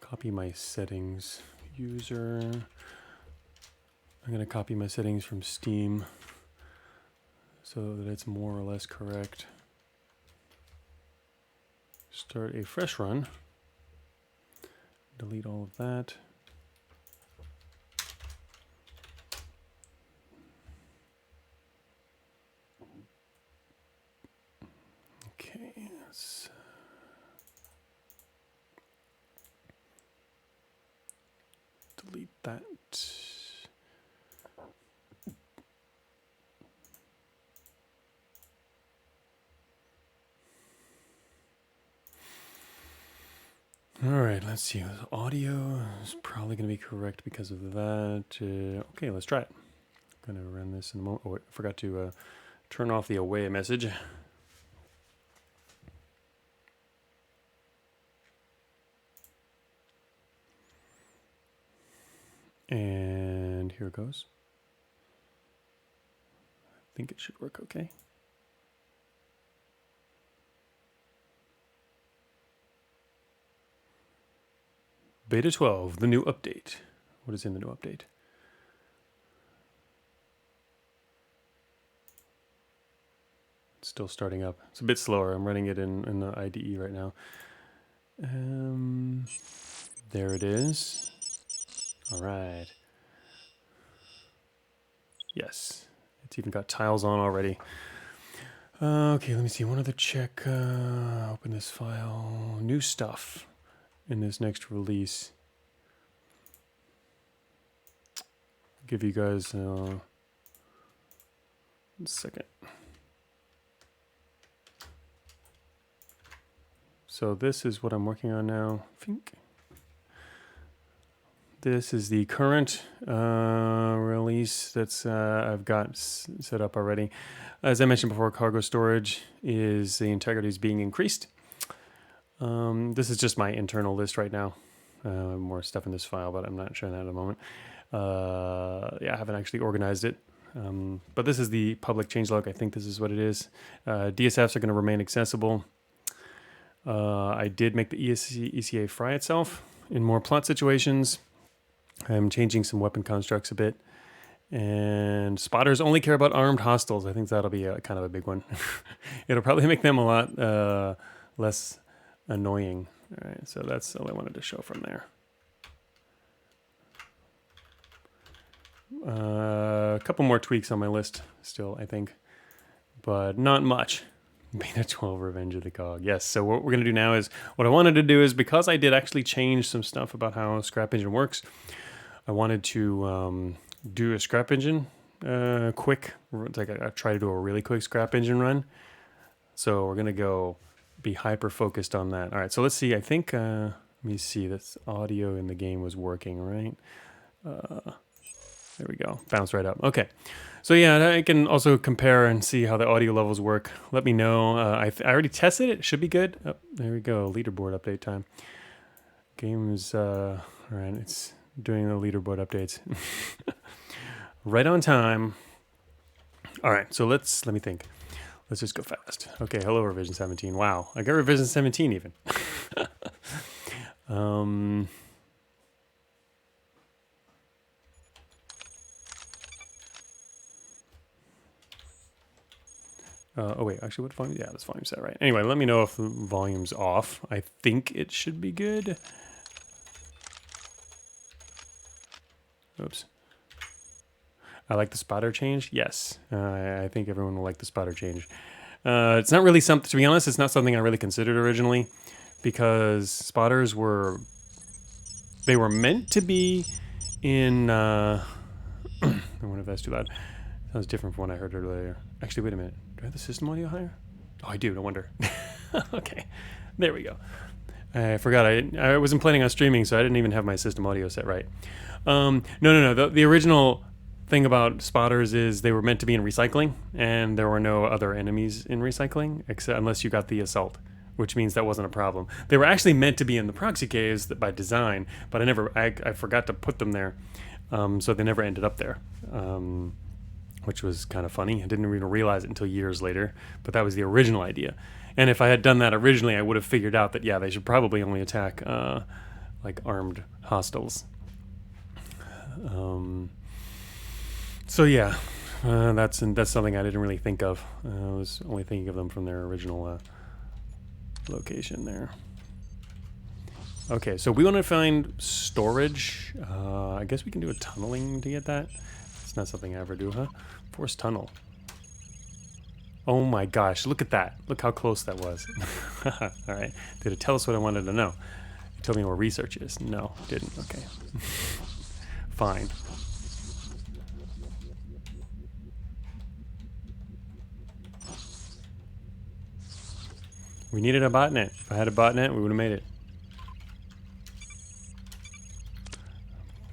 copy my settings. User. I'm going to copy my settings from Steam so that it's more or less correct. Start a fresh run. Delete all of that. Okay, let's delete that. All right, let's see. Audio is probably going to be correct because of that. Okay, let's try it. I'm going to run this in a moment. Oh, wait, I forgot to turn off the away message. And here it goes. I think it should work okay. Beta 12, the new update. What is in the new update? It's still starting up. It's a bit slower. I'm running it in the IDE right now. There it is. All right. Yes, it's even got tiles on already. Okay, let me see. One other check. Open this file. New stuff in this next release. Give you guys 1 second. So this is what I'm working on now. Think. This is the current release that's I've got set up already. As I mentioned before, cargo storage is the integrity is being increased. This is just my internal list right now. More stuff in this file, but I'm not showing that at the moment. Yeah, I haven't actually organized it. But this is the public changelog. I think this is what it is. DSFs are going to remain accessible. I did make the ECA fry itself in more plot situations. I'm changing some weapon constructs a bit. And spotters only care about armed hostiles. I think that'll be kind of a big one. It'll probably make them a lot less annoying. All right, so that's all I wanted to show from there. A couple more tweaks on my list still, I think, but not much. Beta 12 Revenge of the Cog. Yes, so what we're going to do now is, what I wanted to do is, because I did actually change some stuff about how Scrap Engine works, I wanted to do a Scrap Engine quick, like I try to do a really quick Scrap Engine run. So we're going to be hyper-focused on that. All right, so let's see. I think, let me see, this audio in the game was working, right? There we go. Bounce right up. Okay. So yeah, I can also compare and see how the audio levels work. Let me know. I already tested it. It should be good. Oh, there we go. Leaderboard update time. Game is, all right, it's doing the leaderboard updates. Right on time. All right, so let me think. Let's just go fast. Okay, hello, revision 17. Wow, I got revision 17 even. Oh wait, actually what volume? Yeah, this volume set right. Anyway, let me know if the volume's off. I think it should be good. Oops. I like the spotter change. Yes, I think everyone will like the spotter change. It's not really something, to be honest, it's not something I really considered originally, because spotters were, they were meant to be in, I wonder if that's too loud. Sounds different from what I heard earlier. Actually, wait a minute. Do I have the system audio higher? Oh, I do, no wonder. Okay, there we go. I forgot, I wasn't planning on streaming, so I didn't even have my system audio set right. No. The original thing about spotters is they were meant to be in recycling, and there were no other enemies in recycling, except unless you got the assault, which means that wasn't a problem. They were actually meant to be in the proxy caves by design, but I forgot to put them there, so they never ended up there, which was kind of funny. I didn't even realize it until years later, but that was the original idea. And if I had done that originally, I would have figured out that, yeah, they should probably only attack like armed hostiles. So yeah, that's something I didn't really think of. I was only thinking of them from their original location there. Okay, so we want to find storage. I guess we can do a tunneling to get that. It's not something I ever do, huh? Forced tunnel. Oh my gosh, look at that. Look how close that was. All right, did it tell us what I wanted to know? It told me where research is. No, it didn't. Okay. Fine. We needed a botnet. If I had a botnet, we would have made it.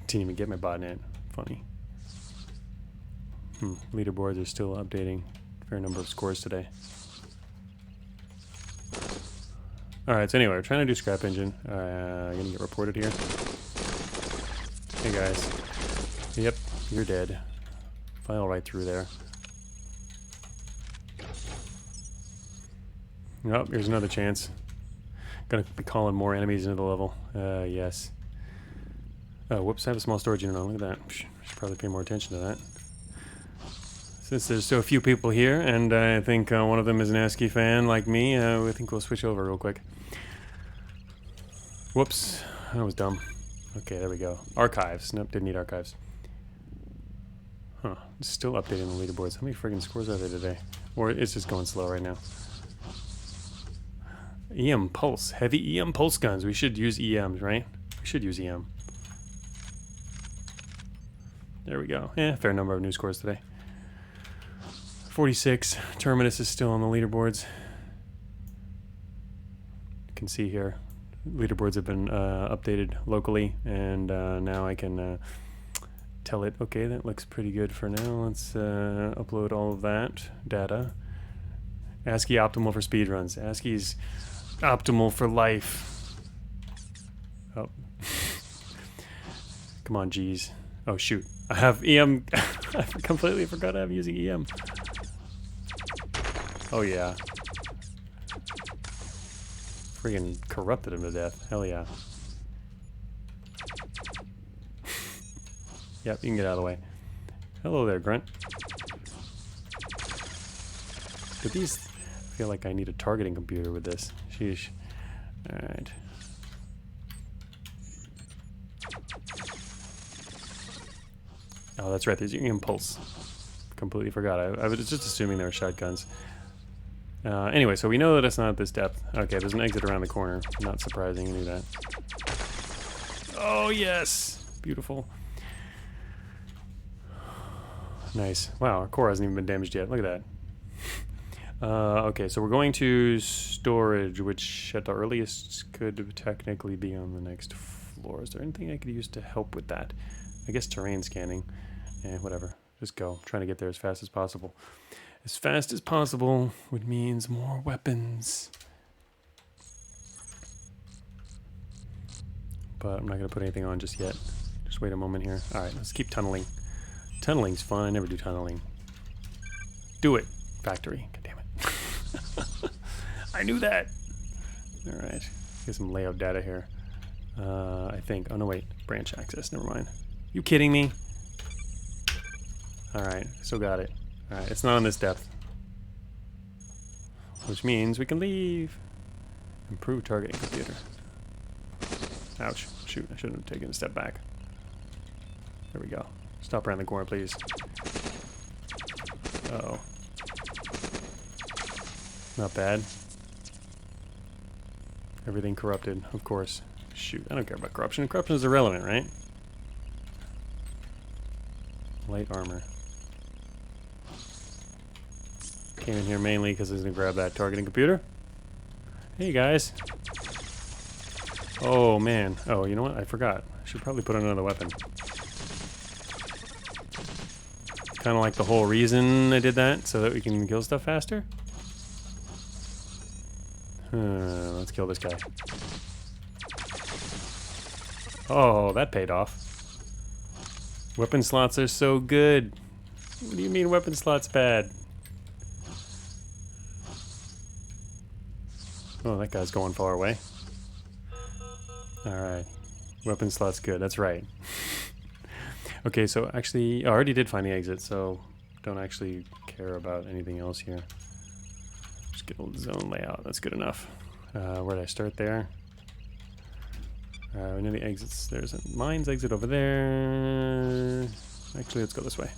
Didn't even get my botnet. Funny. Leaderboards are still updating. Fair number of scores today. Alright, so anyway, we're trying to do scrap engine. Gonna get reported here. Hey guys. Yep, you're dead. File right through there. Oh, here's another chance. Gonna be calling more enemies into the level. Yes. Oh, whoops, I have a small storage unit on. Look at that. Should probably pay more attention to that. Since there's still a few people here, and I think one of them is an ASCII fan like me, I think we'll switch over real quick. Whoops, that was dumb. Okay, there we go. Archives. Nope, didn't need archives. Huh, it's still updating the leaderboards. How many friggin' scores are there today? Or it's just going slow right now. EM Pulse. Heavy EM Pulse guns. We should use EMs, right? We should use EM. There we go. Fair number of new scores today. 46. Terminus is still on the leaderboards. You can see here, leaderboards have been updated locally, and now I can tell it, okay, that looks pretty good for now. Let's upload all of that data. ASCII optimal for speedruns. ASCII's optimal for life. Oh. Come on, G's. Oh, shoot. I have EM. I completely forgot I'm using EM. Oh, yeah. Friggin' corrupted him to death. Hell yeah. Yep, you can get out of the way. Hello there, Grunt. But these... I feel like I need a targeting computer with this. Sheesh. Alright. Oh, that's right. There's your impulse. Completely forgot. I was just assuming they were shotguns. Anyway, so we know that it's not at this depth. Okay, there's an exit around the corner. Not surprising, I knew that. Oh, yes! Beautiful. Nice. Wow, our core hasn't even been damaged yet. Look at that. Okay, so we're going to storage, which at the earliest could technically be on the next floor. Is there anything I could use to help with that? I guess terrain scanning. Whatever. Just go. I'm trying to get there as fast as possible. As fast as possible, which means more weapons. But I'm not going to put anything on just yet. Just wait a moment here. Alright, let's keep tunneling. Tunneling's fun. Never do tunneling. Do it, factory. God damn it. I knew that. Alright. Get some layout data here. I think. Oh, no, wait. Branch access. Never mind. You kidding me? Alright, still got it. Alright, it's not on this depth. Which means we can leave. Improve targeting computer. Ouch. Shoot, I shouldn't have taken a step back. There we go. Stop around the corner, please. Uh-oh. Not bad. Everything corrupted, of course. Shoot, I don't care about corruption. Corruption is irrelevant, right? Light armor. Came in here mainly because I was going to grab that targeting computer. Hey, guys. Oh, man. Oh, you know what? I forgot. I should probably put on another weapon. Kind of like the whole reason I did that, so that we can kill stuff faster. Let's kill this guy. Oh, that paid off. Weapon slots are so good. What do you mean weapon slots bad? Oh, that guy's going far away. Alright. Weapon slots good, that's right. Okay, so actually, I already did find the exit, so don't actually care about anything else here. Just get a zone layout, that's good enough. Where did I start there? We know the exits. There's a mines exit over there. Actually, let's go this way.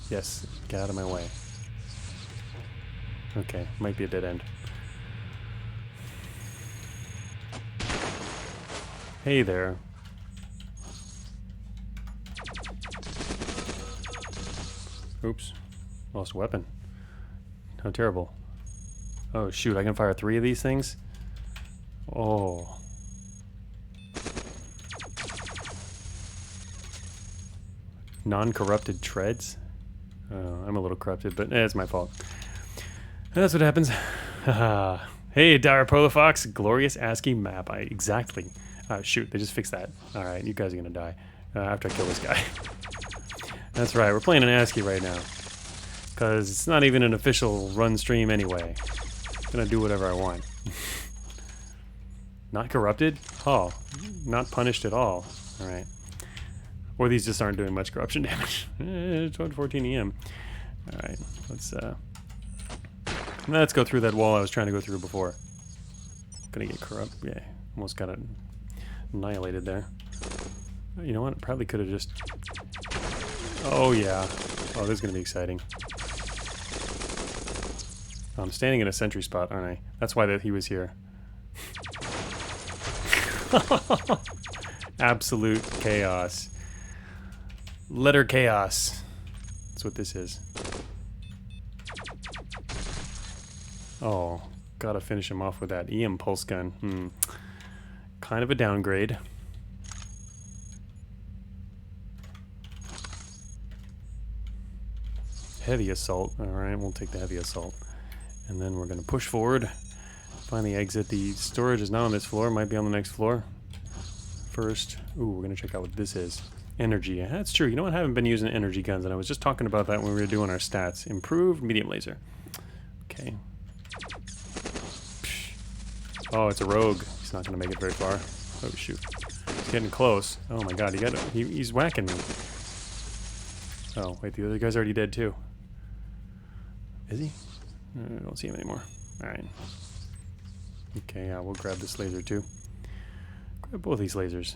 Yes, get out of my way. Okay, might be a dead end. Hey there. Oops, lost a weapon. How terrible. Oh shoot, I can fire 3 of these things? Oh. Non-corrupted treads? I'm a little corrupted, but it's my fault. And that's what happens. Hey, Dire Fox, glorious ASCII map. Exactly. Shoot, they just fixed that. Alright, you guys are gonna die after I kill this guy. That's right, we're playing an ASCII right now. Because it's not even an official run stream anyway. I'm gonna do whatever I want. Not corrupted? Oh, not punished at all. Alright. Or these just aren't doing much corruption damage. It's 1:14 AM. Alright, let's go through that wall I was trying to go through before. Gonna get corrupt. Yeah, almost got it annihilated there. You know what? Probably could have just... Oh yeah. Oh, this is gonna be exciting. I'm standing in a sentry spot, aren't I? That's why he was here. Absolute chaos. Letter chaos. That's what this is. Oh, gotta finish him off with that EM pulse gun. Kind of a downgrade. Heavy assault. Alright, we'll take the heavy assault. And then we're gonna push forward. Find the exit. The storage is not on this floor. Might be on the next floor. First, ooh, we're gonna check out what this is. Energy. That's true. You know what? I haven't been using energy guns, and I was just talking about that when we were doing our stats. Improved medium laser. Okay. Oh, it's a rogue. He's not gonna make it very far. Oh shoot. He's getting close. Oh my god, he's whacking me. Oh, wait, the other guy's already dead too. Is he? I don't see him anymore. Alright. Okay, we'll grab this laser too. Grab both these lasers.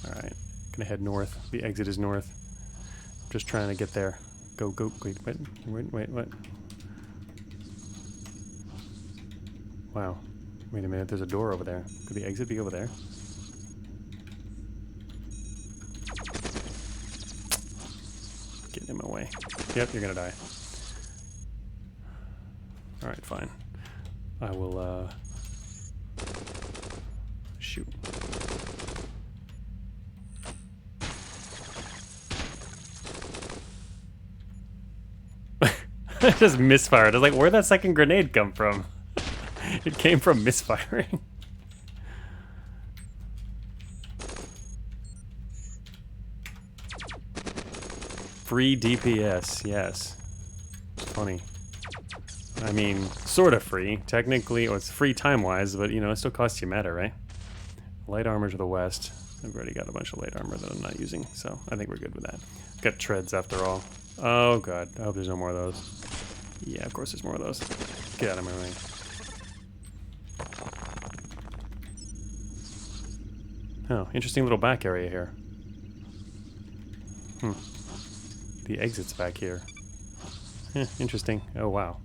Alright. Gonna head north. The exit is north. Just trying to get there. Go, go, wait, what? Wow. Wait a minute, there's a door over there. Could the exit be over there? Getting in my way. Yep, you're gonna die. Alright, fine. I will, shoot. I just misfired. I was like, where'd that second grenade come from? It came from misfiring. Free DPS, yes. Funny. I mean, sort of free. Technically, well, it's free time-wise, but, you know, it still costs you meta, right? Light armor to the west. I've already got a bunch of light armor that I'm not using, so I think we're good with that. Got treads after all. Oh, God. I hope there's no more of those. Yeah, of course there's more of those. Get out of my way. Oh, interesting little back area here. The exit's back here. Interesting. Oh, wow.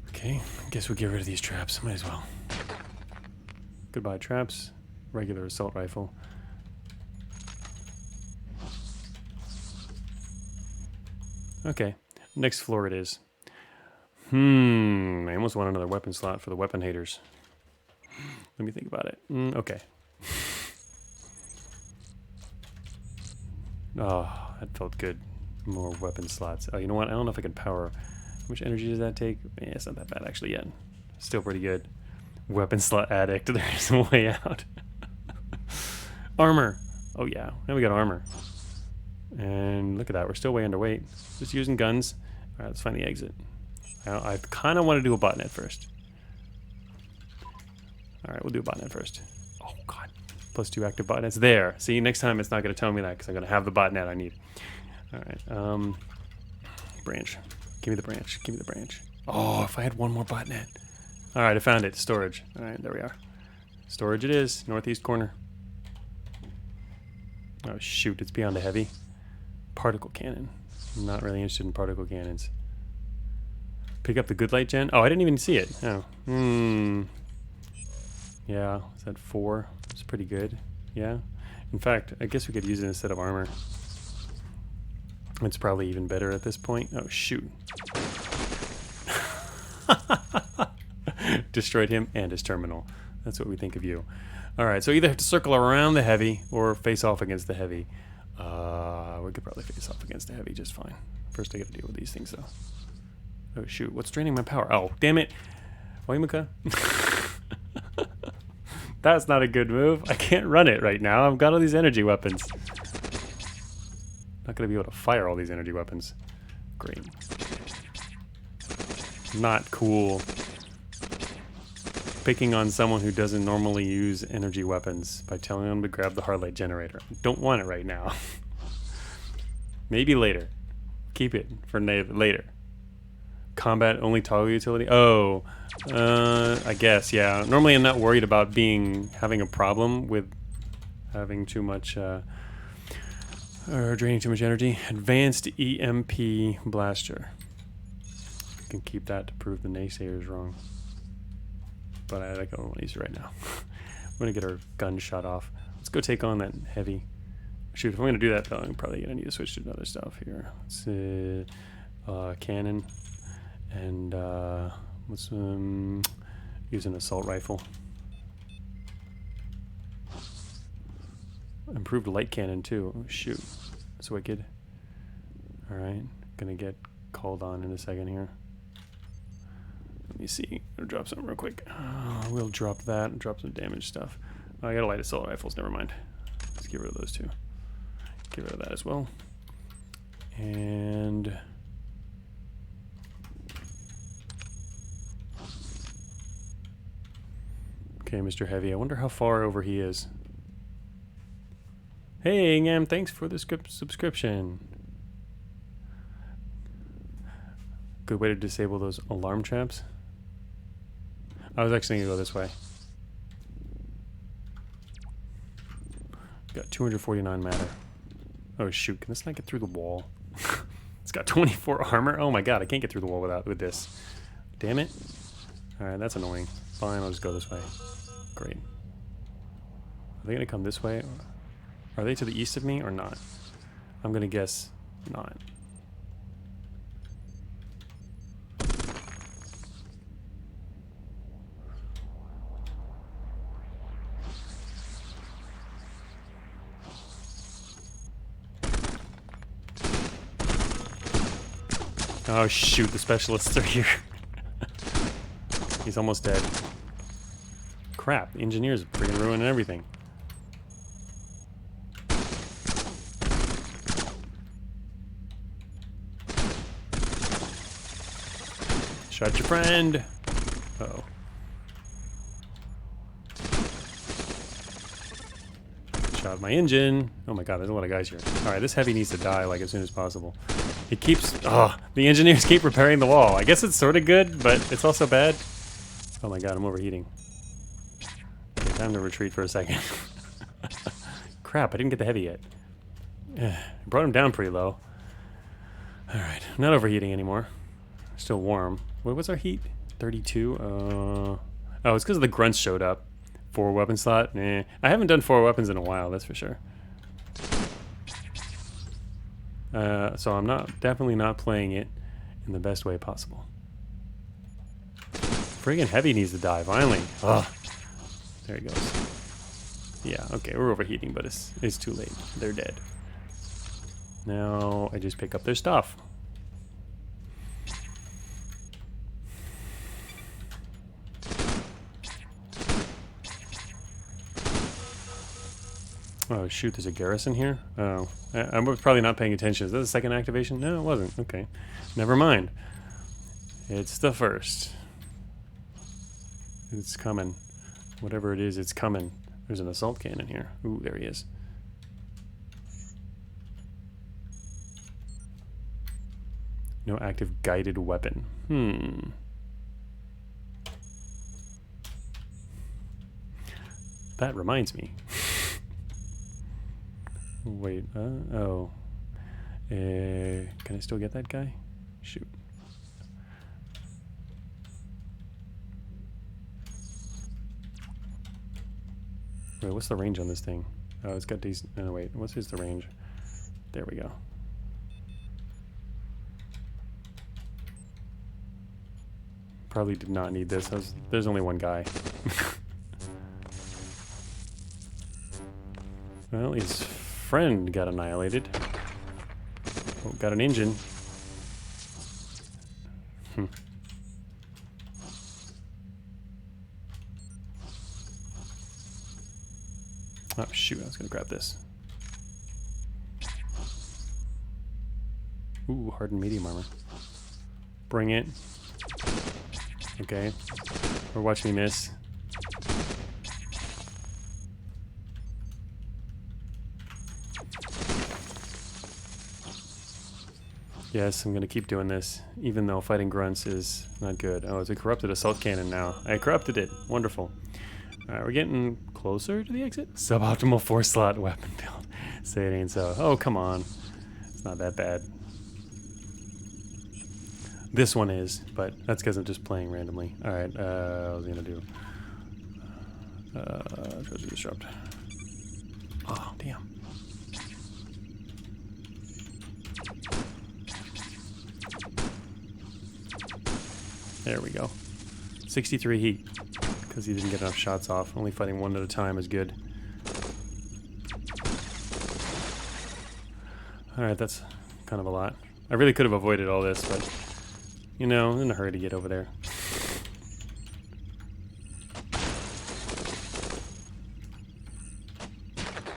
Okay, I guess we'll get rid of these traps. Might as well. Goodbye, traps. Regular assault rifle. Okay, next floor it is. I almost want another weapon slot for the weapon haters. Let me think about it. Okay. Oh, that felt good. More weapon slots. Oh, you know what? I don't know if I can power. How much energy does that take? Yeah, it's not that bad actually yet. Still pretty good. Weapon slot addict. There's a way out. Armor. Oh yeah, now we got armor. And look at that, we're still way underweight. Just using guns. All right, let's find the exit. I kind of want to do a botnet first. All right, we'll do a botnet first. Oh God, +2 active botnets there. See, next time it's not going to tell me that because I'm going to have the botnet I need. All right, branch. Give me the branch. Give me the branch. Oh, if I had one more botnet. All right, I found it. Storage. All right, there we are. Storage it is. Northeast corner. Oh shoot, it's beyond a heavy. Particle cannon. I'm not really interested in particle cannons. Pick up the good light gen. Oh, I didn't even see it. Oh. Yeah, is that 4? It's pretty good. Yeah. In fact, I guess we could use it instead of armor. It's probably even better at this point. Oh, shoot. Destroyed him and his terminal. That's what we think of you. Alright, so either have to circle around the heavy or face off against the heavy. We could probably face off against the heavy just fine. First I gotta deal with these things though. Oh shoot, what's draining my power? Oh, damn it! Waimuka. That's not a good move. I can't run it right now. I've got all these energy weapons. Not gonna be able to fire all these energy weapons. Great. Not cool. Picking on someone who doesn't normally use energy weapons by telling them to grab the hard light generator. Don't want it right now. Maybe later. Keep it for later. Combat only toggle utility. Oh, I guess yeah. Normally I'm not worried about having a problem with having too much or draining too much energy. Advanced EMP blaster. You can keep that to prove the naysayers wrong. But I don't want to use it right now. I'm going to get our gun shot off. Let's go take on that heavy. Shoot, if I'm going to do that though, I'm probably going to need to switch to another stuff here. Let's see, cannon. And let's use an assault rifle. Improved light cannon too. Oh shoot, that's wicked. Alright, gonna get called on in a second here. Let me see. I'll drop something real quick. We'll drop that. Drop some damage stuff. Oh, I got a light assault rifles. Never mind. Let's get rid of those two. Get rid of that as well. And okay, Mr. Heavy. I wonder how far over he is. Hey, Ngam, thanks for the subscription. Good way to disable those alarm traps. I was actually going to go this way. Got 249 matter. Oh shoot, can this not get through the wall? It's got 24 armor. Oh my god, I can't get through the wall with this. Damn it. Alright, that's annoying. Fine, I'll just go this way. Great. Are they going to come this way? Are they to the east of me or not? I'm going to guess not. Oh shoot, the specialists are here. He's almost dead. Crap, the engineers are freaking ruining everything. Shot your friend. Uh-oh. Shot my engine. Oh my god, there's a lot of guys here. Alright, this heavy needs to die like as soon as possible. It keeps... Oh, the engineers keep repairing the wall. I guess it's sort of good, but it's also bad. Oh my god, I'm overheating. Okay, time to retreat for a second. Crap, I didn't get the heavy yet. I brought him down pretty low. Alright, I'm not overheating anymore. Still warm. What was our heat? 32? Oh, it's because the grunts showed up. 4 weapon slot? Nah. I haven't done 4 weapons in a while, that's for sure. So I'm definitely not playing it in the best way possible. Friggin' heavy needs to die, finally. Ugh. There he goes. Yeah, okay, we're overheating, but it's too late. They're dead. Now I just pick up their stuff. Oh shoot, there's a garrison here? Oh, I was probably not paying attention. Is that the second activation? No, it wasn't. Okay, never mind. It's the first. It's coming. Whatever it is, it's coming. There's an assault cannon here. Ooh, there he is. No active guided weapon. That reminds me. Wait, oh. Can I still get that guy? Shoot. Wait, what's the range on this thing? Oh, it's got decent. Oh, wait, what's the range? There we go. Probably did not need this. There's only one guy. Well, his friend got annihilated. Oh, got an engine. Oh shoot, I was gonna grab this. Ooh, hardened medium armor. Bring it. Okay. Or watch me miss. Yes, I'm gonna keep doing this, even though fighting grunts is not good. Oh, it's a corrupted assault cannon now. I corrupted it. Wonderful. Alright, we're getting closer to the exit. Suboptimal 4-slot weapon build. Say it ain't so. Oh, come on. It's not that bad. This one is, but that's because I'm just playing randomly. Alright, what was I gonna do? Treasure disrupt. Oh, damn. There we go. 63 heat. Because he didn't get enough shots off. Only fighting one at a time is good. Alright, that's kind of a lot. I really could have avoided all this, but... You know, I'm in a hurry to get over there.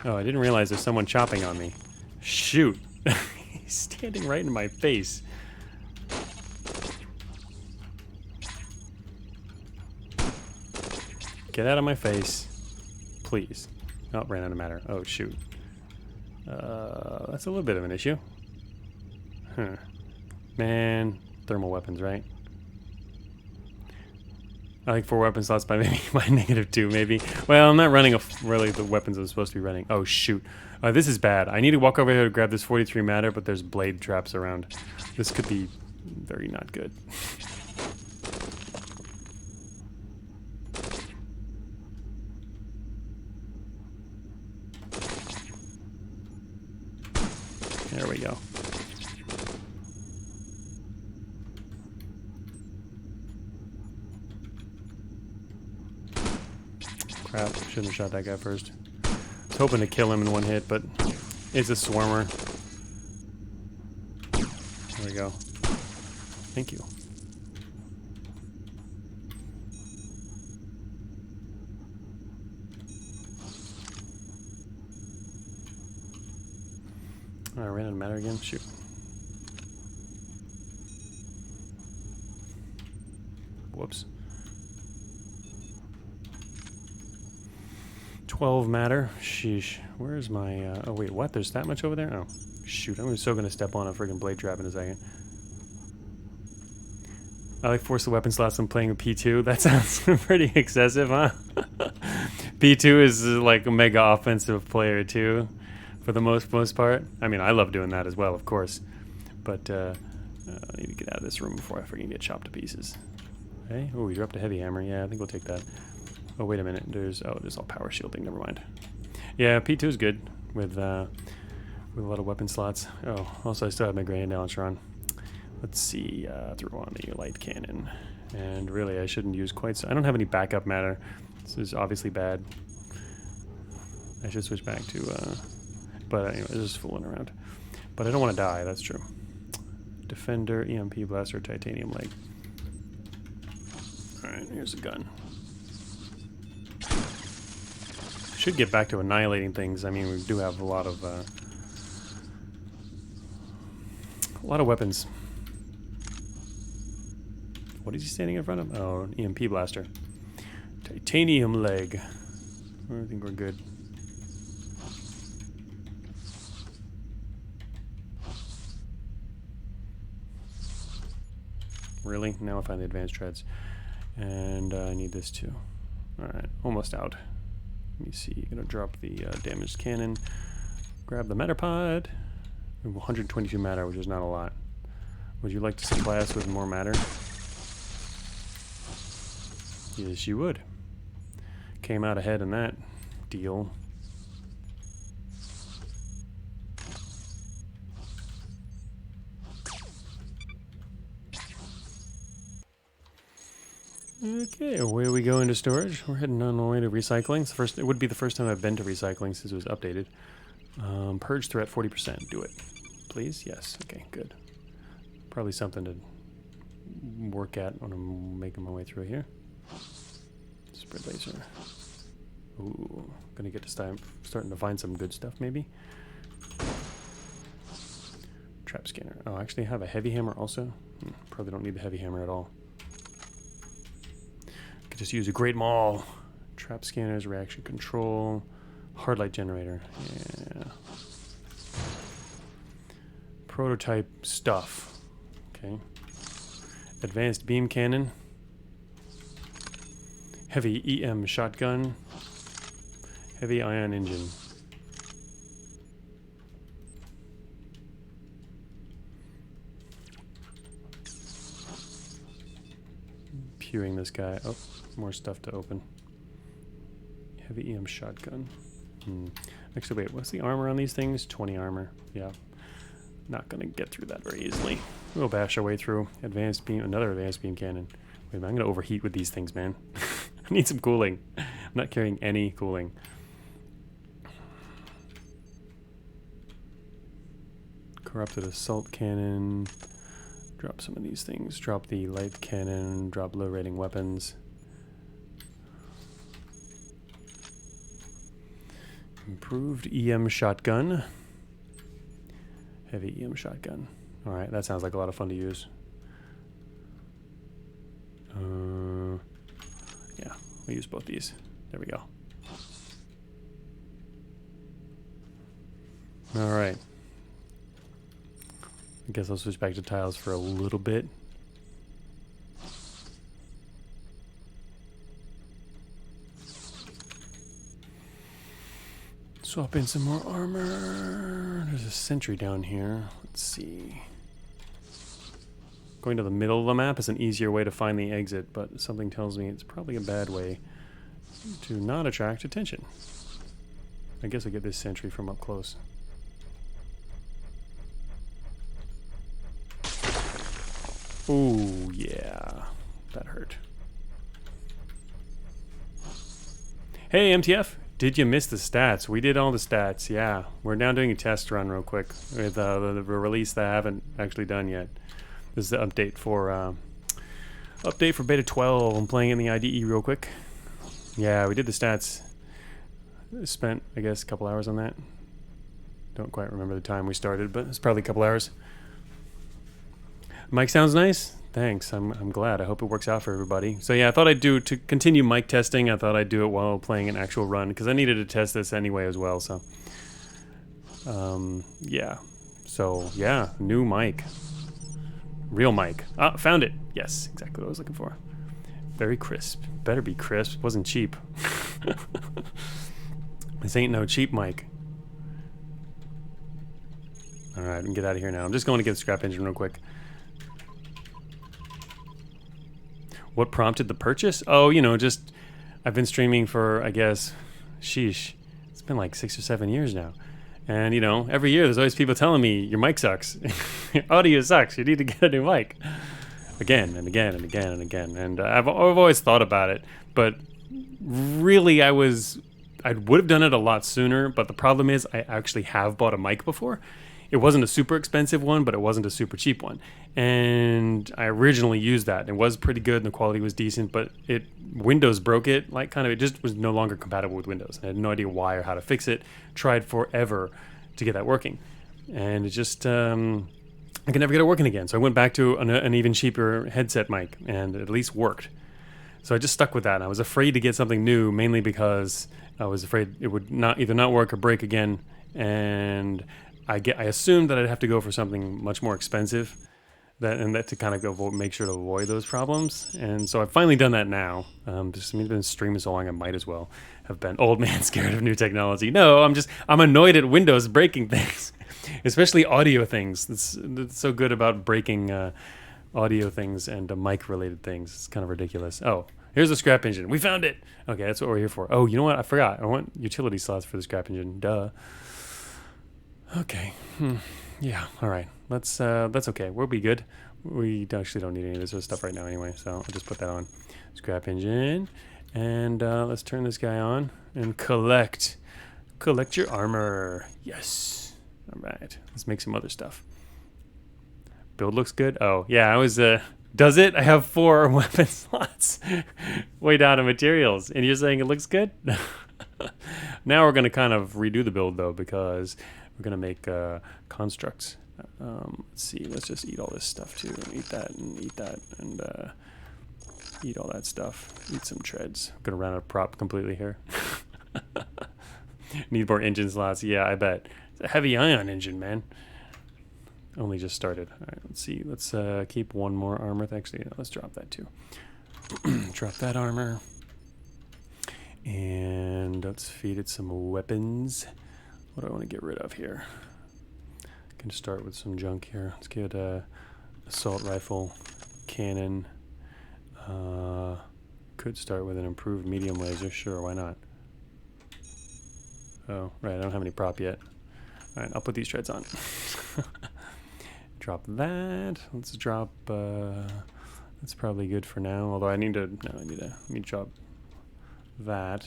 Oh, I didn't realize there's someone chopping on me. Shoot! He's standing right in my face. Get out of my face. Please. Oh, ran out of matter. Oh, shoot. That's a little bit of an issue. Huh. Man, thermal weapons, right? I like 4 weapon slots by maybe by -2, maybe. Well, I'm not running really the weapons I'm supposed to be running. Oh, shoot. This is bad. I need to walk over here to grab this 43 matter, but there's blade traps around. This could be very not good. There we go. Crap, shouldn't have shot that guy first. I was hoping to kill him in one hit, but it's a swarmer. There we go. Thank you. Oh, I ran out of matter again? Shoot. Whoops. 12 matter. Sheesh. Where's my... oh, wait, what? There's that much over there? Oh, shoot. I'm so going to step on a friggin' blade trap in a second. I like force the weapon slots I'm playing with P2. That sounds pretty excessive, huh? P2 is like a mega offensive player too, for the most part. I mean, I love doing that as well, of course. But I need to get out of this room before I freaking get chopped to pieces. Hey, oh, we dropped a heavy hammer. Yeah, I think we'll take that. Oh, wait a minute. There's all power shielding. Never mind. Yeah, P2 is good with a lot of weapon slots. Oh, also I still have my grenade launcher on. Let's see. Throw on the light cannon. And really, I shouldn't use quite so. I don't have any backup matter. This is obviously bad. I should switch back to. But anyway, this is fooling around. But I don't want to die. That's true. Defender, EMP blaster, titanium leg. All right, here's a gun. Should get back to annihilating things. I mean, we do have a lot of weapons. What is he standing in front of? Oh, an EMP blaster. Titanium leg. I think we're good. Really? Now I find the advanced treads. And I need this too. Alright, almost out. Let me see. Gonna drop the damaged cannon. Grab the matter pod. 122 matter, which is not a lot. Would you like to supply us with more matter? Yes, you would. Came out ahead in that deal. Okay, away we go into storage. We're heading on our way to recycling. It would be the first time I've been to recycling since it was updated. Purge threat 40%. Do it. Please? Yes. Okay, good. Probably something to work at when I'm making my way through here. Spread laser. Ooh, gonna get to starting to find some good stuff maybe. Trap scanner. Oh, actually I have a heavy hammer also. Probably don't need the heavy hammer at all. Could just use a great maul. Trap scanners, reaction control, hard light generator. Yeah. Prototype stuff. Okay. Advanced beam cannon. Heavy EM shotgun. Heavy ion engine. Pewing this guy. Oh, more stuff to open. Heavy EM shotgun. Actually, wait, what's the armor on these things? 20 armor. Yeah. Not gonna get through that very easily. We'll bash our way through. Advanced beam, another advanced beam cannon. Wait a minute, I'm gonna overheat with these things, man. I need some cooling. I'm not carrying any cooling. Corrupted assault cannon. Drop some of these things. Drop the light cannon. Drop low rating weapons. Improved EM shotgun. Heavy EM shotgun. Alright, that sounds like a lot of fun to use. Yeah, we'll use both these. There we go. Alright. I guess I'll switch back to tiles for a little bit. Swap in some more armor. There's a sentry down here. Let's see. Going to the middle of the map is an easier way to find the exit, but something tells me it's probably a bad way to not attract attention. I guess I get this sentry from up close. Ooh, yeah. That hurt. Hey, MTF. Did you miss the stats? We did all the stats, yeah. We're now doing a test run real quick with the release that I haven't actually done yet. This is the update for beta 12. I'm playing in the IDE real quick. Yeah, we did the stats. Spent, I guess, a couple hours on that. Don't quite remember the time we started, but it's probably a couple hours. Mic sounds nice? Thanks, I'm glad. I hope it works out for everybody. So yeah, I thought I'd to continue mic testing, I thought I'd do it while playing an actual run, because I needed to test this anyway as well, so. Yeah. So, yeah, new mic. Real mic. Ah, found it. Yes, exactly what I was looking for. Very crisp. Better be crisp. Wasn't cheap. This ain't no cheap mic. Alright, we can get out of here now. I'm just going to get the scrap engine real quick. What prompted the purchase? Oh, you know, just... I've been streaming for, I guess... Sheesh. It's been like 6 or 7 years now. And, you know, every year there's always people telling me, your mic sucks. Your audio sucks. You need to get a new mic. Again and again and again and again. And I've always thought about it. But really, I would have done it a lot sooner. But the problem is I actually have bought a mic before. It wasn't a super expensive one, but it wasn't a super cheap one. And I originally used that. It was pretty good and the quality was decent, but Windows broke it. Like kind of, it just was no longer compatible with Windows. I had no idea why or how to fix it. Tried forever to get that working. And it just, I could never get it working again. So I went back to an even cheaper headset mic and it at least worked. So I just stuck with that. And I was afraid to get something new, mainly because I was afraid it would either not work or break again. And I assumed that I'd have to go for something much more expensive, that to kind of make sure to avoid those problems. And so I've finally done that now. Just I've been streaming so long, I might as well have been old man scared of new technology. No, I'm annoyed at Windows breaking things, especially audio things. That's so good about breaking audio things and mic related things. It's kind of ridiculous. Oh, here's the scrap engine. We found it. Okay, that's what we're here for. Oh, you know what? I forgot. I want utility slots for the scrap engine. Duh. Okay. Yeah. All right. That's okay. We'll be good. We actually don't need any of this stuff right now anyway, so I'll just put that on. Scrap engine, and let's turn this guy on and collect your armor. Yes. All right. Let's make some other stuff. Build looks good. Oh yeah, I was. Does it? I have 4 weapon slots way down to materials, and you're saying it looks good? Now we're gonna kind of redo the build though, because we're gonna make constructs. Let's see. Let's just eat all this stuff too, and eat that, and eat that, and eat all that stuff. Eat some treads. I'm gonna run out of prop completely here. Need more engine slots. Yeah, I bet. It's a heavy ion engine, man. Only just started. All right. Let's see. Let's keep one more armor. Actually, let's drop that too. Drop that armor. And let's feed it some weapons. What do I want to get rid of here? I can start with some junk here. Let's get a assault rifle, cannon. Could start with an improved medium laser. Sure, why not? Oh, right. I don't have any prop yet. All right, I'll put these treads on. Drop that. Let's drop. That's probably good for now. Although I need to. No, let me drop that.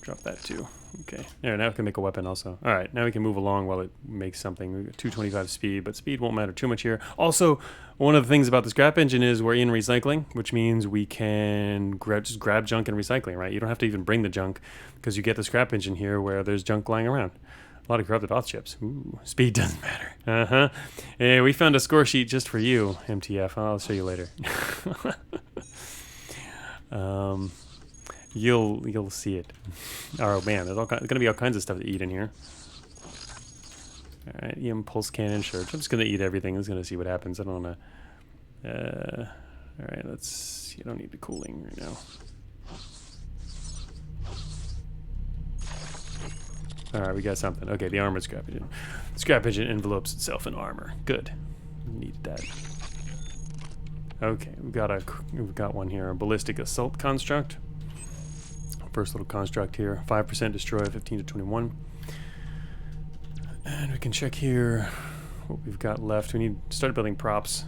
Drop that too. Okay. There, now we can make a weapon also. All right, now we can move along while it makes something. We got 225 speed, but speed won't matter too much here. Also, one of the things about the scrap engine is we're in recycling, which means we can just grab junk in recycling, right? You don't have to even bring the junk because you get the scrap engine here where there's junk lying around. A lot of corrupted auth chips. Ooh, speed doesn't matter. Uh-huh. Hey, we found a score sheet just for you, MTF. I'll show you later. You'll see it. Oh man, there's gonna be all kinds of stuff to eat in here. All right, impulse cannon. Sure, I'm just gonna eat everything. I'm just gonna see what happens. I don't wanna. All right, let's. You don't need the cooling right now. All right, we got something. Okay, the armored scrap engine. The scrap engine envelopes itself in armor. Good. Need that. Okay, we've got one here. A ballistic assault construct. First little construct here. 5% destroy, 15 to 21. And we can check here what we've got left. We need to start building props.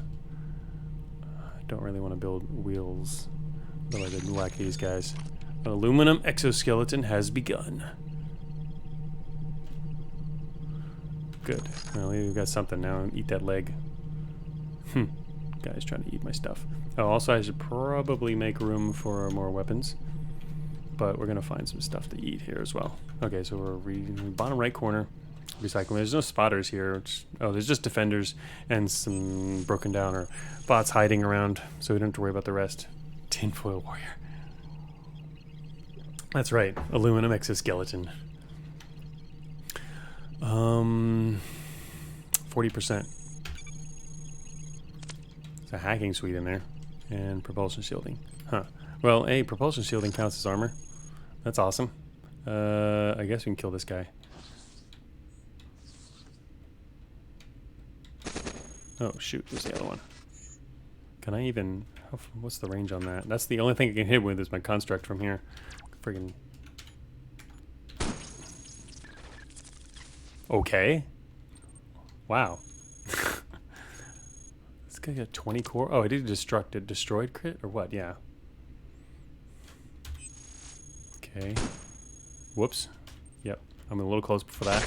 I don't really want to build wheels. Otherwise I'd whack these guys. An aluminum exoskeleton has begun. Good. Well, we've got something now. Eat that leg. Guy's trying to eat my stuff. Oh, also I should probably make room for more weapons. But we're going to find some stuff to eat here as well. Okay, so we're in the bottom right corner. Recycling. There's no spotters here. There's just defenders and some broken down or bots hiding around. So we don't have to worry about the rest. Tinfoil warrior. That's right. Aluminum exoskeleton. 40%. It's a hacking suite in there. And propulsion shielding. Huh. Well, hey, propulsion shielding counts as armor. That's awesome. I guess we can kill this guy. Oh, shoot. There's the other one. Can I even... What's the range on that? That's the only thing I can hit with is my construct from here. Friggin... Okay. Wow. This guy got 20 core. Oh, I did destroyed crit or what? Yeah. Okay. Whoops. Yep. I'm a little close for that.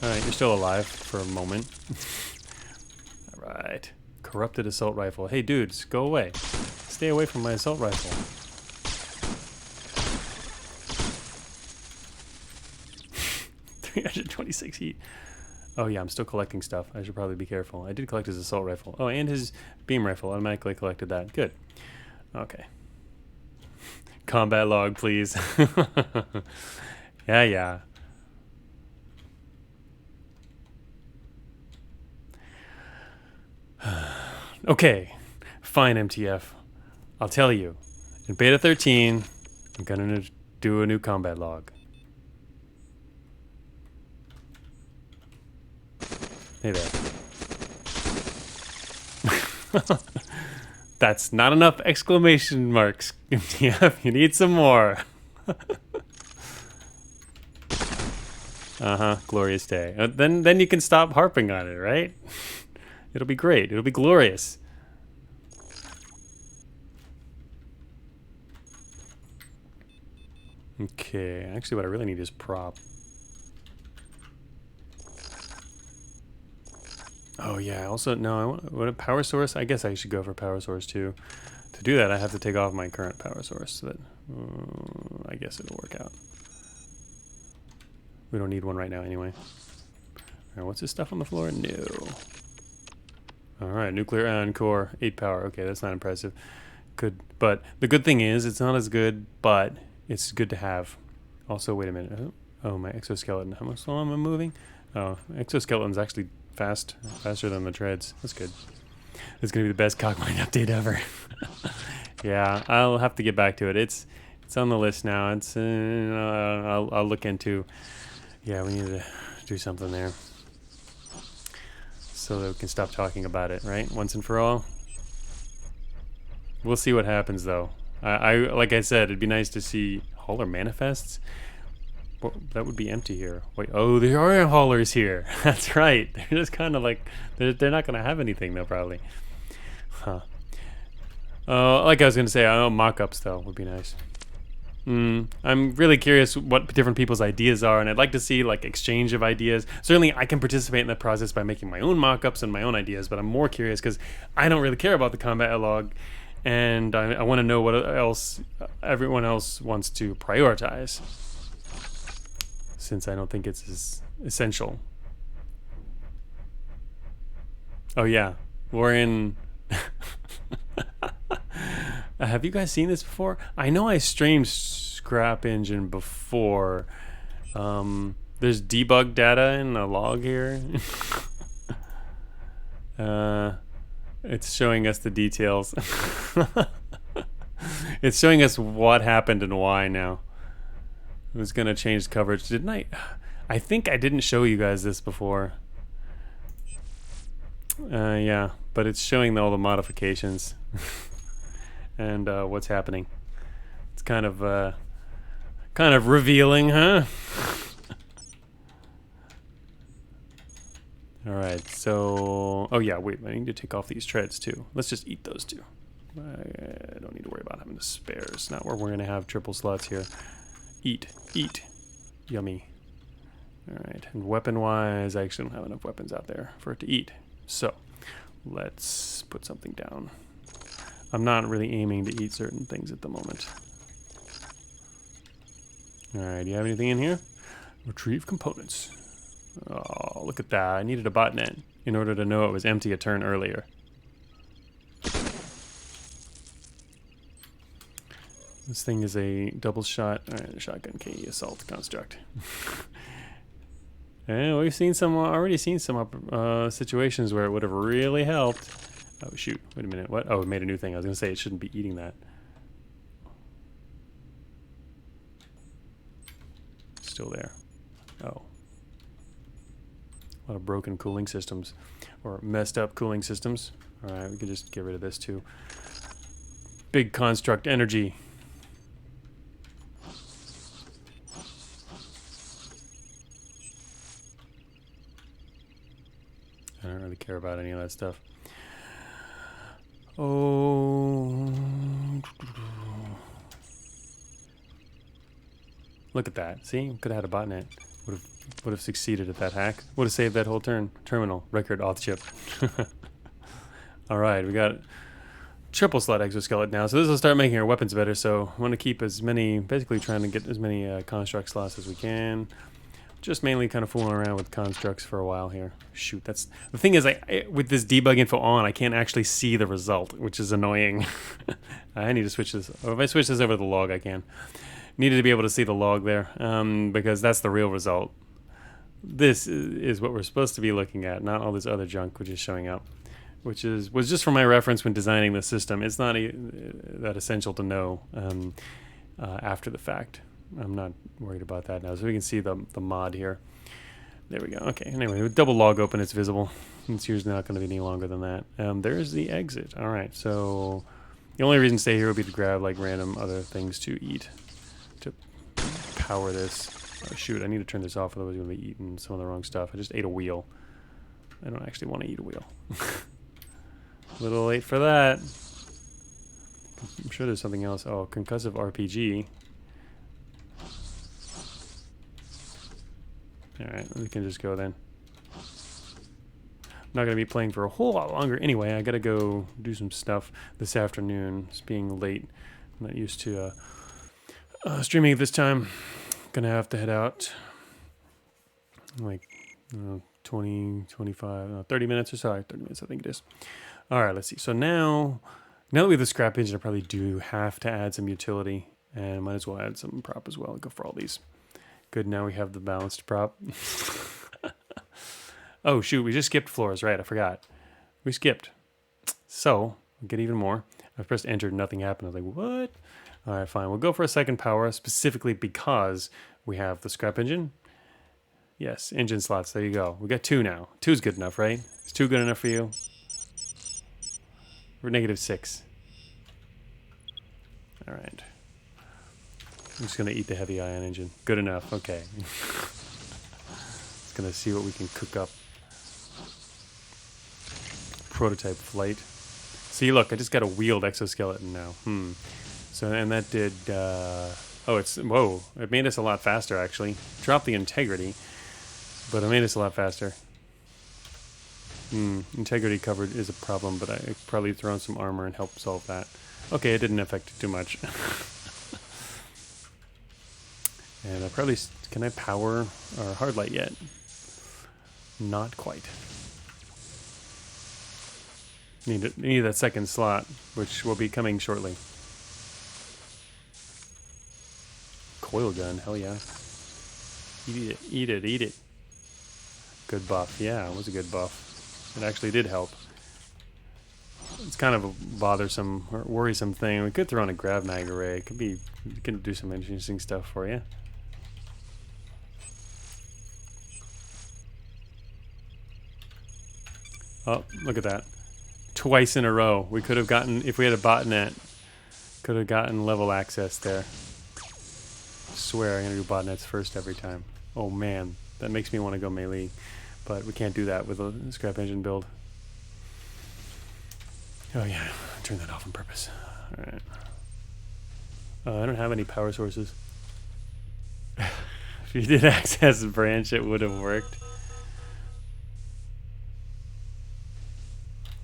Alright, you're still alive for a moment. Alright. Corrupted assault rifle. Hey dudes, go away. Stay away from my assault rifle. 326 heat. Oh yeah, I'm still collecting stuff. I should probably be careful. I did collect his assault rifle. Oh, and his beam rifle. Automatically collected that. Good. Okay. Combat log, please. Yeah. Okay. Fine, MTF. I'll tell you. In Beta 13, I'm gonna do a new combat log. Hey there. That's not enough exclamation marks. MTF, you need some more. Glorious day. Then you can stop harping on it, right? It'll be great. It'll be glorious. Okay, actually what I really need is prop. Oh yeah, also, no, I want a power source. I guess I should go for power source too. To do that, I have to take off my current power source, so that I guess it'll work out. We don't need one right now anyway. Alright, what's this stuff on the floor? No. Alright, nuclear ion core, 8 power. Okay, that's not impressive. Good, but the good thing is, it's not as good, but it's good to have. Also, wait a minute. Oh, my exoskeleton. How much slow am I moving? Oh, exoskeleton's actually faster than the treads. That's good. It's gonna be the best Cogmind update ever. Yeah, I'll have to get back to it. It's on the list now. It's I'll look into. Yeah, we need to do something there so that we can stop talking about it, right? Once and for all. We'll see what happens though. I like I said, it'd be nice to see hauler manifests. Well, that would be empty here. Wait, oh, there are haulers here. That's right. They're just kind of like, they're not going to have anything though, probably. Huh. Like I was going to say, mock-ups though would be nice. I'm really curious what different people's ideas are, and I'd like to see like exchange of ideas. Certainly I can participate in that process by making my own mock-ups and my own ideas, but I'm more curious because I don't really care about the combat log, and I want to know what else everyone else wants to prioritize, since I don't think it's as essential. Oh yeah, we're in... Have you guys seen this before? I know I streamed Scrap Engine before. There's debug data in the log here. It's showing us the details. It's showing us what happened and why now. It was gonna change coverage, didn't I? I think I didn't show you guys this before. Yeah, but it's showing all the modifications and what's happening. It's kind of revealing, huh? All right, so oh yeah, wait, I need to take off these treads too. Let's just eat those two. I don't need to worry about having the spares. Not where we're gonna have triple slots here. Eat. Yummy. Alright, and weapon-wise, I actually don't have enough weapons out there for it to eat. So, let's put something down. I'm not really aiming to eat certain things at the moment. Alright, do you have anything in here? Retrieve components. Oh, look at that. I needed a botnet in order to know it was empty a turn earlier. This thing is a double shot shotgun KE assault construct. And we've seen already seen some situations where it would have really helped Oh, shoot. Wait a minute. What? Oh, it made a new thing. I was going to say it shouldn't be eating that. Still there. Oh. A lot of broken cooling systems. Or messed up cooling systems. Alright, we can just get rid of this too. Big construct energy. I don't really care about any of that stuff. Oh. Look at that. See? Could have had a botnet. Would have succeeded at that hack. Would have saved that whole terminal. Record auth chip. Alright, we got triple slot exoskeleton now. So this will start making our weapons better. So I want to keep as many, basically trying to get as many construct slots as we can. Just mainly kind of fooling around with constructs for a while here. Shoot, that's the thing is, with this debug info on, I can't actually see the result, which is annoying. I need to switch this. Oh, if I switch this over to the log, I can. Needed to be able to see the log there, because that's the real result. This is what we're supposed to be looking at, not all this other junk which is showing up, which was just for my reference when designing the system. It's not that essential to know after the fact. I'm not worried about that now. So we can see the mod here. There we go. Okay, anyway, with double log open, it's visible. It's usually not going to be any longer than that. There's the exit. All right, so the only reason to stay here would be to grab like random other things to eat to power this. Oh, shoot, I need to turn this off, otherwise I'm going to be eating some of the wrong stuff. I just ate a wheel. I don't actually want to eat a wheel. A little late for that. I'm sure there's something else. Oh, concussive RPG. Alright, we can just go then. I'm not going to be playing for a whole lot longer anyway. I got to go do some stuff this afternoon. It's being late. I'm not used to streaming at this time. Gonna have to head out like 20, 25, 30 minutes or so. 30 minutes, I think it is. Alright, let's see. So now that we have the scrap engine, I probably do have to add some utility. And might as well add some prop as well. Go for all these. Good, now we have the balanced prop. Oh, shoot, we just skipped floors. Right, I forgot. We skipped. So, we'll get even more. I pressed enter, nothing happened. I was like, what? Alright, fine. We'll go for a second power, specifically because we have the scrap engine. Yes, engine slots. There you go. We got 2 now. 2's good enough, right? Is 2 good enough for you? We're -6. Alright. I'm just going to eat the heavy ion engine. Good enough. Okay. Just going to see what we can cook up. Prototype flight. See, look, I just got a wheeled exoskeleton now. So, and that did, whoa, it made us a lot faster, actually. Dropped the integrity, but it made us a lot faster. Integrity covered is a problem, but I could probably throw in some armor and help solve that. Okay, it didn't affect it too much. And I probably, can I power our hard light yet? Not quite. Need that second slot, which will be coming shortly. Coil gun, hell yeah. Eat it, eat it, eat it. Good buff, yeah, it was a good buff. It actually did help. It's kind of a bothersome or worrisome thing. We could throw in a grav mag array. It could do some interesting stuff for you. Oh, look at that. Twice in a row. We could have gotten, if we had a botnet, could have gotten level access there. I swear I'm going to do botnets first every time. Oh man, that makes me want to go melee. But we can't do that with a scrap engine build. Oh yeah, turn that off on purpose. Alright. I don't have any power sources. If you did access a branch, it would have worked.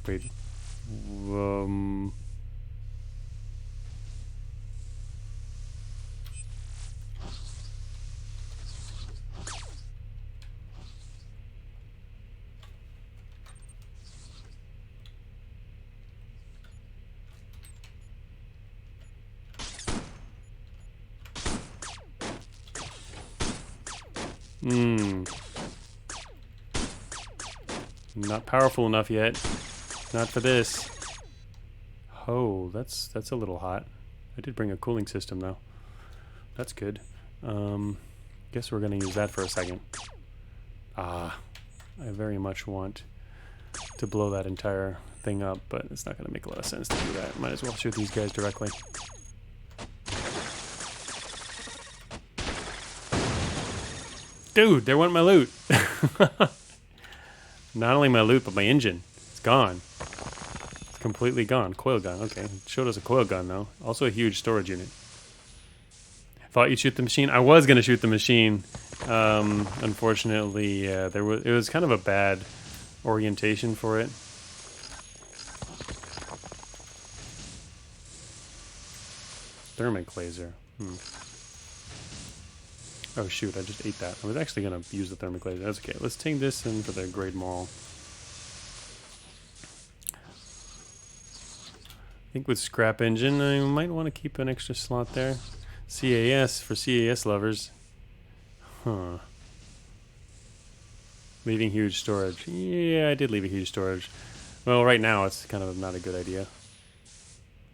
Wait. Not powerful enough yet. Not for this. Oh, that's a little hot. I did bring a cooling system though. That's good. Guess we're gonna use that for a second. Ah, I very much want to blow that entire thing up, but it's not gonna make a lot of sense to do that. Might as well shoot these guys directly. Dude, there went my loot. Not only my loot, but my engine. It's gone. It's completely gone. Coil gun. Okay. It showed us a coil gun, though. Also a huge storage unit. Thought you'd shoot the machine. I was going to shoot the machine. Unfortunately, it was kind of a bad orientation for it. Thermic laser. Oh shoot, I just ate that. I was actually going to use the thermic laser. That's okay. Let's take this in for the grade mall. I think with scrap engine, I might want to keep an extra slot there. CAS for CAS lovers. Huh. Leaving huge storage. Yeah, I did leave a huge storage. Well, right now it's kind of not a good idea.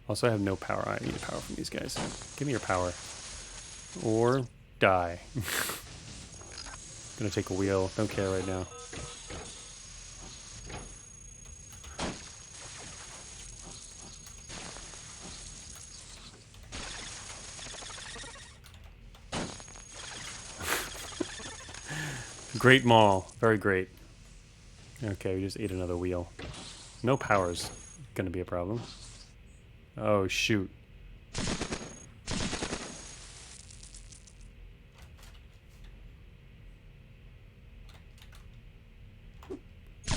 Also, I have no power. I need power from these guys. Give me your power. Or die. Gonna take a wheel. Don't care right now. Great mall. Very great. Okay, we just ate another wheel. No power's gonna be a problem. Oh, shoot.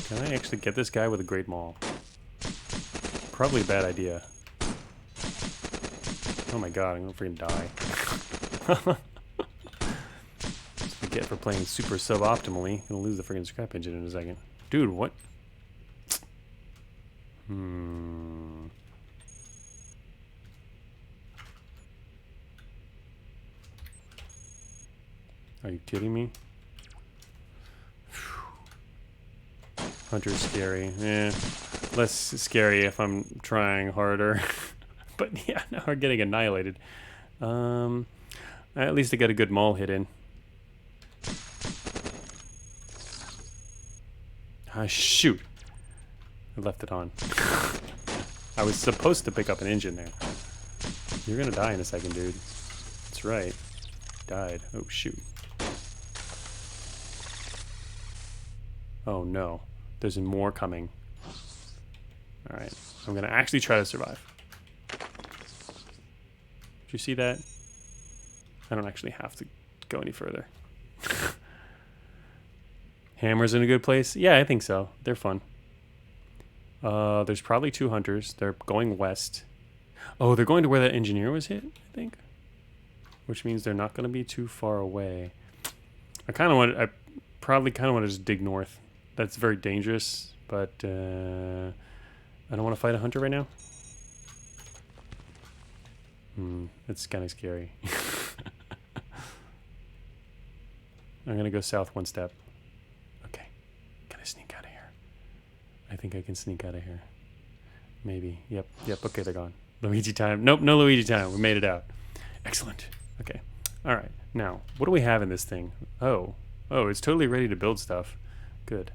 Can I actually get this guy with a great maul? Probably a bad idea. Oh my god, I'm gonna freaking die. That's what I get for playing super suboptimally. Gonna lose the freaking scrap engine in a second. Dude, what? Are you kidding me? Hunter's scary. Eh, less scary if I'm trying harder. But yeah, now we're getting annihilated. At least I got a good maul hit in. Ah, shoot. I left it on. I was supposed to pick up an engine there. You're gonna die in a second, dude. That's right. Died. Oh, shoot. Oh, no. There's more coming. Alright. I'm gonna actually try to survive. Did you see that? I don't actually have to go any further. Hammer's in a good place? Yeah, I think so. They're fun. There's probably 2 hunters. They're going west. Oh, they're going to where that engineer was hit, I think. Which means they're not going to be too far away. I probably kind of want to just dig north. That's very dangerous, but I don't want to fight a hunter right now. It's kind of scary. I'm going to go south one step. Okay. Can I sneak out of here? I think I can sneak out of here. Maybe. Yep. Okay, they're gone. Luigi time. Nope, no Luigi time. We made it out. Excellent. Okay. All right. Now, what do we have in this thing? Oh, it's totally ready to build stuff. Good.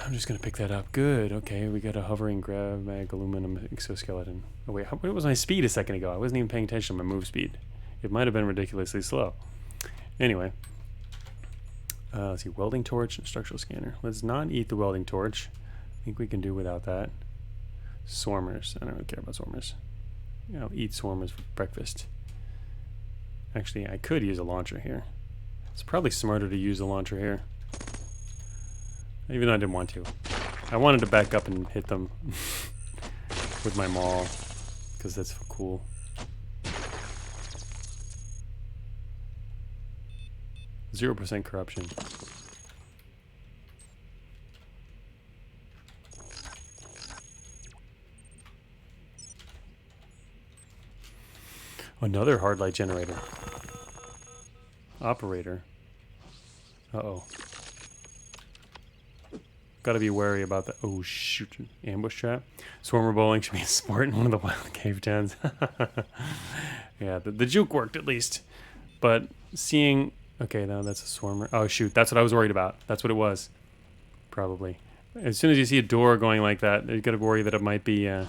I'm just going to pick that up. Good. Okay, we got a hovering grav mag aluminum exoskeleton. Oh, wait. What was my speed a second ago? I wasn't even paying attention to my move speed. It might have been ridiculously slow. Anyway. Let's see. Welding torch and structural scanner. Let's not eat the welding torch. I think we can do without that. Swarmers. I don't really care about swarmers. I'll eat swarmers for breakfast. Actually, I could use a launcher here. It's probably smarter to use a launcher here. Even though I didn't want to. I wanted to back up and hit them with my maul, because that's cool. %0 corruption. Another hard light generator. Operator. Uh-oh. gotta be wary about the... Oh, shoot. Ambush trap. Swarmer bowling should be a sport in one of the wild cave towns. Yeah, the juke worked at least. But seeing... Okay, no, that's a swarmer. Oh, shoot. That's what I was worried about. That's what it was. Probably. As soon as you see a door going like that, you gotta worry that it might be the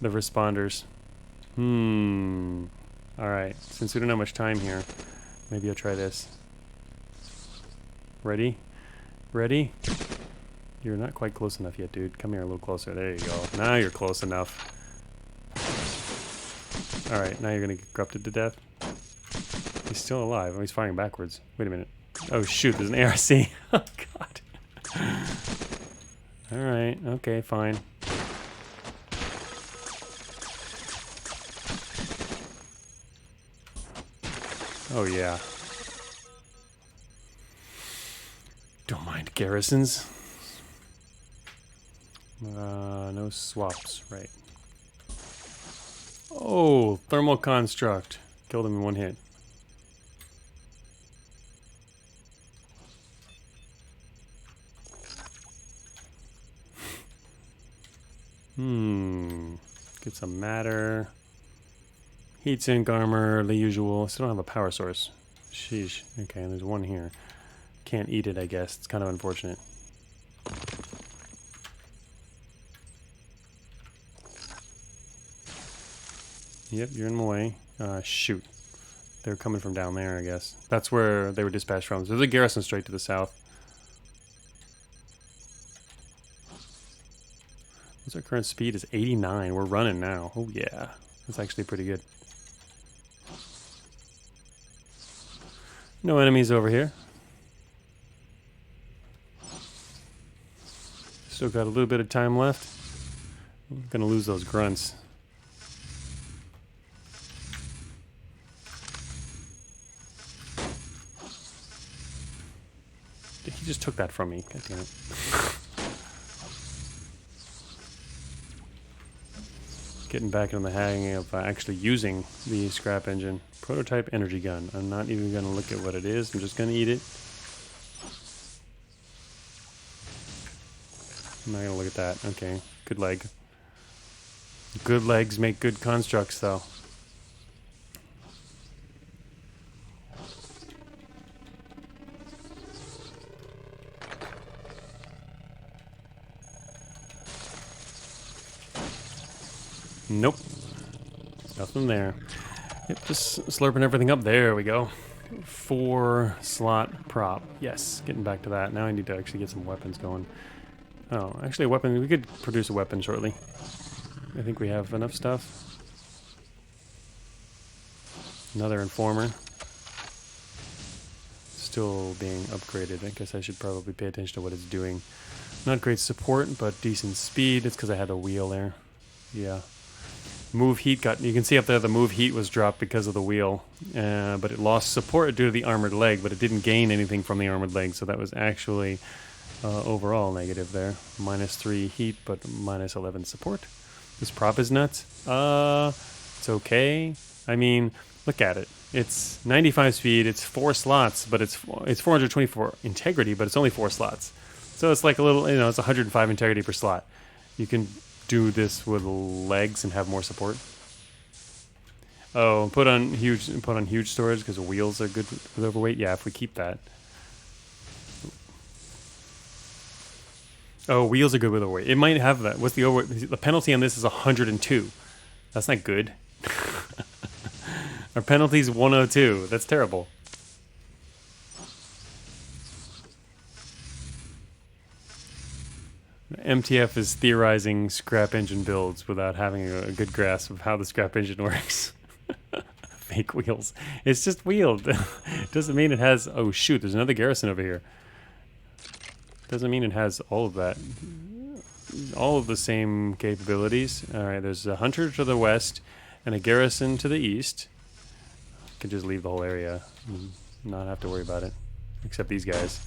responders. Alright, since we don't have much time here, maybe I'll try this. Ready? Ready? You're not quite close enough yet, dude. Come here a little closer. There you go. Now you're close enough. Alright, now you're gonna get corrupted to death. He's still alive. Oh, he's firing backwards. Wait a minute. Oh, shoot, there's an ARC. Oh, God. Alright, okay, fine. Oh, yeah. Don't mind garrisons. No swaps, right. Oh, thermal construct. Killed him in one hit. Get some matter. Heatsink armor, the usual. Still don't have a power source. Sheesh. Okay, there's one here. Can't eat it, I guess. It's kind of unfortunate. Yep, you're in the way. Shoot. They're coming from down there, I guess. That's where they were dispatched from. So there's a garrison straight to the south. What's our current speed? Is 89. We're running now. Oh, yeah. That's actually pretty good. No enemies over here. Still got a little bit of time left. I'm gonna lose those grunts. He just took that from me. God damn it. Getting back into the hang of actually using the scrap engine. Prototype energy gun. I'm not even going to look at what it is. I'm just going to eat it. I'm not going to look at that. Okay. Good leg. Good legs make good constructs, though. Nope. Nothing there. Yep, just slurping everything up. There we go. 4 slot prop. Yes, getting back to that. Now I need to actually get some weapons going. Oh, actually a weapon. We could produce a weapon shortly. I think we have enough stuff. Another informer. Still being upgraded. I guess I should probably pay attention to what it's doing. Not great support, but decent speed. It's because I had a wheel there. Yeah. Move heat got... You can see up there the move heat was dropped because of the wheel. But it lost support due to the armored leg, but it didn't gain anything from the armored leg, so that was actually overall negative there. -3 heat, but -11 support. This prop is nuts. It's okay. I mean, look at it. It's 95 speed, it's 4 slots, but it's 424 integrity, but it's only 4 slots. So it's like a little, it's 105 integrity per slot. You can do this with legs and have more support. Oh, put on huge storage because the wheels are good with overweight. Yeah, if we keep that. Oh, wheels are good with overweight. It might have that. What's the overweight? The penalty on this is 102. That's not good. Our penalty is 102. That's terrible. MTF is theorizing scrap engine builds without having a good grasp of how the scrap engine works. Fake wheels. It's just wheeled. Doesn't mean it has... Oh, shoot. There's another garrison over here. Doesn't mean it has all of that. All of the same capabilities. Alright, there's a hunter to the west and a garrison to the east. I could just leave the whole area and not have to worry about it. Except these guys.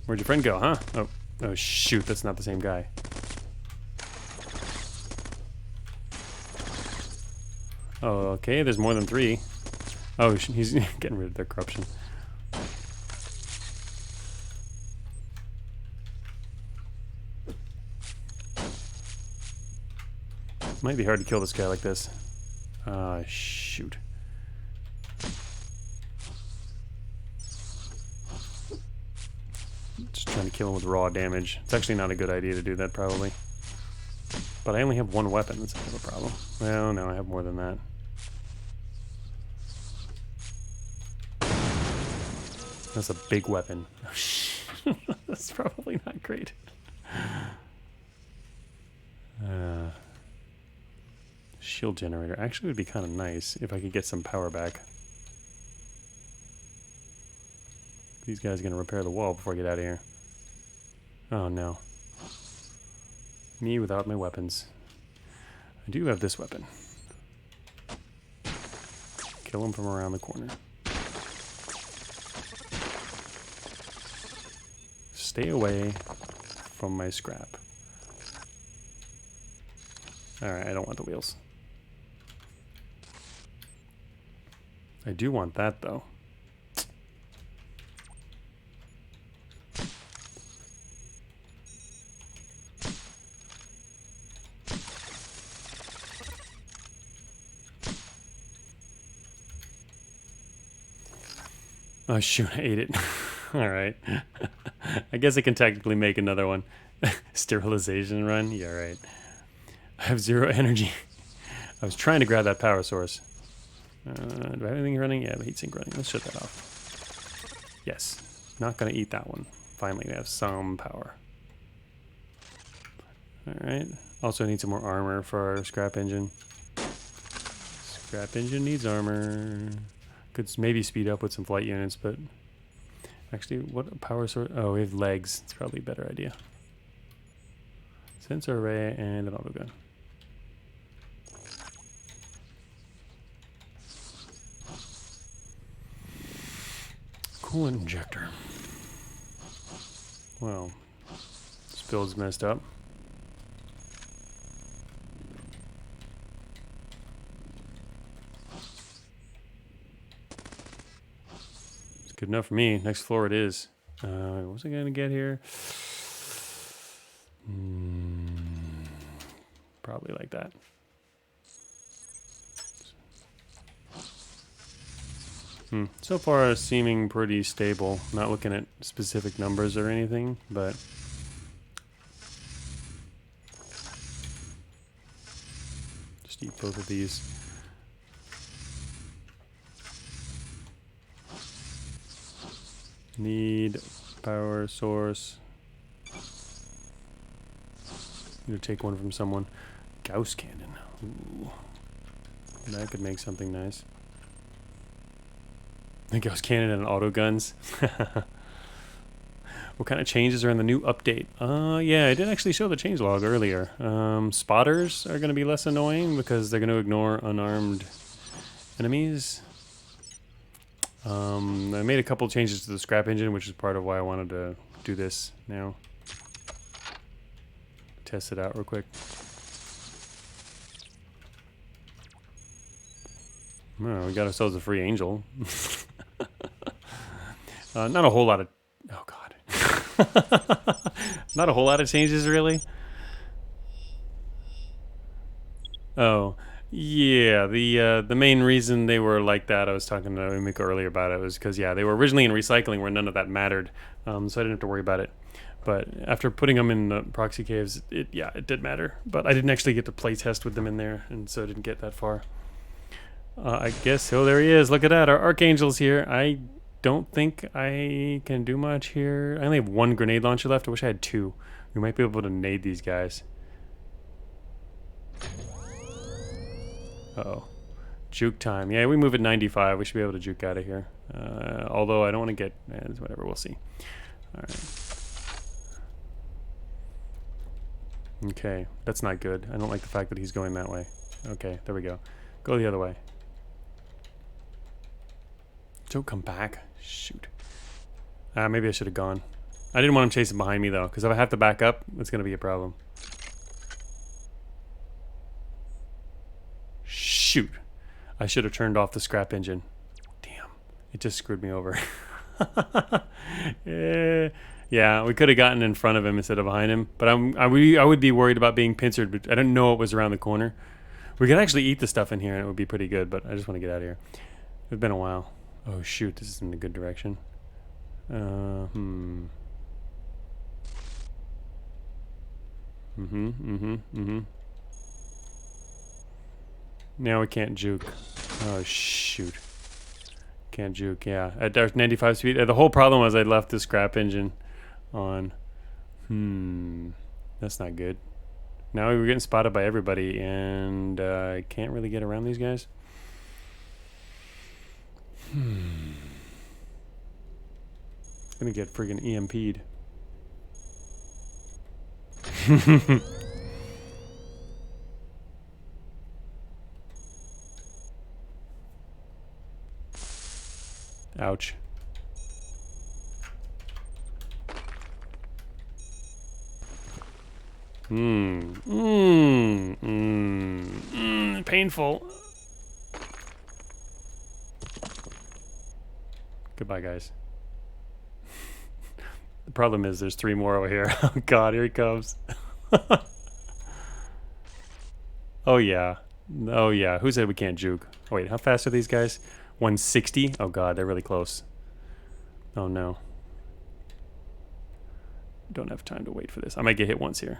Where'd your friend go, huh? Oh, shoot, that's not the same guy. Oh, okay, there's more than 3. Oh, he's getting rid of their corruption. Might be hard to kill this guy like this. Shoot. Just trying to kill him with raw damage. It's actually not a good idea to do that, probably. But I only have one weapon. That's a bit of a problem. Well, no, I have more than that. That's a big weapon. That's probably not great. Shield generator actually would be kind of nice if I could get some power back. These guys are going to repair the wall before I get out of here. Oh no. Me without my weapons. I do have this weapon. Kill him from around the corner. Stay away from my scrap. Alright, I don't want the wheels. I do want that though. Oh shoot, I ate it. Alright. I guess I can technically make another one. Sterilization run? Yeah, right. I have 0 energy. I was trying to grab that power source. Do I have anything running? Yeah, I have a heatsink running. Let's shut that off. Yes. Not going to eat that one. Finally, we have some power. Alright. Also need some more armor for our scrap engine. Scrap engine needs armor. Could maybe speed up with some flight units, but... Actually, what power source? Oh, we have legs. It's probably a better idea. Sensor array and an autogun. Coolant injector. Well, this build's messed up. It's good enough for me. Next floor it is. What was I gonna get here? Probably like that. So far, it's seeming pretty stable. Not looking at specific numbers or anything, but just eat both of these. Need power source. Need to take one from someone. Gauss cannon. Ooh. That could make something nice. The Gauss cannon and auto guns. What kind of changes are in the new update? Yeah, I did actually show the changelog earlier. Spotters are going to be less annoying because they're going to ignore unarmed enemies. I made a couple changes to the scrap engine, which is part of why I wanted to do this now. Test it out real quick. Oh, we got ourselves a free angel. Not a whole lot of... Oh, God. Not a whole lot of changes, really. Oh, yeah. The main reason they were like that, I was talking to Umiko earlier about it, was because, yeah, they were originally in recycling where none of that mattered. So I didn't have to worry about it. But after putting them in the proxy caves, it did matter. But I didn't actually get to play test with them in there, and so I didn't get that far. I guess, oh, there he is. Look at that. Our Archangel's here. I don't think I can do much here. I only have 1 grenade launcher left. I wish I had 2. We might be able to nade these guys. Uh-oh. Juke time. Yeah, we move at 95. We should be able to juke out of here. Although I don't want to get... whatever, we'll see. All right. Okay, that's not good. I don't like the fact that he's going that way. Okay, there we go. Go the other way. Don't come back. Shoot. Maybe I should have gone. I didn't want him chasing behind me, though, because if I have to back up, it's going to be a problem. Shoot. I should have turned off the scrap engine. Damn. It just screwed me over. Yeah, we could have gotten in front of him instead of behind him, but I would be worried about being pincered, but I didn't know it was around the corner. We could actually eat the stuff in here, and it would be pretty good, but I just want to get out of here. It's been a while. Oh, shoot, this is in a good direction. Now we can't juke. Oh, shoot. Can't juke, yeah. At 95 speed. The whole problem was I left the scrap engine on. That's not good. Now we're getting spotted by everybody, and I can't really get around these guys. Gonna get friggin' EMP'd. Ouch. Painful. Goodbye, guys. The problem is there's 3 more over here. Oh god, here he comes. Oh yeah. Oh yeah. Who said we can't juke? Oh wait, how fast are these guys? 160? Oh god, they're really close. Oh no. Don't have time to wait for this. I might get hit once here.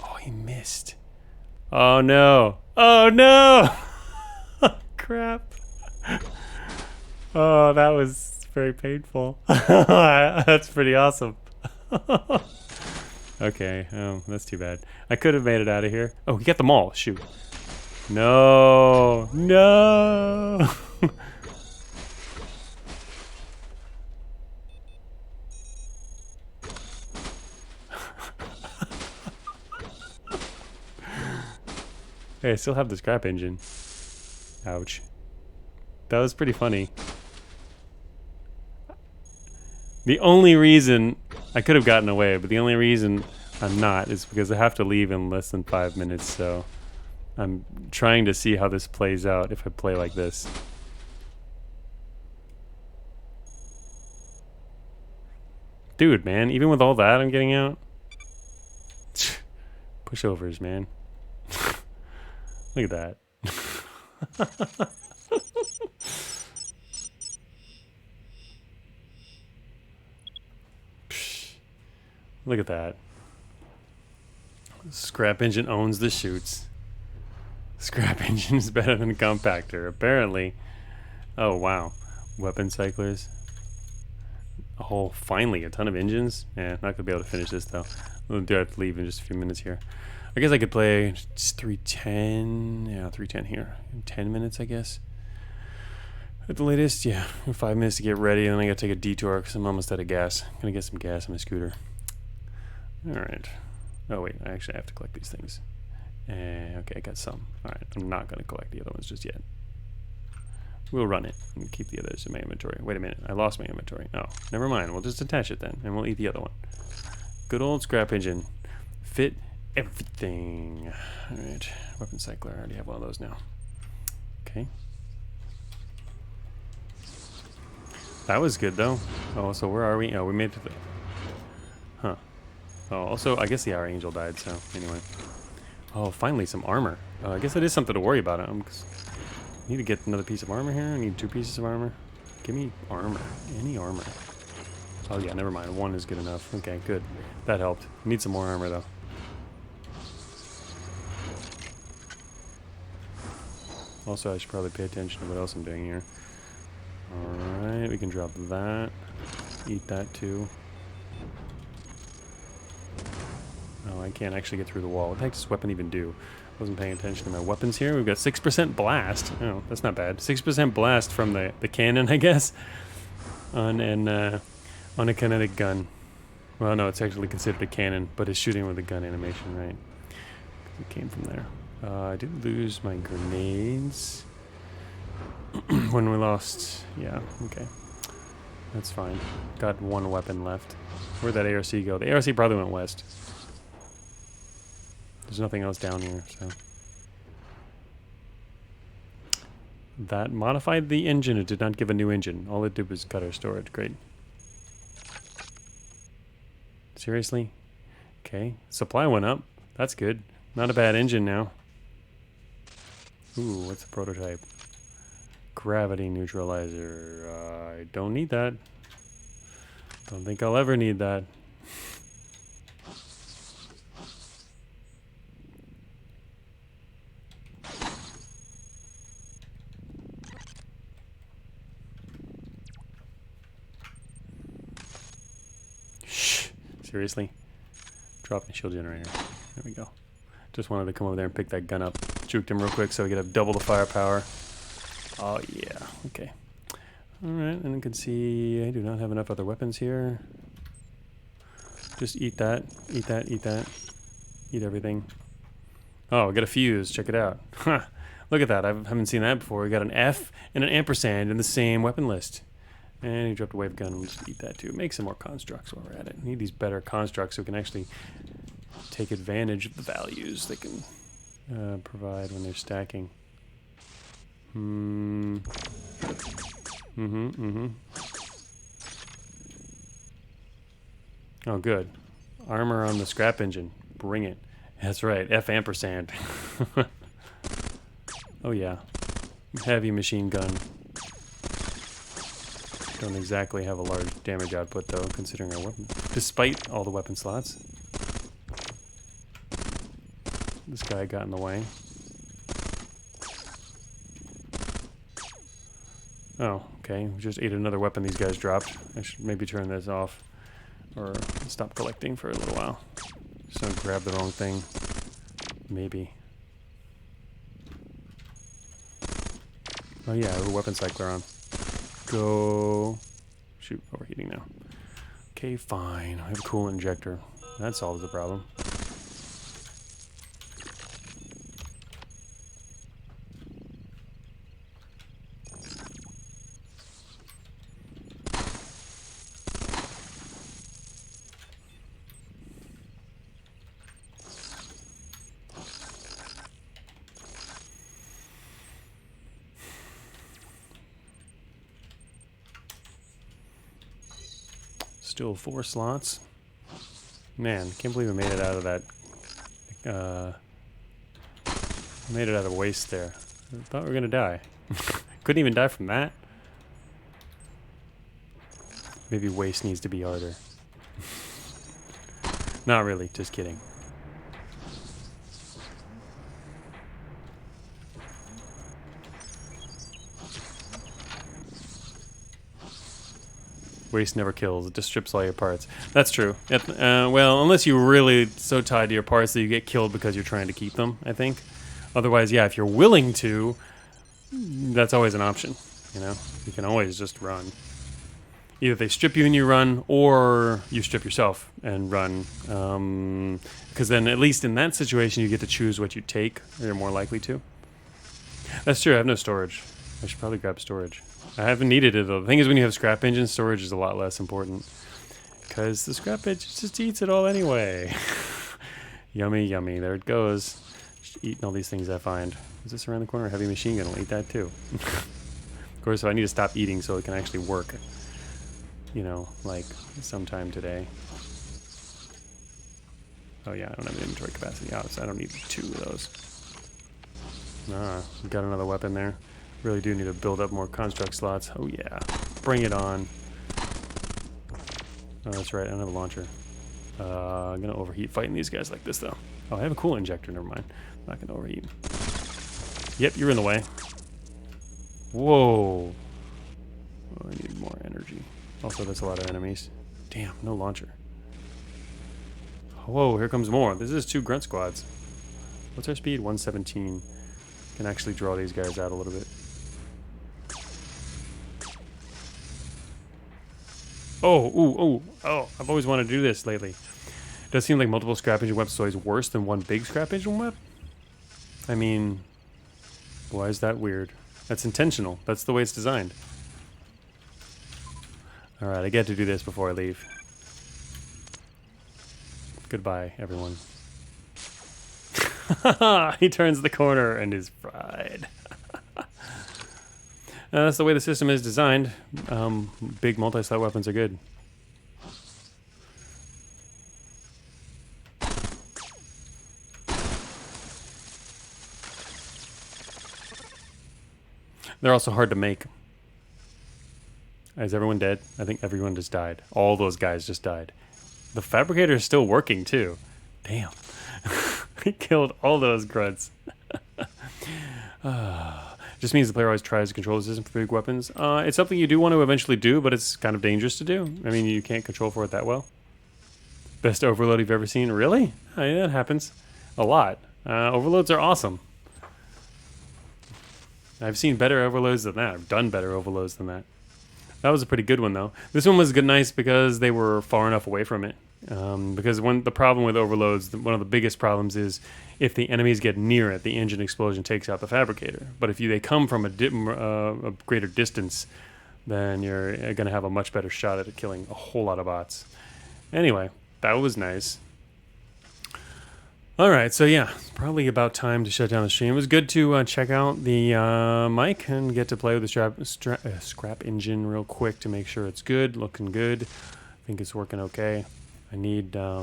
Oh, he missed. Oh no. Oh no! Crap. Oh, that was very painful. That's pretty awesome. Okay, that's too bad. I could have made it out of here. Oh, we got them all. Shoot. No. No. Hey, I still have the scrap engine. Ouch. That was pretty funny. The only reason I could have gotten away, but the only reason I'm not is because I have to leave in less than 5 minutes, so I'm trying to see how this plays out if I play like this. Dude, man, even with all that I'm getting out? Pushovers, man. Look at that. Look at that. Scrap engine owns the chutes. Scrap engine is better than compactor, apparently. Oh, wow. Weapon cyclers. Oh, finally, a ton of engines. Yeah, not gonna be able to finish this, though. I do have to leave in just a few minutes here. I guess I could play 310. Yeah, 310 here. In 10 minutes, I guess. At the latest, yeah. 5 minutes to get ready, and then I gotta take a detour because I'm almost out of gas. I'm gonna get some gas on my scooter. Alright. Oh, wait. I actually have to collect these things. Okay, I got some. Alright, I'm not gonna collect the other ones just yet. We'll run it and keep the others in my inventory. Wait a minute. I lost my inventory. Oh, never mind. We'll just attach it then, and we'll eat the other one. Good old scrap engine. Fit everything. Alright. Weapon cycler. I already have one of those now. Okay. That was good, though. Oh, so where are we? Oh, we made it to the... Huh. Oh, also, I guess the Our Angel died, so anyway. Oh, finally, some armor. I guess that is something to worry about. I need to get another piece of armor here. I need 2 pieces of armor. Give me armor. Any armor. Oh, yeah, never mind. 1 is good enough. Okay, good. That helped. Need some more armor, though. Also, I should probably pay attention to what else I'm doing here. Alright, we can drop that. Eat that, too. Oh, I can't actually get through the wall. What the heck does this weapon even do? Wasn't paying attention to my weapons here. We've got 6% blast. Oh, that's not bad. 6% blast from the cannon, I guess. On a kinetic gun. Well, no, it's actually considered a cannon, but it's shooting with a gun animation, right? It came from there. I did lose my grenades when we lost. Yeah, okay. That's fine. Got 1 weapon left. Where'd that ARC go? The ARC probably went west. There's nothing else down here, so. That modified the engine. It did not give a new engine. All it did was cut our storage. Great. Seriously? Okay. Supply went up. That's good. Not a bad engine now. Ooh, what's the prototype? Gravity neutralizer. I don't need that. Don't think I'll ever need that. Shh. Seriously? Drop the shield generator. There we go. Just wanted to come over there and pick that gun up. Juked him real quick so we could have double the firepower. Oh yeah, okay. Alright, and you can see I do not have enough other weapons here. Just eat that, eat that, eat that. Eat everything. Oh, we got a fuse, check it out. Huh, look at that, I haven't seen that before. We got an F and an ampersand in the same weapon list. And he dropped a wave gun, we'll just eat that too. Make some more constructs while we're at it. We need these better constructs so we can actually take advantage of the values they can provide when they're stacking. Oh, good. Armor on the scrap engine. Bring it. That's right. F ampersand. Oh, yeah. Heavy machine gun. Don't exactly have a large damage output, though, considering our weapon. Despite all the weapon slots. This guy got in the way. Oh, okay. We just ate another weapon these guys dropped. I should maybe turn this off. Or stop collecting for a little while. Just don't grab the wrong thing. Maybe. Oh yeah, I have a weapon cycler on. Go. Shoot, overheating now. Okay, fine. I have a coolant injector. That solves the problem. Still 4 slots. Man, can't believe we made it out of that. Made it out of waste there. I thought we were gonna die. Couldn't even die from that. Maybe waste needs to be harder. Not really, just kidding. Waste never kills, it just strips all your parts. That's true. Well, unless you're really so tied to your parts that you get killed because you're trying to keep them, I think. Otherwise, yeah, if you're willing to, that's always an option, you know? You can always just run. Either they strip you and you run, or you strip yourself and run. Because then, at least in that situation, you get to choose what you take, or you're more likely to. That's true, I have no storage. I should probably grab storage. I haven't needed it though. The thing is, when you have scrap engines, storage is a lot less important. Because the scrap engine just eats it all anyway. Yummy, yummy. There it goes. Just eating all these things I find. Is this around the corner? Heavy machine gun will eat that too. Of course, I need to stop eating so it can actually work. You know, like sometime today. Oh yeah, I don't have an inventory capacity out, so I don't need 2 of those. Ah, we got another weapon there. Really do need to build up more construct slots. Oh yeah, bring it on. Oh, that's right, I don't have a launcher. I'm gonna overheat fighting these guys like this though. Oh, I have a coolant injector, never mind. I'm not gonna overheat. Yep, you're in the way. Whoa. Oh, I need more energy. Also, that's a lot of enemies. Damn, no launcher. Whoa, here comes more. This is 2 grunt squads. What's our speed? 117. Can actually draw these guys out a little bit. Oh, ooh, ooh, oh, I've always wanted to do this lately. It does seem like multiple scrap engine weapons is always worse than one big scrap engine weapon. I mean, why is that weird? That's intentional. That's the way it's designed. Alright, I get to do this before I leave. Goodbye, everyone. He turns the corner and is fried. That's the way the system is designed. Big multi-slot weapons are good. They're also hard to make. Is everyone dead? I think everyone just died. All those guys just died. The fabricator is still working too. Damn. He killed all those grunts. Just means the player always tries to control the system for big weapons. It's something you do want to eventually do, but it's kind of dangerous to do. I mean, you can't control for it that well. Best overload you've ever seen? Really? Oh, yeah, that happens. A lot. Overloads are awesome. I've seen better overloads than that. I've done better overloads than that. That was a pretty good one, though. This one was nice because they were far enough away from it. Because the problem with overloads, one of the biggest problems is if the enemies get near it, the engine explosion takes out the fabricator. But if they come from a greater distance, then you're going to have a much better shot at killing a whole lot of bots. Anyway, that was nice. All right, so yeah, it's probably about time to shut down the stream. It was good to check out the mic and get to play with the scrap engine real quick to make sure it's good, looking good. I think it's working okay. I need, I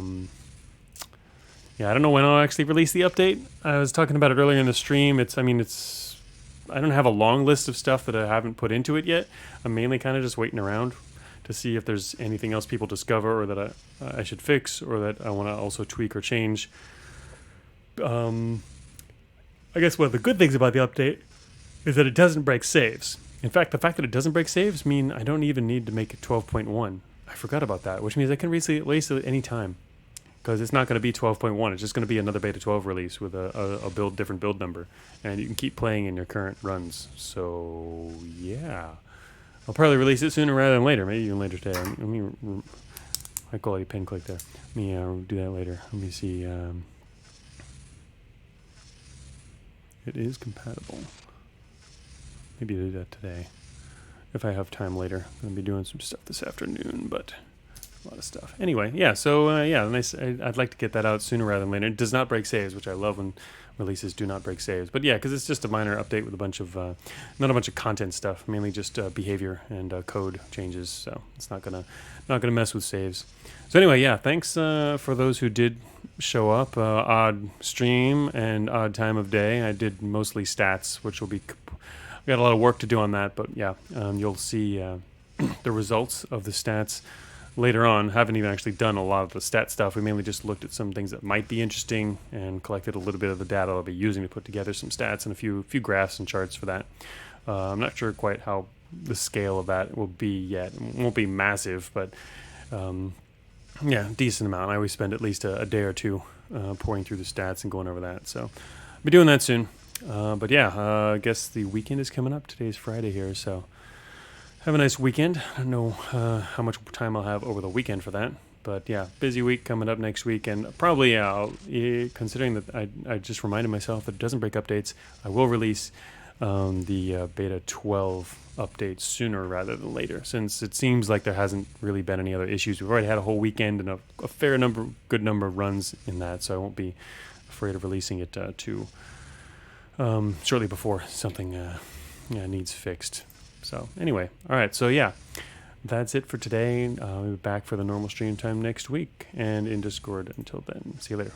don't know when I'll actually release the update. I was talking about it earlier in the stream. I don't have a long list of stuff that I haven't put into it yet. I'm mainly kind of just waiting around to see if there's anything else people discover or that I should fix or that I want to also tweak or change. I guess one of the good things about the update is that it doesn't break saves. In fact, the fact that it doesn't break saves mean I don't even need to make it 12.1. I forgot about that, which means I can release it at any time because it's not going to be 12.1. It's just going to be another beta 12 release with a different build number, and you can keep playing in your current runs. So yeah, I'll probably release it sooner rather than later. Maybe even later today. Let me high quality pin click there. Let me do that later. Let me see. It is compatible. Maybe do that today. If I have time later. I'm going to be doing some stuff this afternoon, but a lot of stuff. Anyway, yeah, so nice. I'd like to get that out sooner rather than later. It does not break saves, which I love when releases do not break saves. But yeah, because it's just a minor update with a bunch of, not a bunch of content stuff, mainly just behavior and code changes. So it's not gonna mess with saves. So anyway, yeah, thanks for those who did show up. Odd stream and odd time of day. I did mostly stats, which will be. We got a lot of work to do on that, but yeah, you'll see the results of the stats later on. Haven't even actually done a lot of the stat stuff. We mainly just looked at some things that might be interesting and collected a little bit of the data I'll be using to put together some stats and a few graphs and charts for that. I'm not sure quite how the scale of that will be yet. It won't be massive, but yeah, decent amount. I always spend at least a day or two pouring through the stats and going over that. So I'll be doing that soon. But yeah, I guess the weekend is coming up. Today's Friday here, so have a nice weekend. I don't know how much time I'll have over the weekend for that. But yeah, busy week coming up next week. And probably, considering that I just reminded myself that it doesn't break updates, I will release the beta 12 update sooner rather than later, since it seems like there hasn't really been any other issues. We've already had a whole weekend and a good number of runs in that, so I won't be afraid of releasing it too shortly before something needs fixed. So anyway, all right, so yeah, that's it for today. We'll be back for the normal stream time next week and in Discord. Until then, see you later.